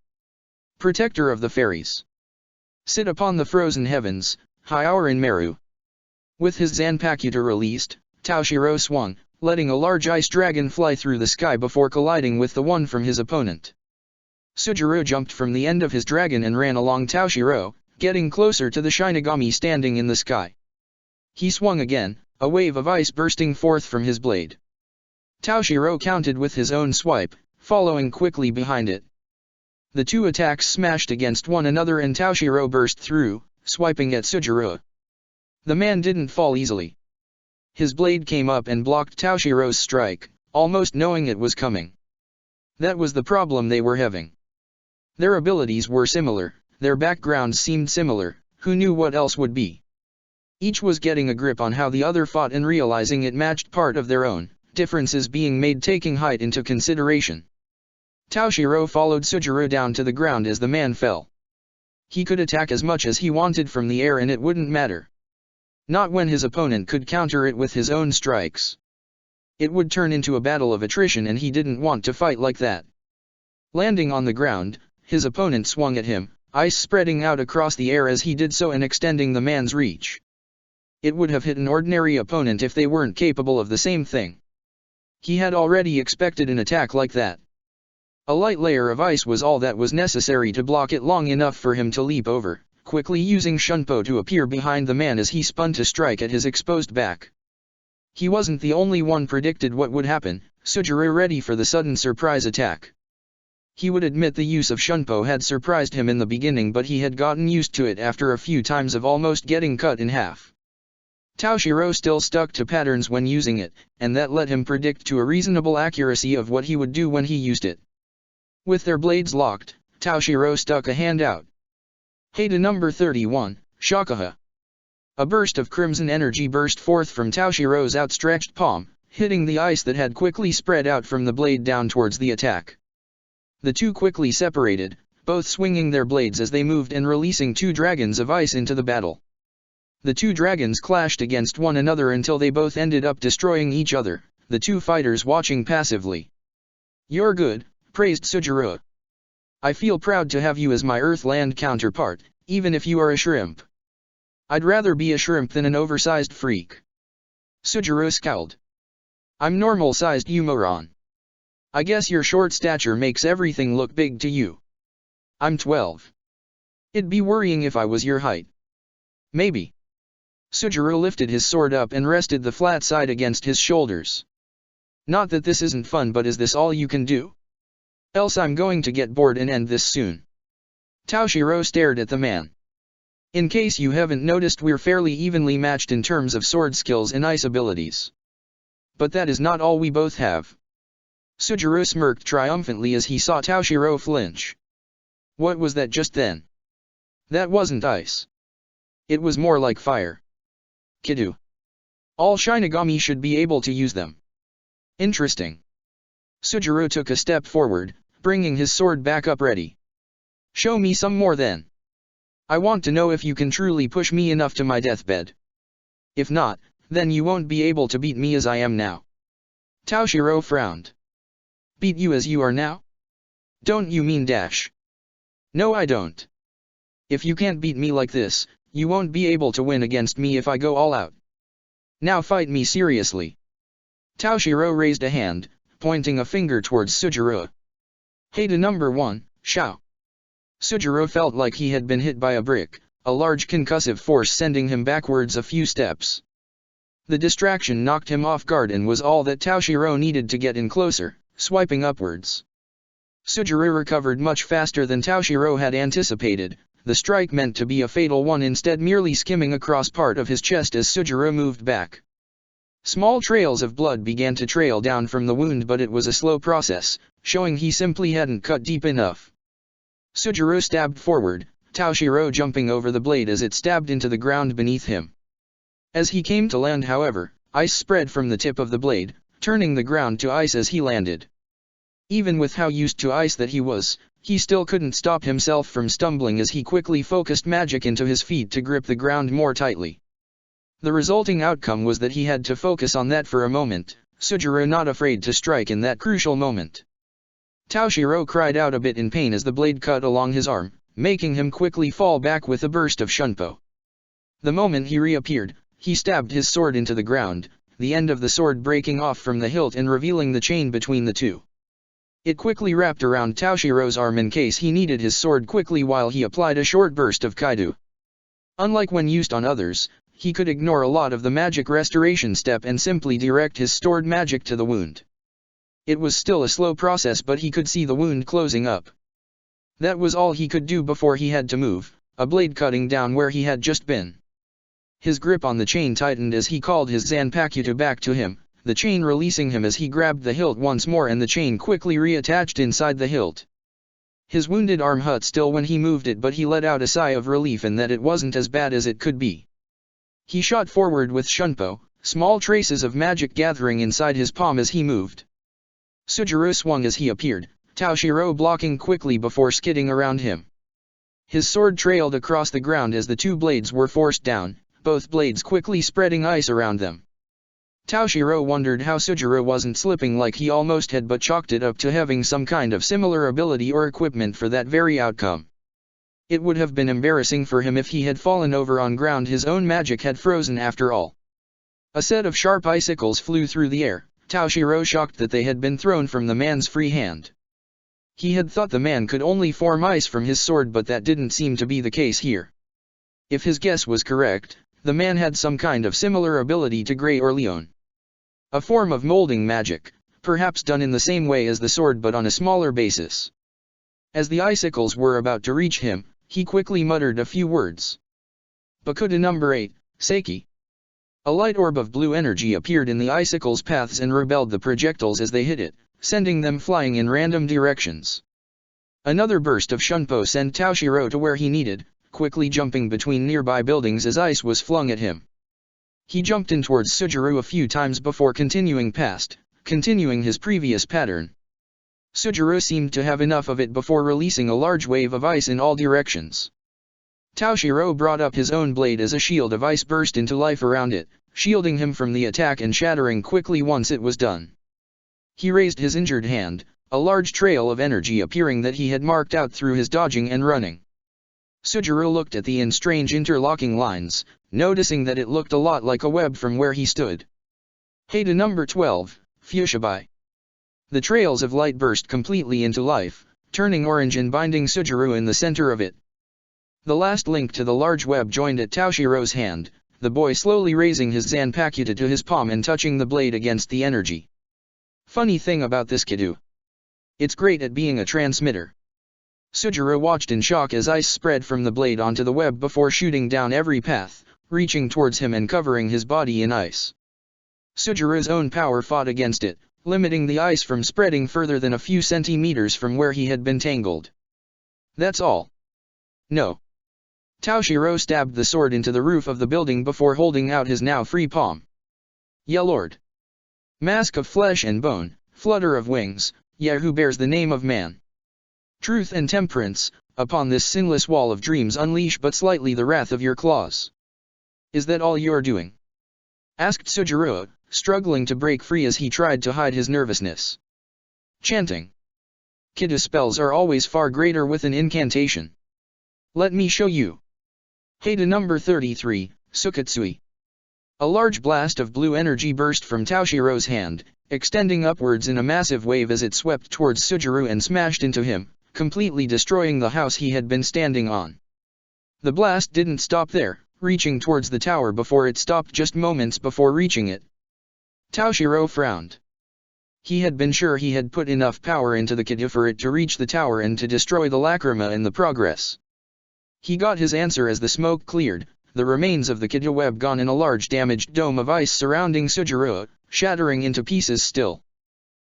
Protector of the fairies. Sit upon the frozen heavens, Hyorin Meru. With his Zanpakuto released, Taoshiro swung, letting a large ice dragon fly through the sky before colliding with the one from his opponent. Sujiro jumped from the end of his dragon and ran along Taoshiro, getting closer to the Shinigami standing in the sky. He swung again, a wave of ice bursting forth from his blade. Taoshiro countered with his own swipe, following quickly behind it. The two attacks smashed against one another and Taoshiro burst through, swiping at Sujiro. The man didn't fall easily. His blade came up and blocked Taoshiro's strike, almost knowing it was coming. That was the problem they were having. Their abilities were similar, their backgrounds seemed similar, who knew what else would be? Each was getting a grip on how the other fought and realizing it matched part of their own, differences being made taking height into consideration. Toshiro followed Sujiro down to the ground as the man fell. He could attack as much as he wanted from the air and it wouldn't matter. Not when his opponent could counter it with his own strikes. It would turn into a battle of attrition and he didn't want to fight like that. Landing on the ground, his opponent swung at him, ice spreading out across the air as he did so and extending the man's reach. It would have hit an ordinary opponent if they weren't capable of the same thing. He had already expected an attack like that. A light layer of ice was all that was necessary to block it long enough for him to leap over, quickly using Shunpo to appear behind the man as he spun to strike at his exposed back. He wasn't the only one predicted what would happen, Sujiro ready for the sudden surprise attack. He would admit the use of Shunpo had surprised him in the beginning but he had gotten used to it after a few times of almost getting cut in half. Toshiro still stuck to patterns when using it, and that let him predict to a reasonable accuracy of what he would do when he used it. With their blades locked, Toshiro stuck a hand out. Hada number 31, Shakaha. A burst of crimson energy burst forth from Toshiro's outstretched palm, hitting the ice that had quickly spread out from the blade down towards the attack. The two quickly separated, both swinging their blades as they moved and releasing two dragons of ice into the battle. The two dragons clashed against one another until they both ended up destroying each other, the two fighters watching passively. "You're good," praised Sujiro. "I feel proud to have you as my Earthland counterpart, even if you are a shrimp. I'd rather be a shrimp than an oversized freak." Sujiro scowled. "I'm normal-sized, you moron. I guess your short stature makes everything look big to you. I'm 12. It'd be worrying if I was your height." "Maybe." Sujiro lifted his sword up and rested the flat side against his shoulders. "Not that this isn't fun, but is this all you can do? Else I'm going to get bored and end this soon." Toshiro stared at the man. "In case you haven't noticed, we're fairly evenly matched in terms of sword skills and ice abilities. But that is not all we both have." Sujiro smirked triumphantly as he saw Toshiro flinch. What was that just then? That wasn't ice. It was more like fire. Kidu. All Shinigami should be able to use them. Interesting. Sujiro took a step forward, bringing his sword back up ready. "Show me some more then. I want to know if you can truly push me enough to my deathbed. If not, then you won't be able to beat me as I am now." Toshiro frowned. "Beat you as you are now? Don't you mean dash?" "No, I don't. If you can't beat me like this, you won't be able to win against me if I go all out. Now fight me seriously." Toshiro raised a hand, pointing a finger towards Sujiro. "Hada number 1, Shao." Sujiro felt like he had been hit by a brick, a large concussive force sending him backwards a few steps. The distraction knocked him off guard and was all that Toshiro needed to get in closer, swiping upwards. Sujiro recovered much faster than Toshiro had anticipated, the strike meant to be a fatal one instead merely skimming across part of his chest as Sujiro moved back. Small trails of blood began to trail down from the wound, but it was a slow process, showing he simply hadn't cut deep enough. Sujiro stabbed forward, Toshiro jumping over the blade as it stabbed into the ground beneath him. As he came to land, however, ice spread from the tip of the blade, turning the ground to ice as he landed. Even with how used to ice that he was, he still couldn't stop himself from stumbling as he quickly focused magic into his feet to grip the ground more tightly. The resulting outcome was that he had to focus on that for a moment, Sujiro not afraid to strike in that crucial moment. Toshiro cried out a bit in pain as the blade cut along his arm, making him quickly fall back with a burst of shunpo. The moment he reappeared, he stabbed his sword into the ground, the end of the sword breaking off from the hilt and revealing the chain between the two. It quickly wrapped around Toshiro's arm in case he needed his sword quickly while he applied a short burst of kaido. Unlike when used on others, he could ignore a lot of the magic restoration step and simply direct his stored magic to the wound. It was still a slow process, but he could see the wound closing up. That was all he could do before he had to move, a blade cutting down where he had just been. His grip on the chain tightened as he called his Zanpakuto back to him, the chain releasing him as he grabbed the hilt once more, and the chain quickly reattached inside the hilt. His wounded arm hurt still when he moved it, but he let out a sigh of relief in that it wasn't as bad as it could be. He shot forward with Shunpo, small traces of magic gathering inside his palm as he moved. Sujiro swung as he appeared, Taoshiro blocking quickly before skidding around him. His sword trailed across the ground as the two blades were forced down, both blades quickly spreading ice around them. Taoshiro wondered how Sujiro wasn't slipping like he almost had, but chalked it up to having some kind of similar ability or equipment for that very outcome. It would have been embarrassing for him if he had fallen over on ground his own magic had frozen after all. A set of sharp icicles flew through the air, Taoshiro shocked that they had been thrown from the man's free hand. He had thought the man could only form ice from his sword, but that didn't seem to be the case here. If his guess was correct, the man had some kind of similar ability to Grey or Leon. A form of molding magic, perhaps done in the same way as the sword but on a smaller basis. As the icicles were about to reach him, he quickly muttered a few words. Bakuda number 8, Seiki. A light orb of blue energy appeared in the icicles' paths and repelled the projectiles as they hit it, sending them flying in random directions. Another burst of Shunpo sent Taoshiro to where he needed, quickly jumping between nearby buildings as ice was flung at him. He jumped in towards Sujiro a few times before continuing his previous pattern. Sujiro seemed to have enough of it before releasing a large wave of ice in all directions. Taoshiro brought up his own blade as a shield of ice burst into life around it, shielding him from the attack and shattering quickly once it was done. He raised his injured hand, a large trail of energy appearing that he had marked out through his dodging and running. Sujiro looked at the strange interlocking lines, noticing that it looked a lot like a web from where he stood. Hada number 12, Fushibai. The trails of light burst completely into life, turning orange and binding Sujiro in the center of it. The last link to the large web joined at Taoshiro's hand, the boy slowly raising his Zanpakuta to his palm and touching the blade against the energy. Funny thing about this kiddo. It's great at being a transmitter. Sujiro watched in shock as ice spread from the blade onto the web before shooting down every path, reaching towards him and covering his body in ice. Sujiro's own power fought against it, limiting the ice from spreading further than a few centimeters from where he had been tangled. That's all. No. Taoshiro stabbed the sword into the roof of the building before holding out his now free palm. Yeah, Lord. Mask of flesh and bone, flutter of wings, yeah, who bears the name of man. Truth and temperance, upon this sinless wall of dreams unleash but slightly the wrath of your claws. Is that all you're doing? Asked Sujiro, struggling to break free as he tried to hide his nervousness. Chanting. Kiddo spells are always far greater with an incantation. Let me show you. Hada number 33, Sukatsui. A large blast of blue energy burst from Taoshiro's hand, extending upwards in a massive wave as it swept towards Sujiro and smashed into him, completely destroying the house he had been standing on. The blast didn't stop there, reaching towards the tower before it stopped just moments before reaching it. Taoshiro frowned. He had been sure he had put enough power into the kiddo for it to reach the tower and to destroy the lacrima in the progress. He got his answer as the smoke cleared, the remains of the kiddo web gone in a large damaged dome of ice surrounding Sujiro, shattering into pieces still.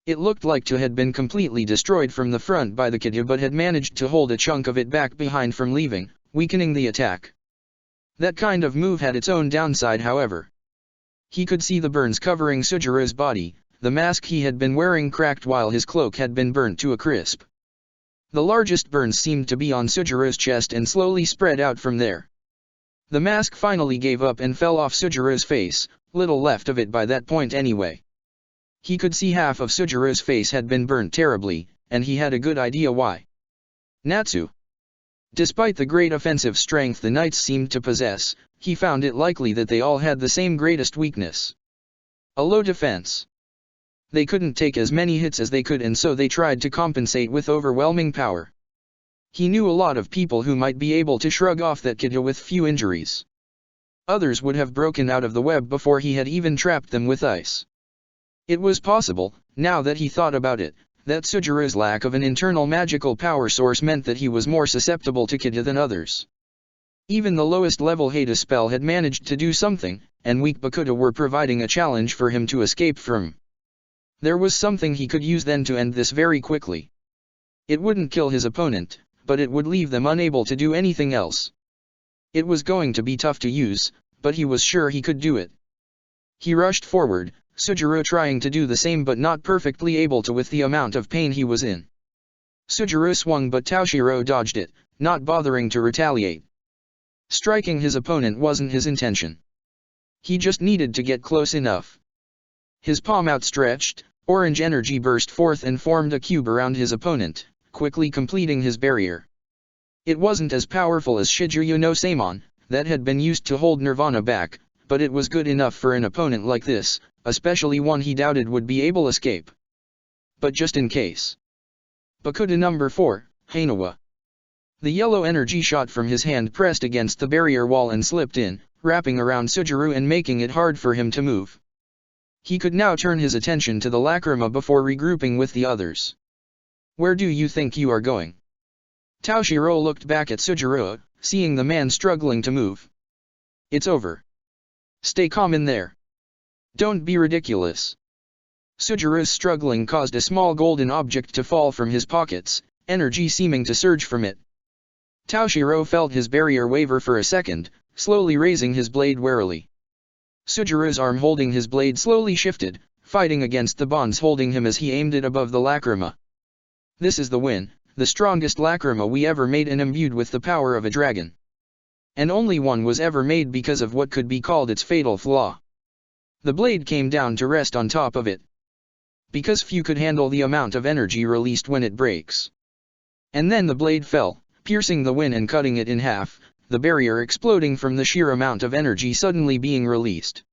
It looked like to had been completely destroyed from the front by the kiddo but had managed to hold a chunk of it back behind from leaving, weakening the attack. That kind of move had its own downside, however. He could see the burns covering Sujiro's body, the mask he had been wearing cracked while his cloak had been burnt to a crisp. The largest burns seemed to be on Sujiro's chest and slowly spread out from there. The mask finally gave up and fell off Sujiro's face, little left of it by that point anyway. He could see half of Sujiro's face had been burnt terribly, and he had a good idea why. Natsu. Despite the great offensive strength the knights seemed to possess, he found it likely that they all had the same greatest weakness. A low defense. They couldn't take as many hits as they could, and so they tried to compensate with overwhelming power. He knew a lot of people who might be able to shrug off that kiddo with few injuries. Others would have broken out of the web before he had even trapped them with ice. It was possible, now that he thought about it, that Sujiro's lack of an internal magical power source meant that he was more susceptible to kiddo than others. Even the lowest level Hada spell had managed to do something, and weak Bakuta were providing a challenge for him to escape from. There was something he could use then to end this very quickly. It wouldn't kill his opponent, but it would leave them unable to do anything else. It was going to be tough to use, but he was sure he could do it. He rushed forward, Sujiro trying to do the same but not perfectly able to with the amount of pain he was in. Sujiro swung but Toshiro dodged it, not bothering to retaliate. Striking his opponent wasn't his intention. He just needed to get close enough. His palm outstretched, orange energy burst forth and formed a cube around his opponent, quickly completing his barrier. It wasn't as powerful as Shijuyo no Samon, that had been used to hold Nirvana back, but it was good enough for an opponent like this, especially one he doubted would be able to escape. But just in case. Bakuta number 4, Hanawa. The yellow energy shot from his hand pressed against the barrier wall and slipped in, wrapping around Sujiro and making it hard for him to move. He could now turn his attention to the lacrima before regrouping with the others. Where do you think you are going? Toshiro looked back at Sujiro, seeing the man struggling to move. It's over. Stay calm in there. Don't be ridiculous. Sujiro's struggling caused a small golden object to fall from his pockets, energy seeming to surge from it. Toshiro felt his barrier waver for a second, slowly raising his blade warily. Sujiro's arm holding his blade slowly shifted, fighting against the bonds holding him as he aimed it above the lacrima. This is the win, the strongest lacrima we ever made and imbued with the power of a dragon. And only one was ever made because of what could be called its fatal flaw. The blade came down to rest on top of it. Because few could handle the amount of energy released when it breaks. And then the blade fell, piercing the wind and cutting it in half, the barrier exploding from the sheer amount of energy suddenly being released.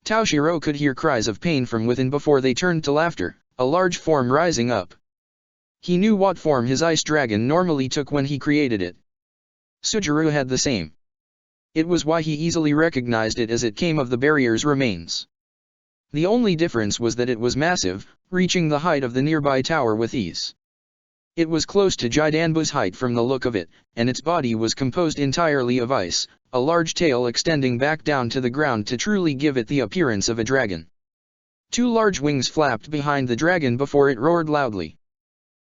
Toshiro could hear cries of pain from within before they turned to laughter, a large form rising up. He knew what form his ice dragon normally took when he created it. Sujiro had the same. It was why he easily recognized it as it came of the barrier's remains. The only difference was that it was massive, reaching the height of the nearby tower with ease. It was close to Jidanbu's height from the look of it, and its body was composed entirely of ice, a large tail extending back down to the ground to truly give it the appearance of a dragon. Two large wings flapped behind the dragon before it roared loudly.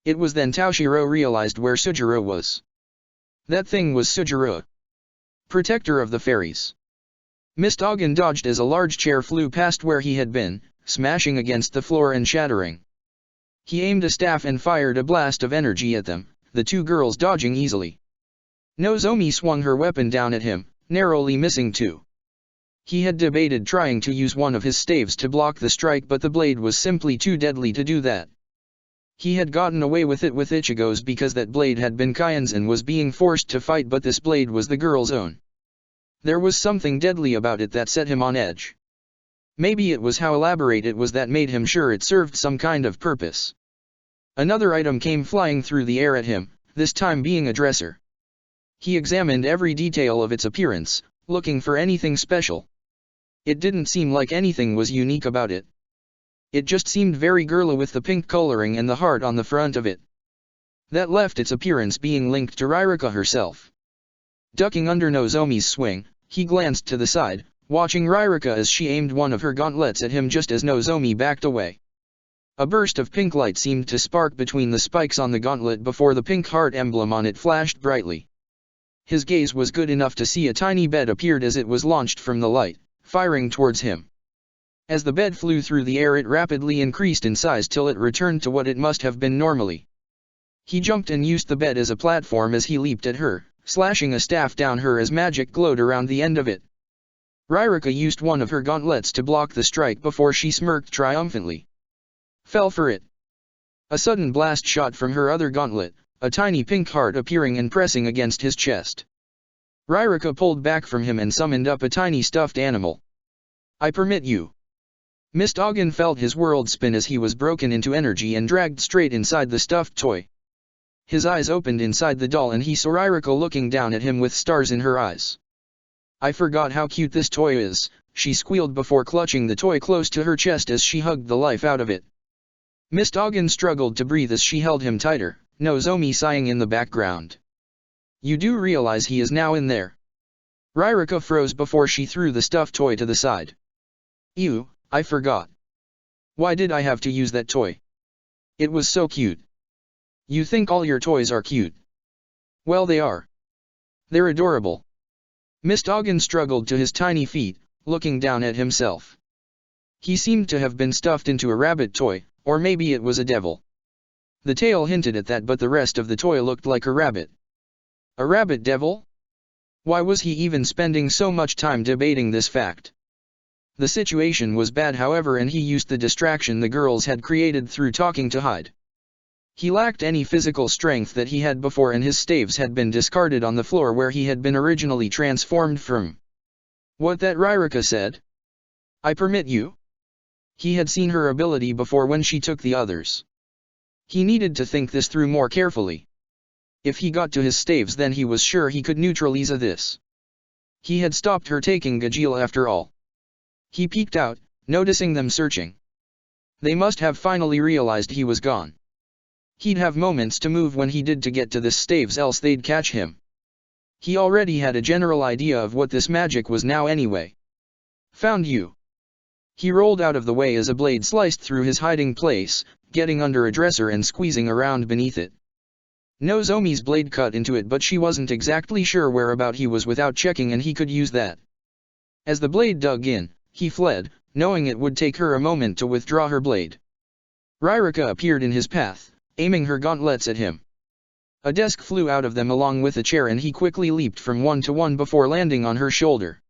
It was then Toshiro realized where Sujiro was. That thing was Sujiro. Protector of the Fairies. Mist Ogden dodged as a large chair flew past where he had been, smashing against the floor and shattering. He aimed a staff and fired a blast of energy at them, the two girls dodging easily. Nozomi swung her weapon down at him, narrowly missing too. He had debated trying to use one of his staves to block the strike, but the blade was simply too deadly to do that. He had gotten away with it with Ichigo's because that blade had been Kaien's and was being forced to fight, but this blade was the girl's own. There was something deadly about it that set him on edge. Maybe it was how elaborate it was that made him sure it served some kind of purpose. Another item came flying through the air at him, this time being a dresser. He examined every detail of its appearance, looking for anything special. It didn't seem like anything was unique about it. It just seemed very girly with the pink coloring and the heart on the front of it. That left its appearance being linked to Ririka herself. Ducking under Nozomi's swing, he glanced to the side, watching Ririka as she aimed one of her gauntlets at him just as Nozomi backed away. A burst of pink light seemed to spark between the spikes on the gauntlet before the pink heart emblem on it flashed brightly. His gaze was good enough to see a tiny bed appeared as it was launched from the light, firing towards him. As the bed flew through the air, it rapidly increased in size till it returned to what it must have been normally. He jumped and used the bed as a platform as he leaped at her, slashing a staff down her as magic glowed around the end of it. Ririka used one of her gauntlets to block the strike before she smirked triumphantly. Fell for it. A sudden blast shot from her other gauntlet, a tiny pink heart appearing and pressing against his chest. Ririka pulled back from him and summoned up a tiny stuffed animal. I permit you. Mist Ogden felt his world spin as he was broken into energy and dragged straight inside the stuffed toy. His eyes opened inside the doll and he saw Ririka looking down at him with stars in her eyes. I forgot how cute this toy is, she squealed before clutching the toy close to her chest as she hugged the life out of it. Mist Ogden struggled to breathe as she held him tighter, Nozomi sighing in the background. You do realize he is now in there? Ryrika froze before she threw the stuffed toy to the side. Ew, I forgot. Why did I have to use that toy? It was so cute. You think all your toys are cute? Well, they are. They're adorable. Mr. Ogden struggled to his tiny feet, looking down at himself. He seemed to have been stuffed into a rabbit toy, or maybe it was a devil. The tail hinted at that, but the rest of the toy looked like a rabbit. A rabbit devil? Why was he even spending so much time debating this fact? The situation was bad, however, and he used the distraction the girls had created through talking to hide. He lacked any physical strength that he had before, and his staves had been discarded on the floor where he had been originally transformed from. What that Ryrika said? I permit you? He had seen her ability before when she took the others. He needed to think this through more carefully. If he got to his staves, then he was sure he could neutralize this. He had stopped her taking Gajeel after all. He peeked out, noticing them searching. They must have finally realized he was gone. He'd have moments to move when he did to get to this staves, else they'd catch him. He already had a general idea of what this magic was now anyway. Found you. He rolled out of the way as a blade sliced through his hiding place, getting under a dresser and squeezing around beneath it. Nozomi's blade cut into it, but she wasn't exactly sure whereabout he was without checking, and he could use that. As the blade dug in, he fled, knowing it would take her a moment to withdraw her blade. Ryrika appeared in his path, aiming her gauntlets at him. A desk flew out of them along with a chair, and he quickly leaped from one to one before landing on her shoulder.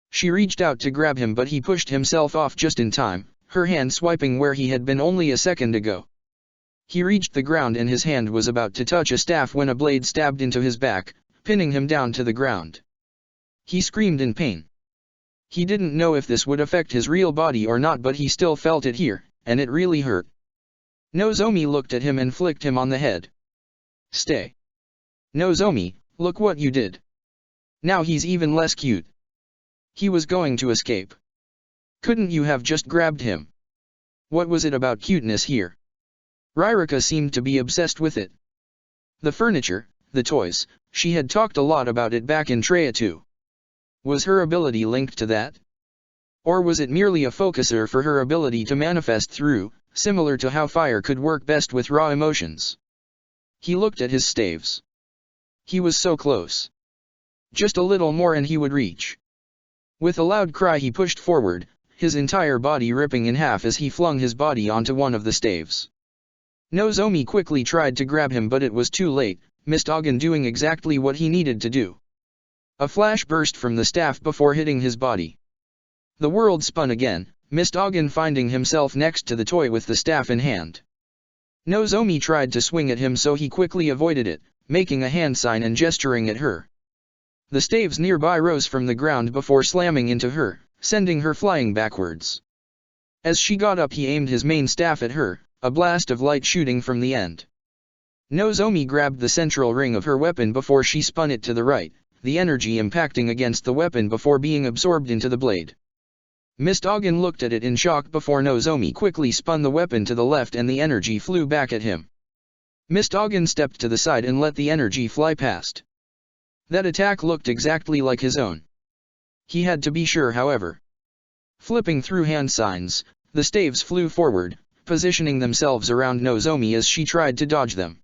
She reached out to grab him, but he pushed himself off just in time, her hand swiping where he had been only a second ago. He reached the ground and his hand was about to touch a staff when a blade stabbed into his back, pinning him down to the ground. He screamed in pain. He didn't know if this would affect his real body or not, but he still felt it here, and it really hurt. Nozomi looked at him and flicked him on the head. Stay. Nozomi, look what you did. Now he's even less cute. He was going to escape. Couldn't you have just grabbed him? What was it about cuteness here? Ryrika seemed to be obsessed with it. The furniture, the toys, she had talked a lot about it back in Treya too. Was her ability linked to that? Or was it merely a focuser for her ability to manifest through, similar to how fire could work best with raw emotions? He looked at his staves. He was so close. Just a little more and he would reach. With a loud cry he pushed forward, his entire body ripping in half as he flung his body onto one of the staves. Nozomi quickly tried to grab him, but it was too late, Mr. Ogden doing exactly what he needed to do. A flash burst from the staff before hitting his body. The world spun again, Mr. Ogden finding himself next to the toy with the staff in hand. Nozomi tried to swing at him, so he quickly avoided it, making a hand sign and gesturing at her. The staves nearby rose from the ground before slamming into her, sending her flying backwards. As she got up he aimed his main staff at her, a blast of light shooting from the end. Nozomi grabbed the central ring of her weapon before she spun it to the right, the energy impacting against the weapon before being absorbed into the blade. Mr. Ogden looked at it in shock before Nozomi quickly spun the weapon to the left and the energy flew back at him. Mr. Ogden stepped to the side and let the energy fly past. That attack looked exactly like his own. He had to be sure, however. Flipping through hand signs, the staves flew forward, positioning themselves around Nozomi as she tried to dodge them.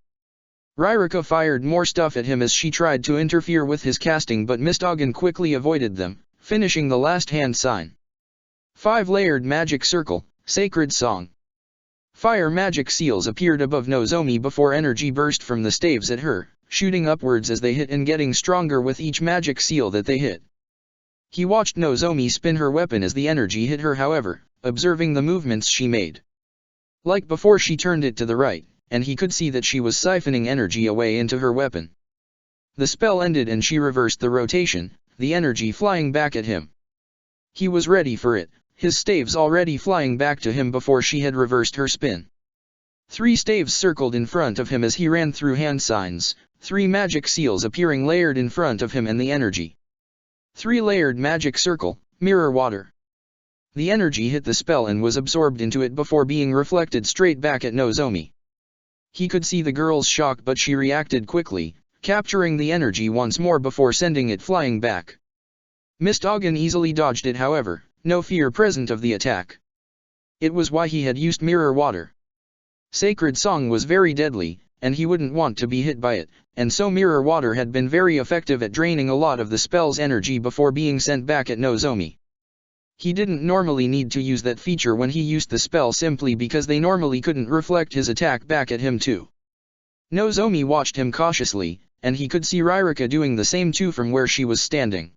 Ryrika fired more stuff at him as she tried to interfere with his casting, but Mr. Ogden quickly avoided them, finishing the last hand sign. 5-layered magic circle, sacred song. Fire magic seals appeared above Nozomi before energy burst from the staves at her, shooting upwards as they hit and getting stronger with each magic seal that they hit. He watched Nozomi spin her weapon as the energy hit her, however, observing the movements she made. Like before, she turned it to the right, and he could see that she was siphoning energy away into her weapon. The spell ended and she reversed the rotation, the energy flying back at him. He was ready for it, his staves already flying back to him before she had reversed her spin. 3 staves circled in front of him as he ran through hand signs, 3 magic seals appearing layered in front of him and the energy. 3-layered magic circle, mirror water. The energy hit the spell and was absorbed into it before being reflected straight back at Nozomi. He could see the girl's shock, but she reacted quickly, capturing the energy once more before sending it flying back. Mistogin easily dodged it, however, no fear present of the attack. It was why he had used mirror water. Sacred Song was very deadly, and he wouldn't want to be hit by it, and so mirror water had been very effective at draining a lot of the spell's energy before being sent back at Nozomi. He didn't normally need to use that feature when he used the spell simply because they normally couldn't reflect his attack back at him too. Nozomi watched him cautiously, and he could see Ryrika doing the same too from where she was standing.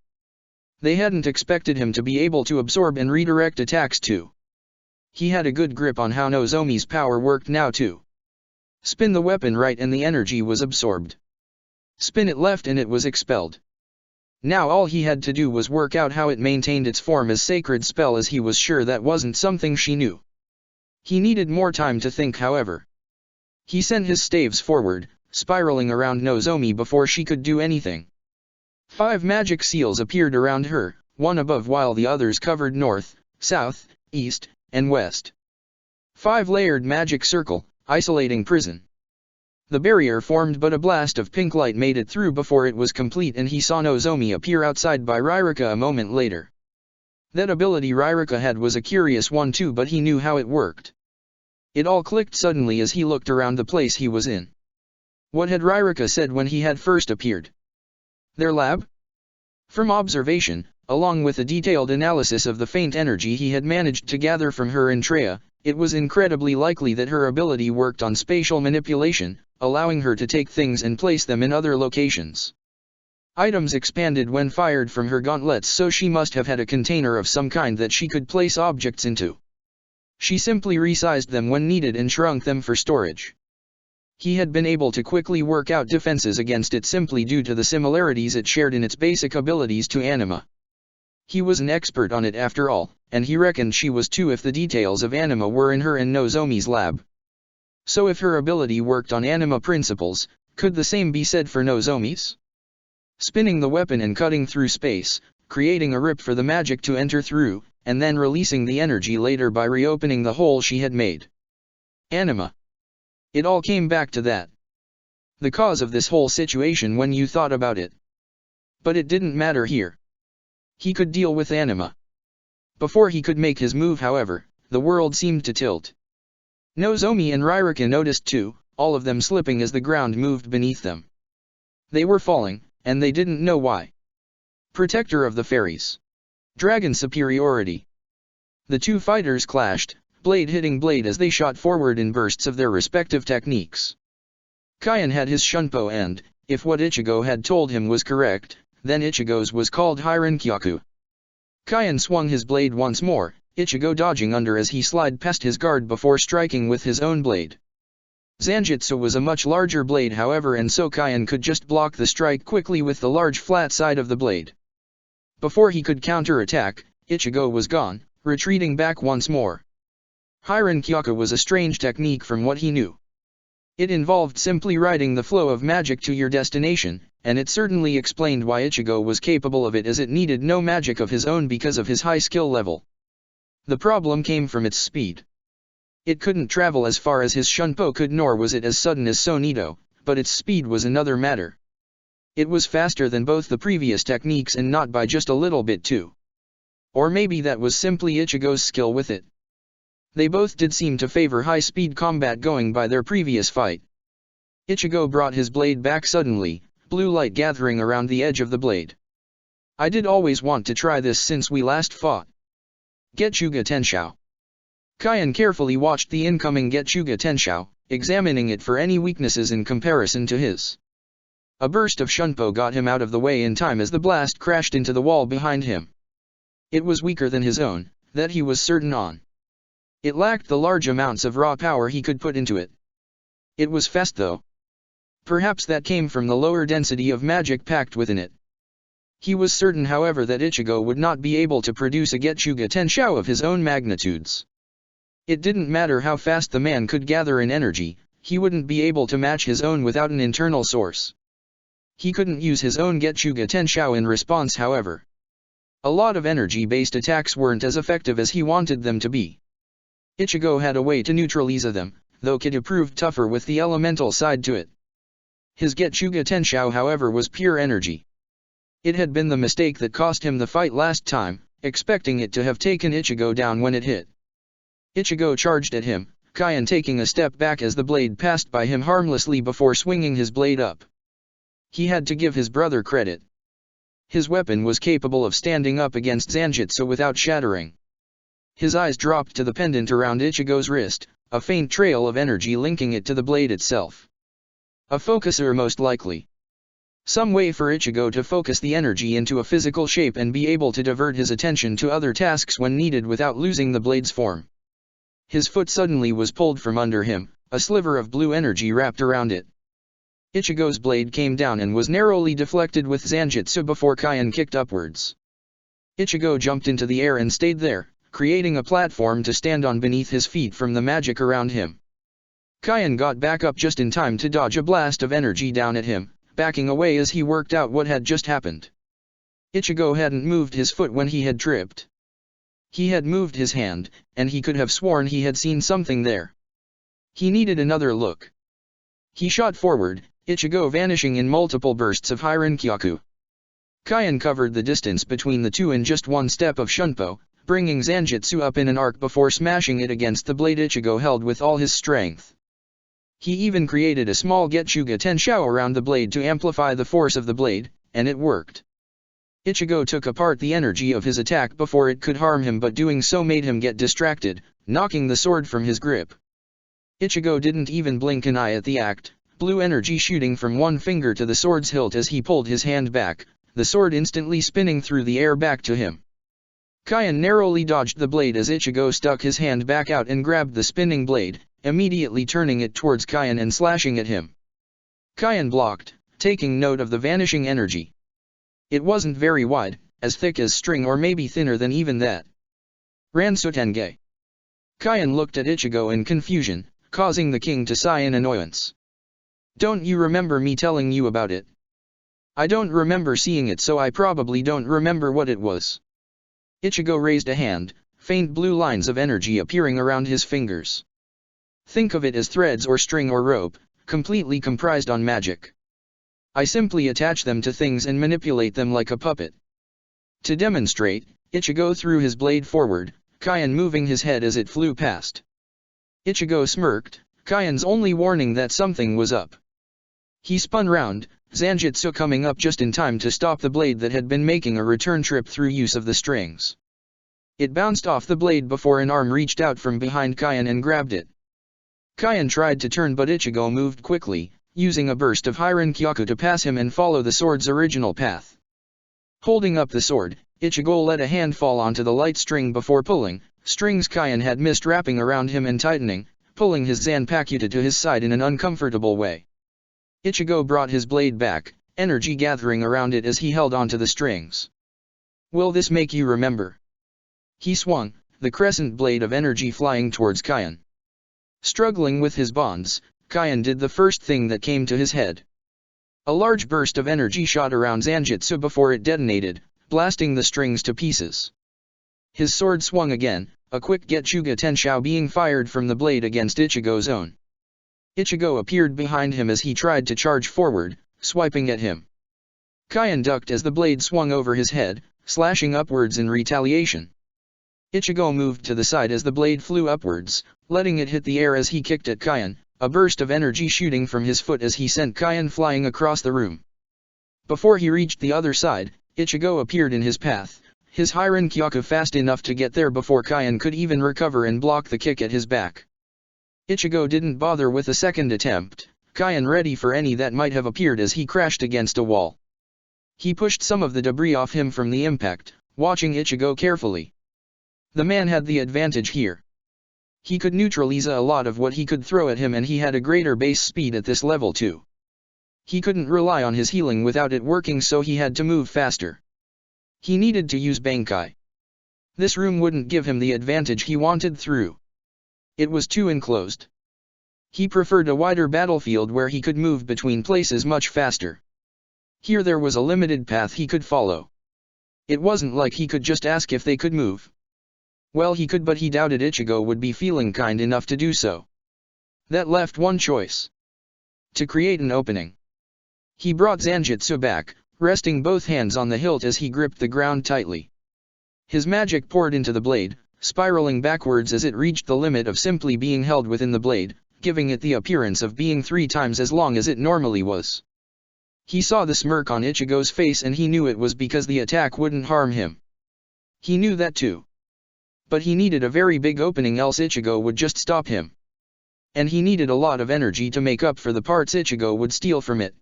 They hadn't expected him to be able to absorb and redirect attacks too. He had a good grip on how Nozomi's power worked now too. Spin the weapon right and the energy was absorbed. Spin it left and it was expelled. Now all he had to do was work out how it maintained its form as sacred spell, as he was sure that wasn't something she knew. He needed more time to think, however. He sent his staves forward, spiraling around Nozomi before she could do anything. 5 magic seals appeared around her, one above while the others covered north, south, east, and west. 5-layered magic circle, isolating prison. The barrier formed, but a blast of pink light made it through before it was complete, and he saw Nozomi appear outside by Ryrika a moment later. That ability Ryrika had was a curious one too, but he knew how it worked. It all clicked suddenly as he looked around the place he was in. What had Ryrika said when he had first appeared? Their lab? From observation, along with a detailed analysis of the faint energy he had managed to gather from her and Treya, it was incredibly likely that her ability worked on spatial manipulation, allowing her to take things and place them in other locations. Items expanded when fired from her gauntlets, so she must have had a container of some kind that she could place objects into. She simply resized them when needed and shrunk them for storage. He had been able to quickly work out defenses against it simply due to the similarities it shared in its basic abilities to anima. He was an expert on it after all, and he reckoned she was too if the details of anima were in her and Nozomi's lab. So if her ability worked on anima principles, could the same be said for Nozomi's? Spinning the weapon and cutting through space, creating a rip for the magic to enter through, and then releasing the energy later by reopening the hole she had made. Anima. It all came back to that. The cause of this whole situation when you thought about it. But it didn't matter here. He could deal with anima. Before he could make his move, however, the world seemed to tilt. Nozomi and Ryrika noticed too, all of them slipping as the ground moved beneath them. They were falling, and they didn't know why. Protector of the Fairies. Dragon superiority. The two fighters clashed, blade hitting blade as they shot forward in bursts of their respective techniques. Kyan had his Shunpo and, if what Ichigo had told him was correct, then Ichigo's was called Hirankyaku. Kyan swung his blade once more, Ichigo dodging under as he slid past his guard before striking with his own blade. Zanjutsu was a much larger blade, however, and so Kyan could just block the strike quickly with the large flat side of the blade. Before he could counter-attack, Ichigo was gone, retreating back once more. Hirankyaku was a strange technique from what he knew. It involved simply riding the flow of magic to your destination, and it certainly explained why Ichigo was capable of it, as it needed no magic of his own because of his high skill level. The problem came from its speed. It couldn't travel as far as his Shunpo could, nor was it as sudden as Sonito, but its speed was another matter. It was faster than both the previous techniques, and not by just a little bit too. Or maybe that was simply Ichigo's skill with it. They both did seem to favor high-speed combat going by their previous fight. Ichigo brought his blade back suddenly, blue light gathering around the edge of the blade. I did always want to try this since we last fought. Getsuga Tenshou. Kyan carefully watched the incoming Getsuga Tenshou, examining it for any weaknesses in comparison to his. A burst of Shunpo got him out of the way in time as the blast crashed into the wall behind him. It was weaker than his own, that he was certain on. It lacked the large amounts of raw power he could put into it. It was fast though. Perhaps that came from the lower density of magic packed within it. He was certain, however, that Ichigo would not be able to produce a Getsuga Tenshou of his own magnitudes. It didn't matter how fast the man could gather in energy, he wouldn't be able to match his own without an internal source. He couldn't use his own Getsuga Tenshou in response, however. A lot of energy-based attacks weren't as effective as he wanted them to be. Ichigo had a way to neutralize them, though Kita proved tougher with the elemental side to it. His Getsuga Tenshou, however, was pure energy. It had been the mistake that cost him the fight last time, expecting it to have taken Ichigo down when it hit. Ichigo charged at him, Kyan taking a step back as the blade passed by him harmlessly before swinging his blade up. He had to give his brother credit. His weapon was capable of standing up against Zanjutsu without shattering. His eyes dropped to the pendant around Ichigo's wrist, a faint trail of energy linking it to the blade itself. A focuser most likely. Some way for Ichigo to focus the energy into a physical shape and be able to divert his attention to other tasks when needed without losing the blade's form. His foot suddenly was pulled from under him, a sliver of blue energy wrapped around it. Ichigo's blade came down and was narrowly deflected with Zanjutsu before Kyan kicked upwards. Ichigo jumped into the air and stayed there, creating a platform to stand on beneath his feet from the magic around him. Kyan got back up just in time to dodge a blast of energy down at him, backing away as he worked out what had just happened. Ichigo hadn't moved his foot when he had tripped. He had moved his hand, and he could have sworn he had seen something there. He needed another look. He shot forward, Ichigo vanishing in multiple bursts of Hyrenkyaku. Kyan covered the distance between the two in just one step of Shunpo, bringing Zanjutsu up in an arc before smashing it against the blade Ichigo held with all his strength. He even created a small Getsuga Tenshou around the blade to amplify the force of the blade, and it worked. Ichigo took apart the energy of his attack before it could harm him, but doing so made him get distracted, knocking the sword from his grip. Ichigo didn't even blink an eye at the act, blue energy shooting from one finger to the sword's hilt as he pulled his hand back, the sword instantly spinning through the air back to him. Kyan narrowly dodged the blade as Ichigo stuck his hand back out and grabbed the spinning blade, immediately turning it towards Kyan and slashing at him. Kyan blocked, taking note of the vanishing energy. It wasn't very wide, as thick as string or maybe thinner than even that. Ransutenge. Kyan looked at Ichigo in confusion, causing the king to sigh in annoyance. Don't you remember me telling you about it? I don't remember seeing it, so I probably don't remember what it was. Ichigo raised a hand, faint blue lines of energy appearing around his fingers. Think of it as threads or string or rope, completely comprised on magic. I simply attach them to things and manipulate them like a puppet. To demonstrate, Ichigo threw his blade forward, Kyan moving his head as it flew past. Ichigo smirked, Kyan's only warning that something was up. He spun round, Zanjutsu coming up just in time to stop the blade that had been making a return trip through use of the strings. It bounced off the blade before an arm reached out from behind Kyan and grabbed it. Kyan tried to turn, but Ichigo moved quickly, using a burst of Hyrenkyaku to pass him and follow the sword's original path. Holding up the sword, Ichigo let a hand fall onto the light string before pulling, strings Kyan had missed wrapping around him and tightening, pulling his Zanpakuta to his side in an uncomfortable way. Ichigo brought his blade back, energy gathering around it as he held onto the strings. Will this make you remember? He swung, the crescent blade of energy flying towards Kyan. Struggling with his bonds, Kyan did the first thing that came to his head. A large burst of energy shot around Zanjutsu before it detonated, blasting the strings to pieces. His sword swung again, a quick Getsuga Tenshou being fired from the blade against Ichigo's own. Ichigo appeared behind him as he tried to charge forward, swiping at him. Kyan ducked as the blade swung over his head, slashing upwards in retaliation. Ichigo moved to the side as the blade flew upwards, letting it hit the air as he kicked at Kyan, a burst of energy shooting from his foot as he sent Kyan flying across the room. Before he reached the other side, Ichigo appeared in his path, his Hyrenkyaku fast enough to get there before Kyan could even recover and block the kick at his back. Ichigo didn't bother with a second attempt, Kyan ready for any that might have appeared as he crashed against a wall. He pushed some of the debris off him from the impact, watching Ichigo carefully. The man had the advantage here. He could neutralize a lot of what he could throw at him, and he had a greater base speed at this level too. He couldn't rely on his healing without it working, so he had to move faster. He needed to use Bankai. This room wouldn't give him the advantage he wanted through. It was too enclosed. He preferred a wider battlefield where he could move between places much faster. Here there was a limited path he could follow. It wasn't like he could just ask if they could move. Well, he could, but he doubted Ichigo would be feeling kind enough to do so. That left one choice. To create an opening. He brought Zanjutsu back, resting both hands on the hilt as he gripped the ground tightly. His magic poured into the blade, spiraling backwards as it reached the limit of simply being held within the blade, giving it the appearance of being 3 times as long as it normally was. He saw the smirk on Ichigo's face and he knew it was because the attack wouldn't harm him. He knew that too. But he needed a very big opening, else Ichigo would just stop him. And he needed a lot of energy to make up for the parts Ichigo would steal from it.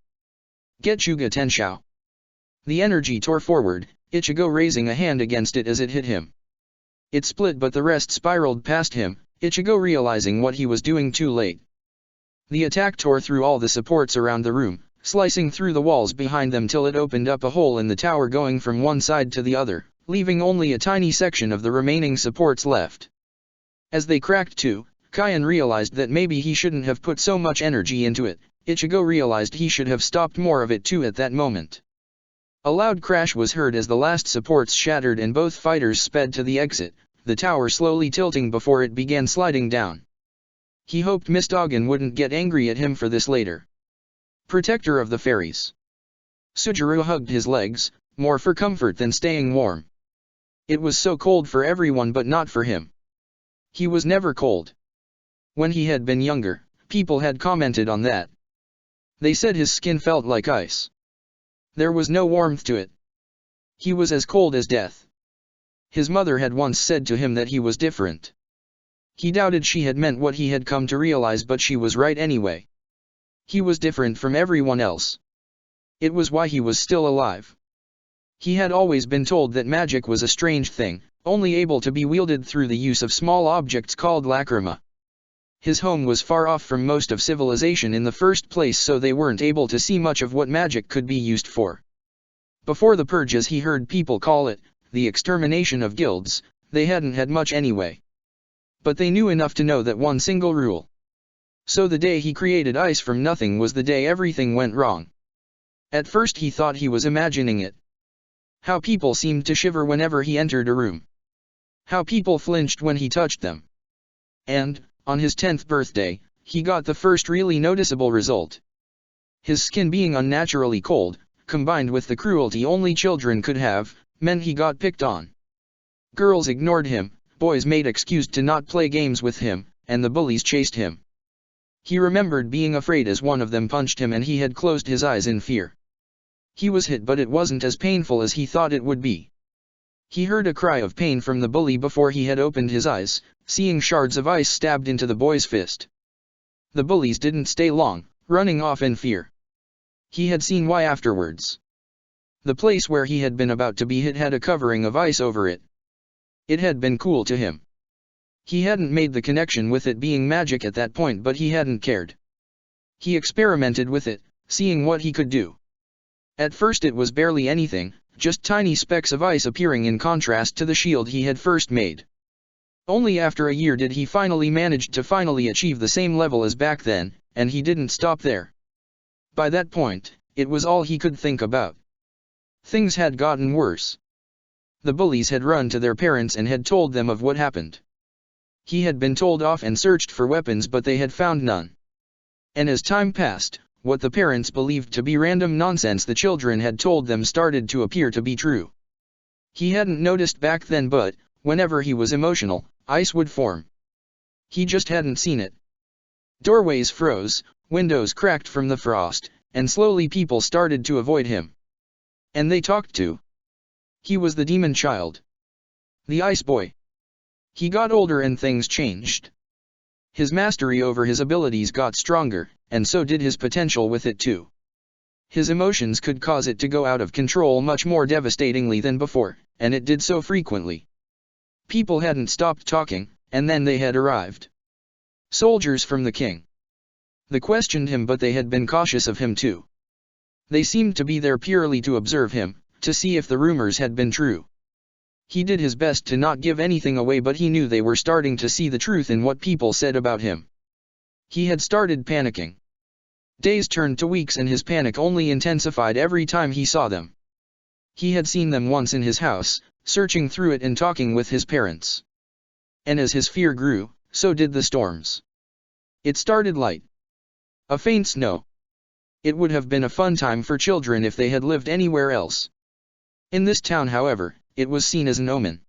Getsuga Tenshou. The energy tore forward, Ichigo raising a hand against it as it hit him. It split but the rest spiraled past him, Ichigo realizing what he was doing too late. The attack tore through all the supports around the room, slicing through the walls behind them till it opened up a hole in the tower going from one side to the other, leaving only a tiny section of the remaining supports left. As they cracked too, Kyan realized that maybe he shouldn't have put so much energy into it. Ichigo realized he should have stopped more of it too at that moment. A loud crash was heard as the last supports shattered and both fighters sped to the exit, the tower slowly tilting before it began sliding down. He hoped Miss Dogen wouldn't get angry at him for this later. Protector of the Fairies. Sujiro hugged his legs, more for comfort than staying warm. It was so cold for everyone but not for him. He was never cold. When he had been younger, people had commented on that. They said his skin felt like ice. There was no warmth to it. He was as cold as death. His mother had once said to him that he was different. He doubted she had meant what he had come to realize, but she was right anyway. He was different from everyone else. It was why he was still alive. He had always been told that magic was a strange thing, only able to be wielded through the use of small objects called lacrima. His home was far off from most of civilization in the first place, so they weren't able to see much of what magic could be used for. Before the purge, as he heard people call it, the extermination of guilds, they hadn't had much anyway. But they knew enough to know that one single rule. So the day he created ice from nothing was the day everything went wrong. At first he thought he was imagining it. How people seemed to shiver whenever he entered a room. How people flinched when he touched them. And, on his 10th birthday, he got the first really noticeable result. His skin being unnaturally cold, combined with the cruelty only children could have, meant he got picked on. Girls ignored him, boys made excuse to not play games with him, and the bullies chased him. He remembered being afraid as one of them punched him and he had closed his eyes in fear. He was hit, but it wasn't as painful as he thought it would be. He heard a cry of pain from the bully before he had opened his eyes, seeing shards of ice stabbed into the boy's fist. The bullies didn't stay long, running off in fear. He had seen why afterwards. The place where he had been about to be hit had a covering of ice over it. It had been cool to him. He hadn't made the connection with it being magic at that point, but he hadn't cared. He experimented with it, seeing what he could do. At first it was barely anything, just tiny specks of ice appearing in contrast to the shield he had first made. Only after a year did he finally manage to achieve the same level as back then, and he didn't stop there. By that point, it was all he could think about. Things had gotten worse. The bullies had run to their parents and had told them of what happened. He had been told off and searched for weapons, but they had found none. And as time passed, what the parents believed to be random nonsense the children had told them started to appear to be true. He hadn't noticed back then, but, whenever he was emotional, ice would form. He just hadn't seen it. Doorways froze, windows cracked from the frost, and slowly people started to avoid him. And they talked too. He was the demon child. The ice boy. He got older and things changed. His mastery over his abilities got stronger, and so did his potential with it too. His emotions could cause it to go out of control much more devastatingly than before, and it did so frequently. People hadn't stopped talking, and then they had arrived. Soldiers from the king. They questioned him, but they had been cautious of him too. They seemed to be there purely to observe him, to see if the rumors had been true. He did his best to not give anything away, but he knew they were starting to see the truth in what people said about him. He had started panicking. Days turned to weeks and his panic only intensified every time he saw them. He had seen them once in his house, searching through it and talking with his parents. And as his fear grew, so did the storms. It started light. A faint snow. It would have been a fun time for children if they had lived anywhere else. In this town, however, it was seen as an omen.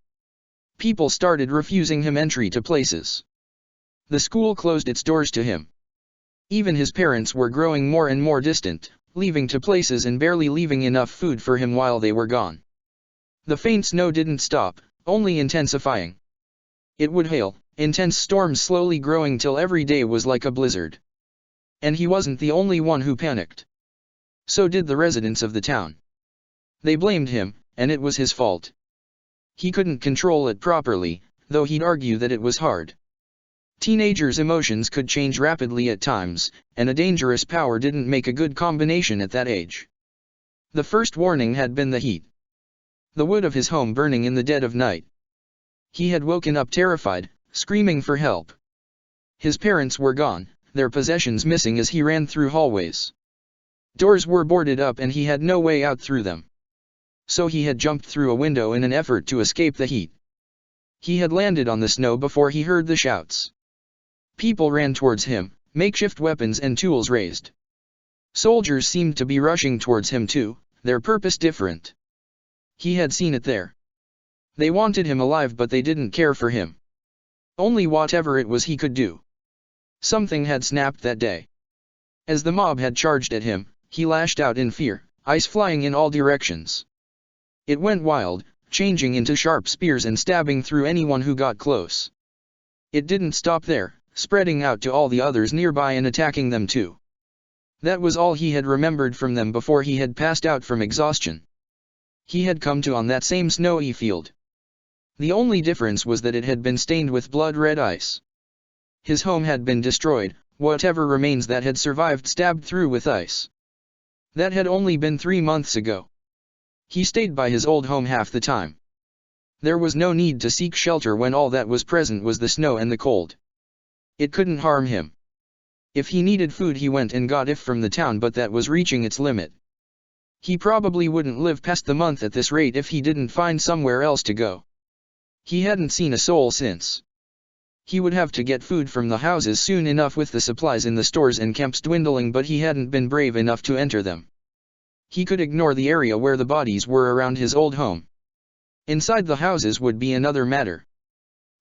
People started refusing him entry to places. The school closed its doors to him. Even his parents were growing more and more distant, leaving to places and barely leaving enough food for him while they were gone. The faint snow didn't stop, only intensifying. It would hail, intense storms slowly growing till every day was like a blizzard. And he wasn't the only one who panicked. So did the residents of the town. They blamed him, and it was his fault. He couldn't control it properly, though he'd argue that it was hard. Teenagers' emotions could change rapidly at times, and a dangerous power didn't make a good combination at that age. The first warning had been the heat. The wood of his home burning in the dead of night. He had woken up terrified, screaming for help. His parents were gone, their possessions missing as he ran through hallways. Doors were boarded up and he had no way out through them. So he had jumped through a window in an effort to escape the heat. He had landed on the snow before he heard the shouts. People ran towards him, makeshift weapons and tools raised. Soldiers seemed to be rushing towards him too, their purpose different. He had seen it there. They wanted him alive but they didn't care for him. Only whatever it was he could do. Something had snapped that day. As the mob had charged at him, he lashed out in fear, ice flying in all directions. It went wild, changing into sharp spears and stabbing through anyone who got close. It didn't stop there, spreading out to all the others nearby and attacking them too. That was all he had remembered from them before he had passed out from exhaustion. He had come to on that same snowy field. The only difference was that it had been stained with blood-red ice. His home had been destroyed, whatever remains that had survived stabbed through with ice. That had only been 3 months ago. He stayed by his old home half the time. There was no need to seek shelter when all that was present was the snow and the cold. It couldn't harm him. If he needed food he went and got it from the town, but that was reaching its limit. He probably wouldn't live past the month at this rate if he didn't find somewhere else to go. He hadn't seen a soul since. He would have to get food from the houses soon enough with the supplies in the stores and camps dwindling, but he hadn't been brave enough to enter them. He could ignore the area where the bodies were around his old home. Inside the houses would be another matter.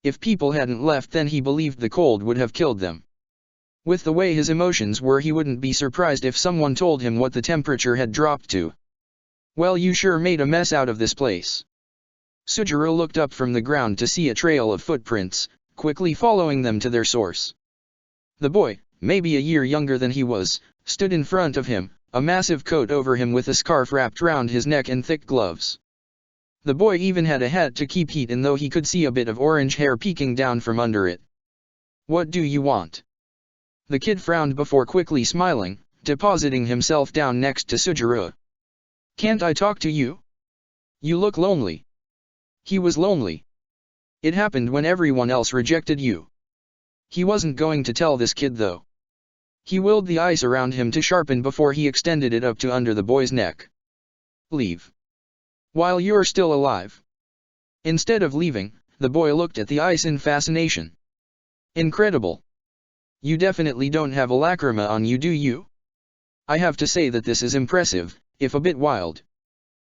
If people hadn't left then he believed the cold would have killed them. With the way his emotions were he wouldn't be surprised if someone told him what the temperature had dropped to. Well, you sure made a mess out of this place. Sujiro looked up from the ground to see a trail of footprints, quickly following them to their source. The boy, maybe a year younger than he was, stood in front of him, a massive coat over him with a scarf wrapped round his neck and thick gloves. The boy even had a hat to keep heat in, though he could see a bit of orange hair peeking down from under it. What do you want? The kid frowned before quickly smiling, depositing himself down next to Sujiro. Can't I talk to you? You look lonely. He was lonely. It happened when everyone else rejected you. He wasn't going to tell this kid though. He willed the ice around him to sharpen before he extended it up to under the boy's neck. Leave. While you're still alive. Instead of leaving, the boy looked at the ice in fascination. Incredible. You definitely don't have a lacrima on you, do you? I have to say that this is impressive, if a bit wild.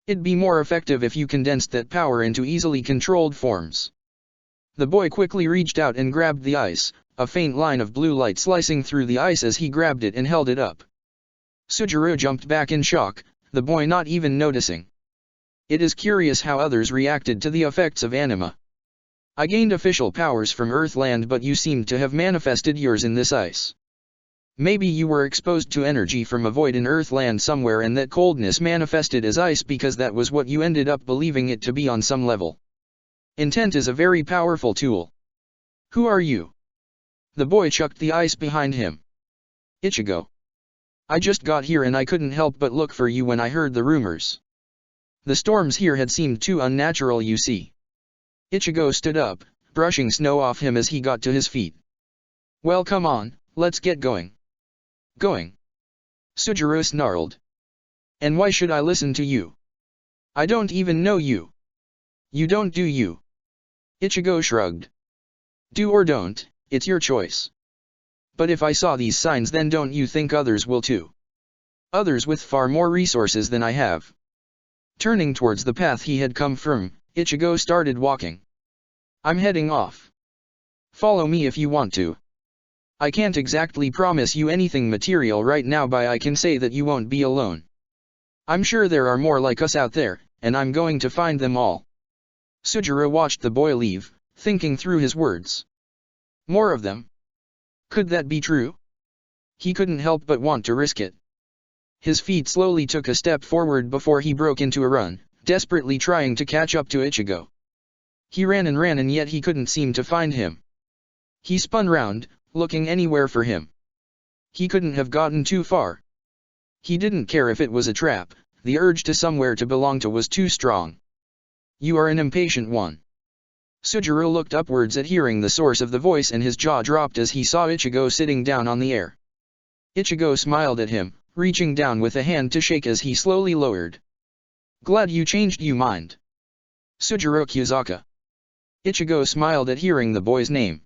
It'd be more effective if you condensed that power into easily controlled forms. The boy quickly reached out and grabbed the ice, a faint line of blue light slicing through the ice as he grabbed it and held it up. Sujiro jumped back in shock, the boy not even noticing. It is curious how others reacted to the effects of anima. I gained official powers from Earthland, but you seemed to have manifested yours in this ice. Maybe you were exposed to energy from a void in Earthland somewhere and that coldness manifested as ice because that was what you ended up believing it to be on some level. Intent is a very powerful tool. Who are you? The boy chucked the ice behind him. Ichigo. I just got here and I couldn't help but look for you when I heard the rumors. The storms here had seemed too unnatural, you see. Ichigo stood up, brushing snow off him as he got to his feet. Well, come on, let's get going. Going? Sujiro snarled. And why should I listen to you? I don't even know you. You don't do you. Ichigo shrugged. Do or don't, it's your choice. But if I saw these signs, then don't you think others will too? Others with far more resources than I have. Turning towards the path he had come from, Ichigo started walking. I'm heading off. Follow me if you want to. I can't exactly promise you anything material right now, but I can say that you won't be alone. I'm sure there are more like us out there, and I'm going to find them all. Sujiro watched the boy leave, thinking through his words. More of them? Could that be true? He couldn't help but want to risk it. His feet slowly took a step forward before he broke into a run, desperately trying to catch up to Ichigo. He ran and yet he couldn't seem to find him. He spun round, looking anywhere for him. He couldn't have gotten too far. He didn't care if it was a trap, the urge to somewhere to belong to was too strong. You are an impatient one. Sujiro looked upwards at hearing the source of the voice and his jaw dropped as he saw Ichigo sitting down on the air. Ichigo smiled at him, reaching down with a hand to shake as he slowly lowered. Glad you changed your mind. Sujiro Kyuzaka. Ichigo smiled at hearing the boy's name.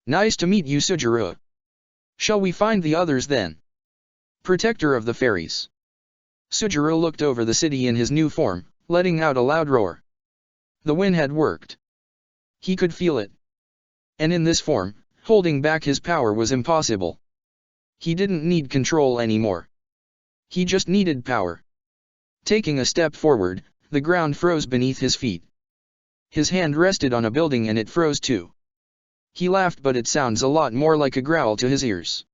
Nice to meet you, Sujiro. Shall we find the others then? Protector of the Fairies. Sujiro looked over the city in his new form, letting out a loud roar. The wind had worked. He could feel it. And in this form, holding back his power was impossible. He didn't need control anymore. He just needed power. Taking a step forward, the ground froze beneath his feet. His hand rested on a building and it froze too. He laughed, but it sounds a lot more like a growl to his ears.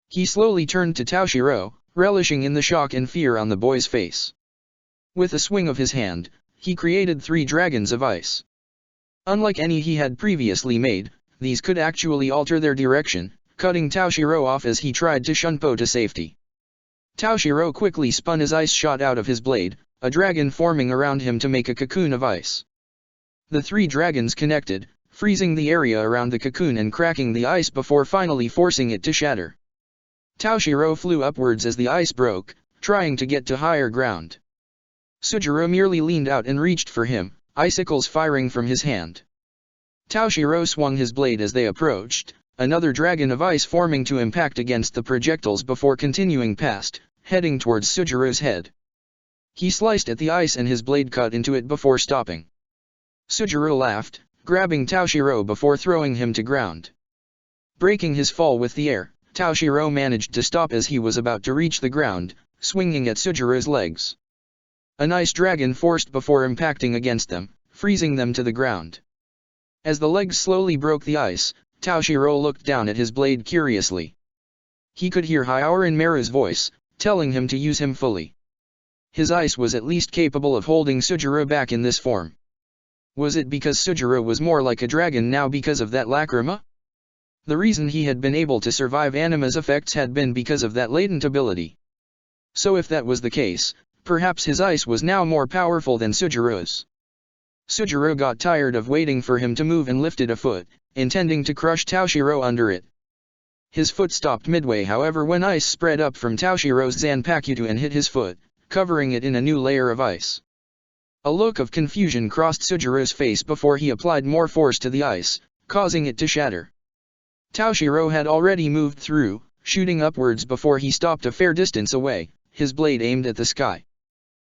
He slowly turned to Toshiro, relishing in the shock and fear on the boy's face. With a swing of his hand, he created 3 dragons of ice. Unlike any he had previously made, these could actually alter their direction, cutting Toshiro off as he tried to shunpo to safety. Toshiro quickly spun his ice shot out of his blade, a dragon forming around him to make a cocoon of ice. The 3 dragons connected, freezing the area around the cocoon and cracking the ice before finally forcing it to shatter. Toshiro flew upwards as the ice broke, trying to get to higher ground. Sujiro merely leaned out and reached for him, icicles firing from his hand. Toshiro swung his blade as they approached, another dragon of ice forming to impact against the projectiles before continuing past, heading towards Sujiro's head. He sliced at the ice and his blade cut into it before stopping. Sujiro laughed, grabbing Toshiro before throwing him to ground. Breaking his fall with the air, Toshiro managed to stop as he was about to reach the ground, swinging at Sujiro's legs. An ice dragon forced before impacting against them, freezing them to the ground. As the legs slowly broke the ice, Toshiro looked down at his blade curiously. He could hear Hyorin Meru's voice, telling him to use him fully. His ice was at least capable of holding Sujiro back in this form. Was it because Sujiro was more like a dragon now because of that lacrima? The reason he had been able to survive Anima's effects had been because of that latent ability. So if that was the case, perhaps his ice was now more powerful than Sujiro's. Sujiro got tired of waiting for him to move and lifted a foot, intending to crush Toshiro under it. His foot stopped midway, however, when ice spread up from Toshiro's Zanpakuto and hit his foot, covering it in a new layer of ice. A look of confusion crossed Sujiro's face before he applied more force to the ice, causing it to shatter. Toshiro had already moved through, shooting upwards before he stopped a fair distance away, his blade aimed at the sky.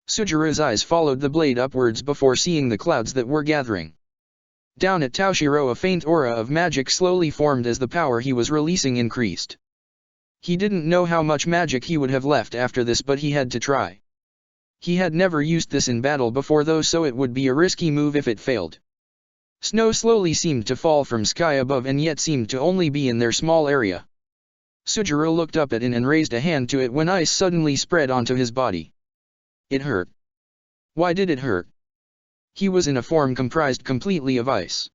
Sujiro's eyes followed the blade upwards before seeing the clouds that were gathering. Down at Toshiro, a faint aura of magic slowly formed as the power he was releasing increased. He didn't know how much magic he would have left after this, but he had to try. He had never used this in battle before though, so it would be a risky move if it failed. Snow slowly seemed to fall from sky above and yet seemed to only be in their small area. Sujiro looked up at it and raised a hand to it when ice suddenly spread onto his body. It hurt. Why did it hurt? He was in a form comprised completely of ice.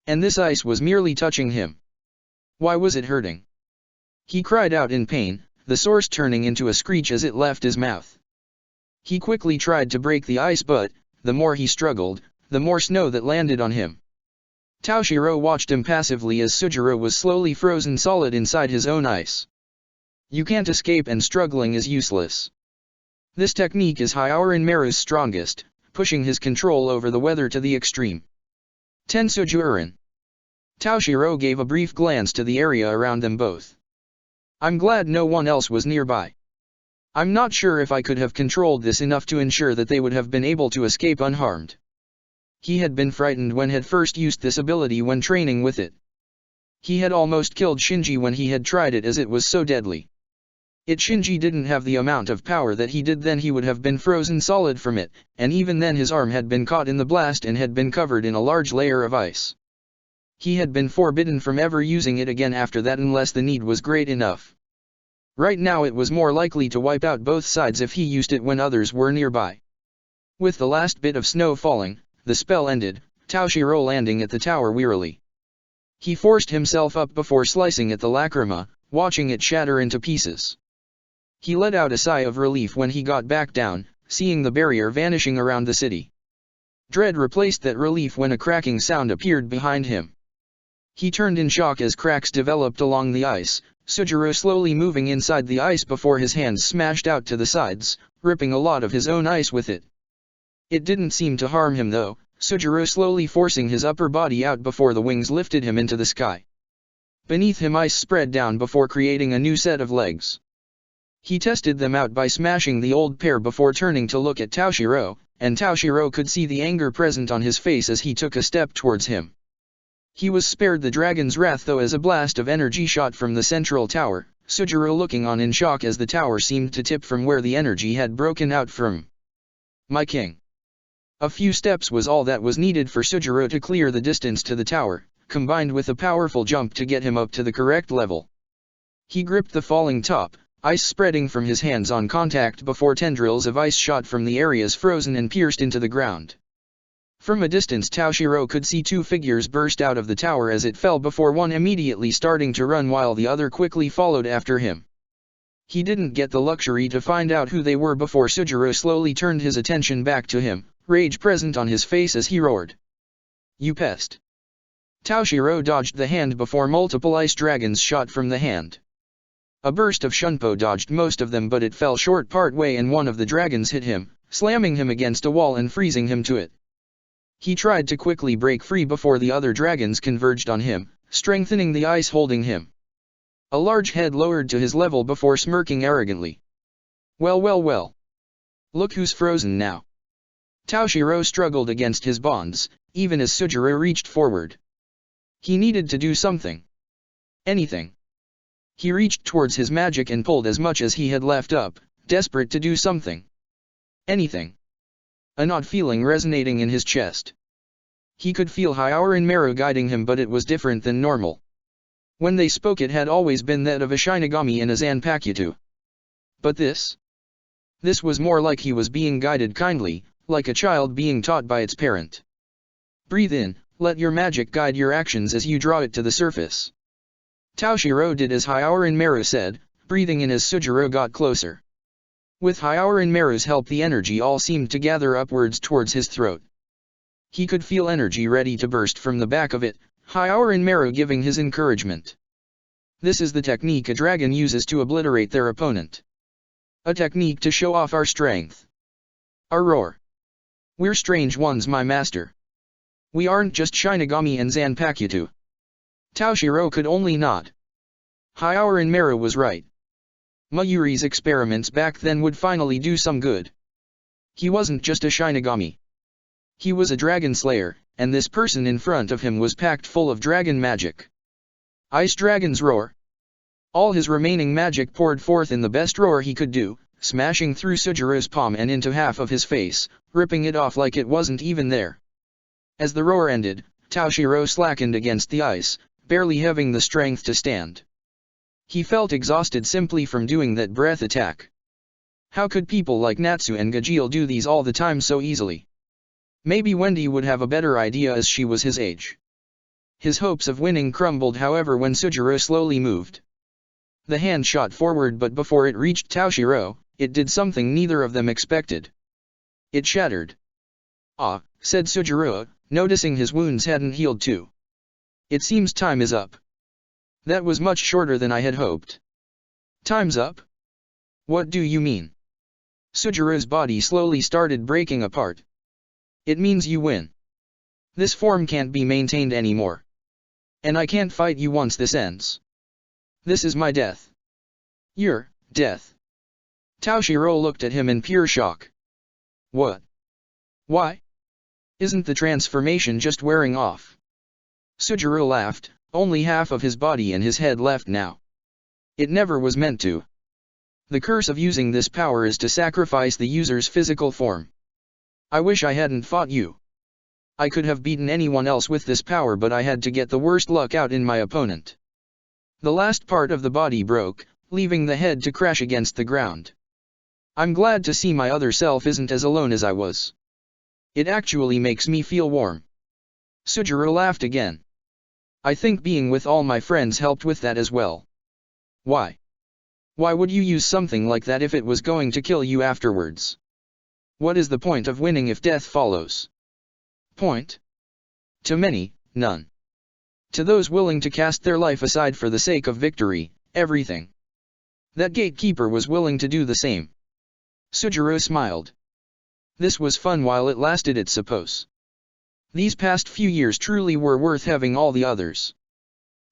And this ice was merely touching him. Why was it hurting? He cried out in pain, the source turning into a screech as it left his mouth. He quickly tried to break the ice, but, the more he struggled, the more snow that landed on him. Toshiro watched impassively as Sujiro was slowly frozen solid inside his own ice. You can't escape and struggling is useless. This technique is Hyorin Meru's strongest, pushing his control over the weather to the extreme. Tensujurin. Toshiro gave a brief glance to the area around them both. I'm glad no one else was nearby. I'm not sure if I could have controlled this enough to ensure that they would have been able to escape unharmed. He had been frightened when had first used this ability when training with it. He had almost killed Shinji when he had tried it as it was so deadly. Shinji didn't have the amount of power that he did then he would have been frozen solid from it, and even then his arm had been caught in the blast and had been covered in a large layer of ice. He had been forbidden from ever using it again after that unless the need was great enough. Right now it was more likely to wipe out both sides if he used it when others were nearby. With the last bit of snow falling, the spell ended, Toshiro landing at the tower wearily. He forced himself up before slicing at the lacrima, watching it shatter into pieces. He let out a sigh of relief when he got back down, seeing the barrier vanishing around the city. Dread replaced that relief when a cracking sound appeared behind him. He turned in shock as cracks developed along the ice, Sujiro slowly moving inside the ice before his hands smashed out to the sides, ripping a lot of his own ice with it. It didn't seem to harm him though, Sujiro slowly forcing his upper body out before the wings lifted him into the sky. Beneath him ice spread down before creating a new set of legs. He tested them out by smashing the old pair before turning to look at Toshiro, and Toshiro could see the anger present on his face as he took a step towards him. He was spared the dragon's wrath though as a blast of energy shot from the central tower, Sujiro looking on in shock as the tower seemed to tip from where the energy had broken out from. My king. A few steps was all that was needed for Sujiro to clear the distance to the tower, combined with a powerful jump to get him up to the correct level. He gripped the falling top, ice spreading from his hands on contact before tendrils of ice shot from the areas frozen and pierced into the ground. From a distance Toshiro could see two figures burst out of the tower as it fell before one immediately starting to run while the other quickly followed after him. He didn't get the luxury to find out who they were before Sujiro slowly turned his attention back to him, rage present on his face as he roared. You pest! Toshiro dodged the hand before multiple ice dragons shot from the hand. A burst of shunpo dodged most of them but it fell short part way and one of the dragons hit him, slamming him against a wall and freezing him to it. He tried to quickly break free before the other dragons converged on him, strengthening the ice holding him. A large head lowered to his level before smirking arrogantly. Well. Look who's frozen now. Toshiro struggled against his bonds, even as Sujiro reached forward. He needed to do something. Anything. He reached towards his magic and pulled as much as he had left up, desperate to do something. Anything. An odd feeling resonating in his chest. He could feel Hyorin Meru guiding him but it was different than normal. When they spoke it had always been that of a Shinigami and a Zanpakuto. But this was more like he was being guided kindly, like a child being taught by its parent. Breathe in, let your magic guide your actions as you draw it to the surface. Toshiro did as Hyorin Meru said, breathing in as Sujiro got closer. With Hyorin Meru's help the energy all seemed to gather upwards towards his throat. He could feel energy ready to burst from the back of it, Hyorin Meru giving his encouragement. This is the technique a dragon uses to obliterate their opponent. A technique to show off our strength. Our roar. We're strange ones my master. We aren't just Shinigami and Zanpakuto. Toshiro could only nod. Hyorin Meru was right. Mayuri's experiments back then would finally do some good. He wasn't just a Shinigami. He was a dragon slayer, and this person in front of him was packed full of dragon magic. Ice Dragon's roar. All his remaining magic poured forth in the best roar he could do, smashing through Sujiro's palm and into half of his face, ripping it off like it wasn't even there. As the roar ended, Toshiro slackened against the ice, barely having the strength to stand. He felt exhausted simply from doing that breath attack. How could people like Natsu and Gajeel do these all the time so easily? Maybe Wendy would have a better idea as she was his age. His hopes of winning crumbled however when Sujiro slowly moved. The hand shot forward but before it reached Toshiro, it did something neither of them expected. It shattered. Ah, said Sujiro, noticing his wounds hadn't healed too. It seems time is up. That was much shorter than I had hoped. Time's up? What do you mean? Sujiro's body slowly started breaking apart. It means you win. This form can't be maintained anymore. And I can't fight you once this ends. This is my death. Your death. Toshiro looked at him in pure shock. What? Why? Isn't the transformation just wearing off? Sujiro laughed, only half of his body and his head left now. It never was meant to. The curse of using this power is to sacrifice the user's physical form. I wish I hadn't fought you. I could have beaten anyone else with this power, but I had to get the worst luck out in my opponent. The last part of the body broke, leaving the head to crash against the ground. I'm glad to see my other self isn't as alone as I was. It actually makes me feel warm. Sujiro laughed again. I think being with all my friends helped with that as well. Why? Why would you use something like that if it was going to kill you afterwards? What is the point of winning if death follows? Point? To many, none. To those willing to cast their life aside for the sake of victory, everything. That gatekeeper was willing to do the same. Sujiro smiled. This was fun while it lasted, I suppose. These past few years truly were worth having all the others.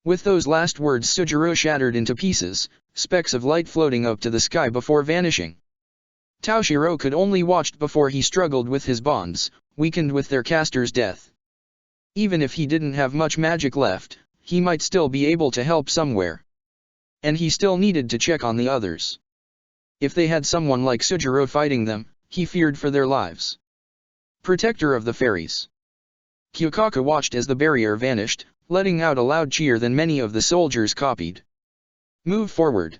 With those last words, Sujiro shattered into pieces, specks of light floating up to the sky before vanishing. Toshiro could only watch before he struggled with his bonds, weakened with their caster's death. Even if he didn't have much magic left, he might still be able to help somewhere. And he still needed to check on the others. If they had someone like Sujiro fighting them, he feared for their lives. Protector of the Fairies. Kyokaka watched as the barrier vanished, letting out a loud cheer that many of the soldiers copied. Move forward.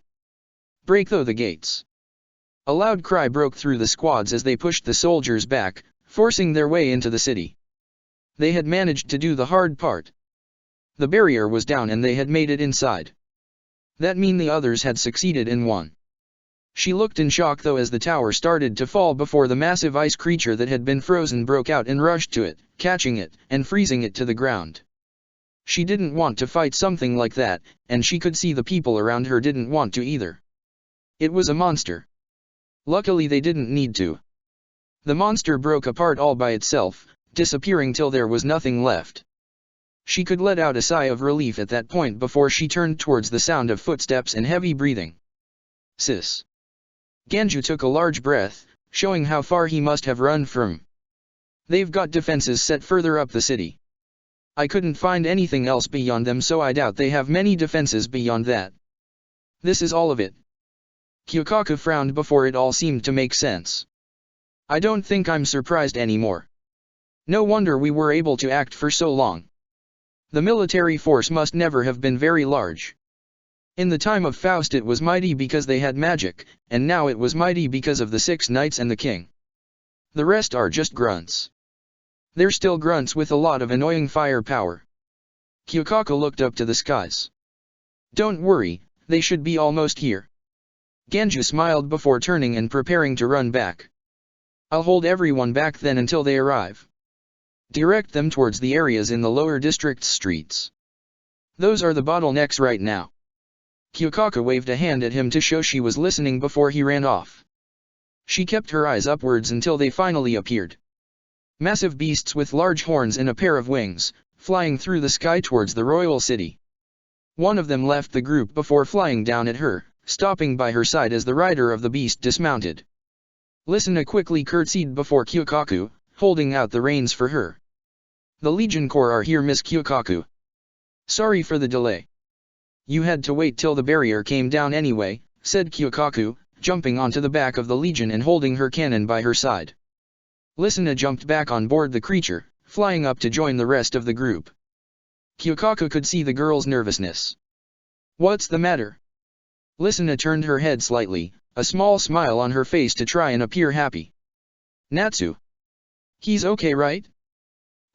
Break through the gates. A loud cry broke through the squads as they pushed the soldiers back, forcing their way into the city. They had managed to do the hard part. The barrier was down and they had made it inside. That meant the others had succeeded and won. She looked in shock though as the tower started to fall before the massive ice creature that had been frozen broke out and rushed to it, catching it, and freezing it to the ground. She didn't want to fight something like that, and she could see the people around her didn't want to either. It was a monster. Luckily they didn't need to. The monster broke apart all by itself, disappearing till there was nothing left. She could let out a sigh of relief at that point before she turned towards the sound of footsteps and heavy breathing. Sis. Genju took a large breath, showing how far he must have run from. They've got defenses set further up the city. I couldn't find anything else beyond them, so I doubt they have many defenses beyond that. This is all of it. Kyokaka frowned before it all seemed to make sense. I don't think I'm surprised anymore. No wonder we were able to act for so long. The military force must never have been very large. In the time of Faust it was mighty because they had magic, and now it was mighty because of the 6 knights and the king. The rest are just grunts. They're still grunts with a lot of annoying firepower. Kyokaka looked up to the skies. Don't worry, they should be almost here. Genju smiled before turning and preparing to run back. I'll hold everyone back then until they arrive. Direct them towards the areas in the lower district's streets. Those are the bottlenecks right now. Kyokaka waved a hand at him to show she was listening before he ran off. She kept her eyes upwards until they finally appeared. Massive beasts with large horns and a pair of wings, flying through the sky towards the royal city. One of them left the group before flying down at her, stopping by her side as the rider of the beast dismounted. Lisina quickly curtsied before Kyokaku, holding out the reins for her. The Legion Corps are here, Miss Kyokaku. Sorry for the delay. You had to wait till the barrier came down anyway, said Kyokaku, jumping onto the back of the Legion and holding her cannon by her side. Lisina jumped back on board the creature, flying up to join the rest of the group. Kyokaku could see the girl's nervousness. What's the matter? Lisina turned her head slightly, a small smile on her face to try and appear happy. Natsu. He's okay, right?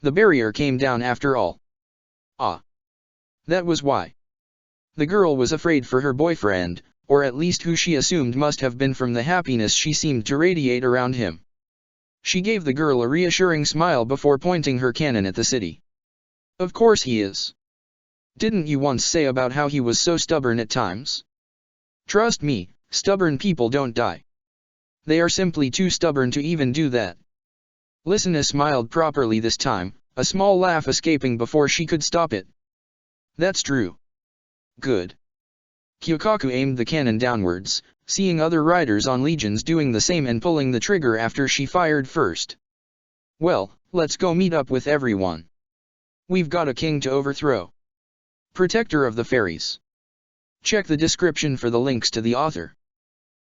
The barrier came down after all. Ah. That was why. The girl was afraid for her boyfriend, or at least who she assumed must have been from the happiness she seemed to radiate around him. She gave the girl a reassuring smile before pointing her cannon at the city. Of course he is. Didn't you once say about how he was so stubborn at times? Trust me, stubborn people don't die. They are simply too stubborn to even do that. Lisina smiled properly this time, a small laugh escaping before she could stop it. That's true. Good. Kyokaku aimed the cannon downwards, seeing other riders on legions doing the same and pulling the trigger after she fired first. Well, let's go meet up with everyone. We've got a king to overthrow. Protector of the Fairies. Check the description for the links to the author.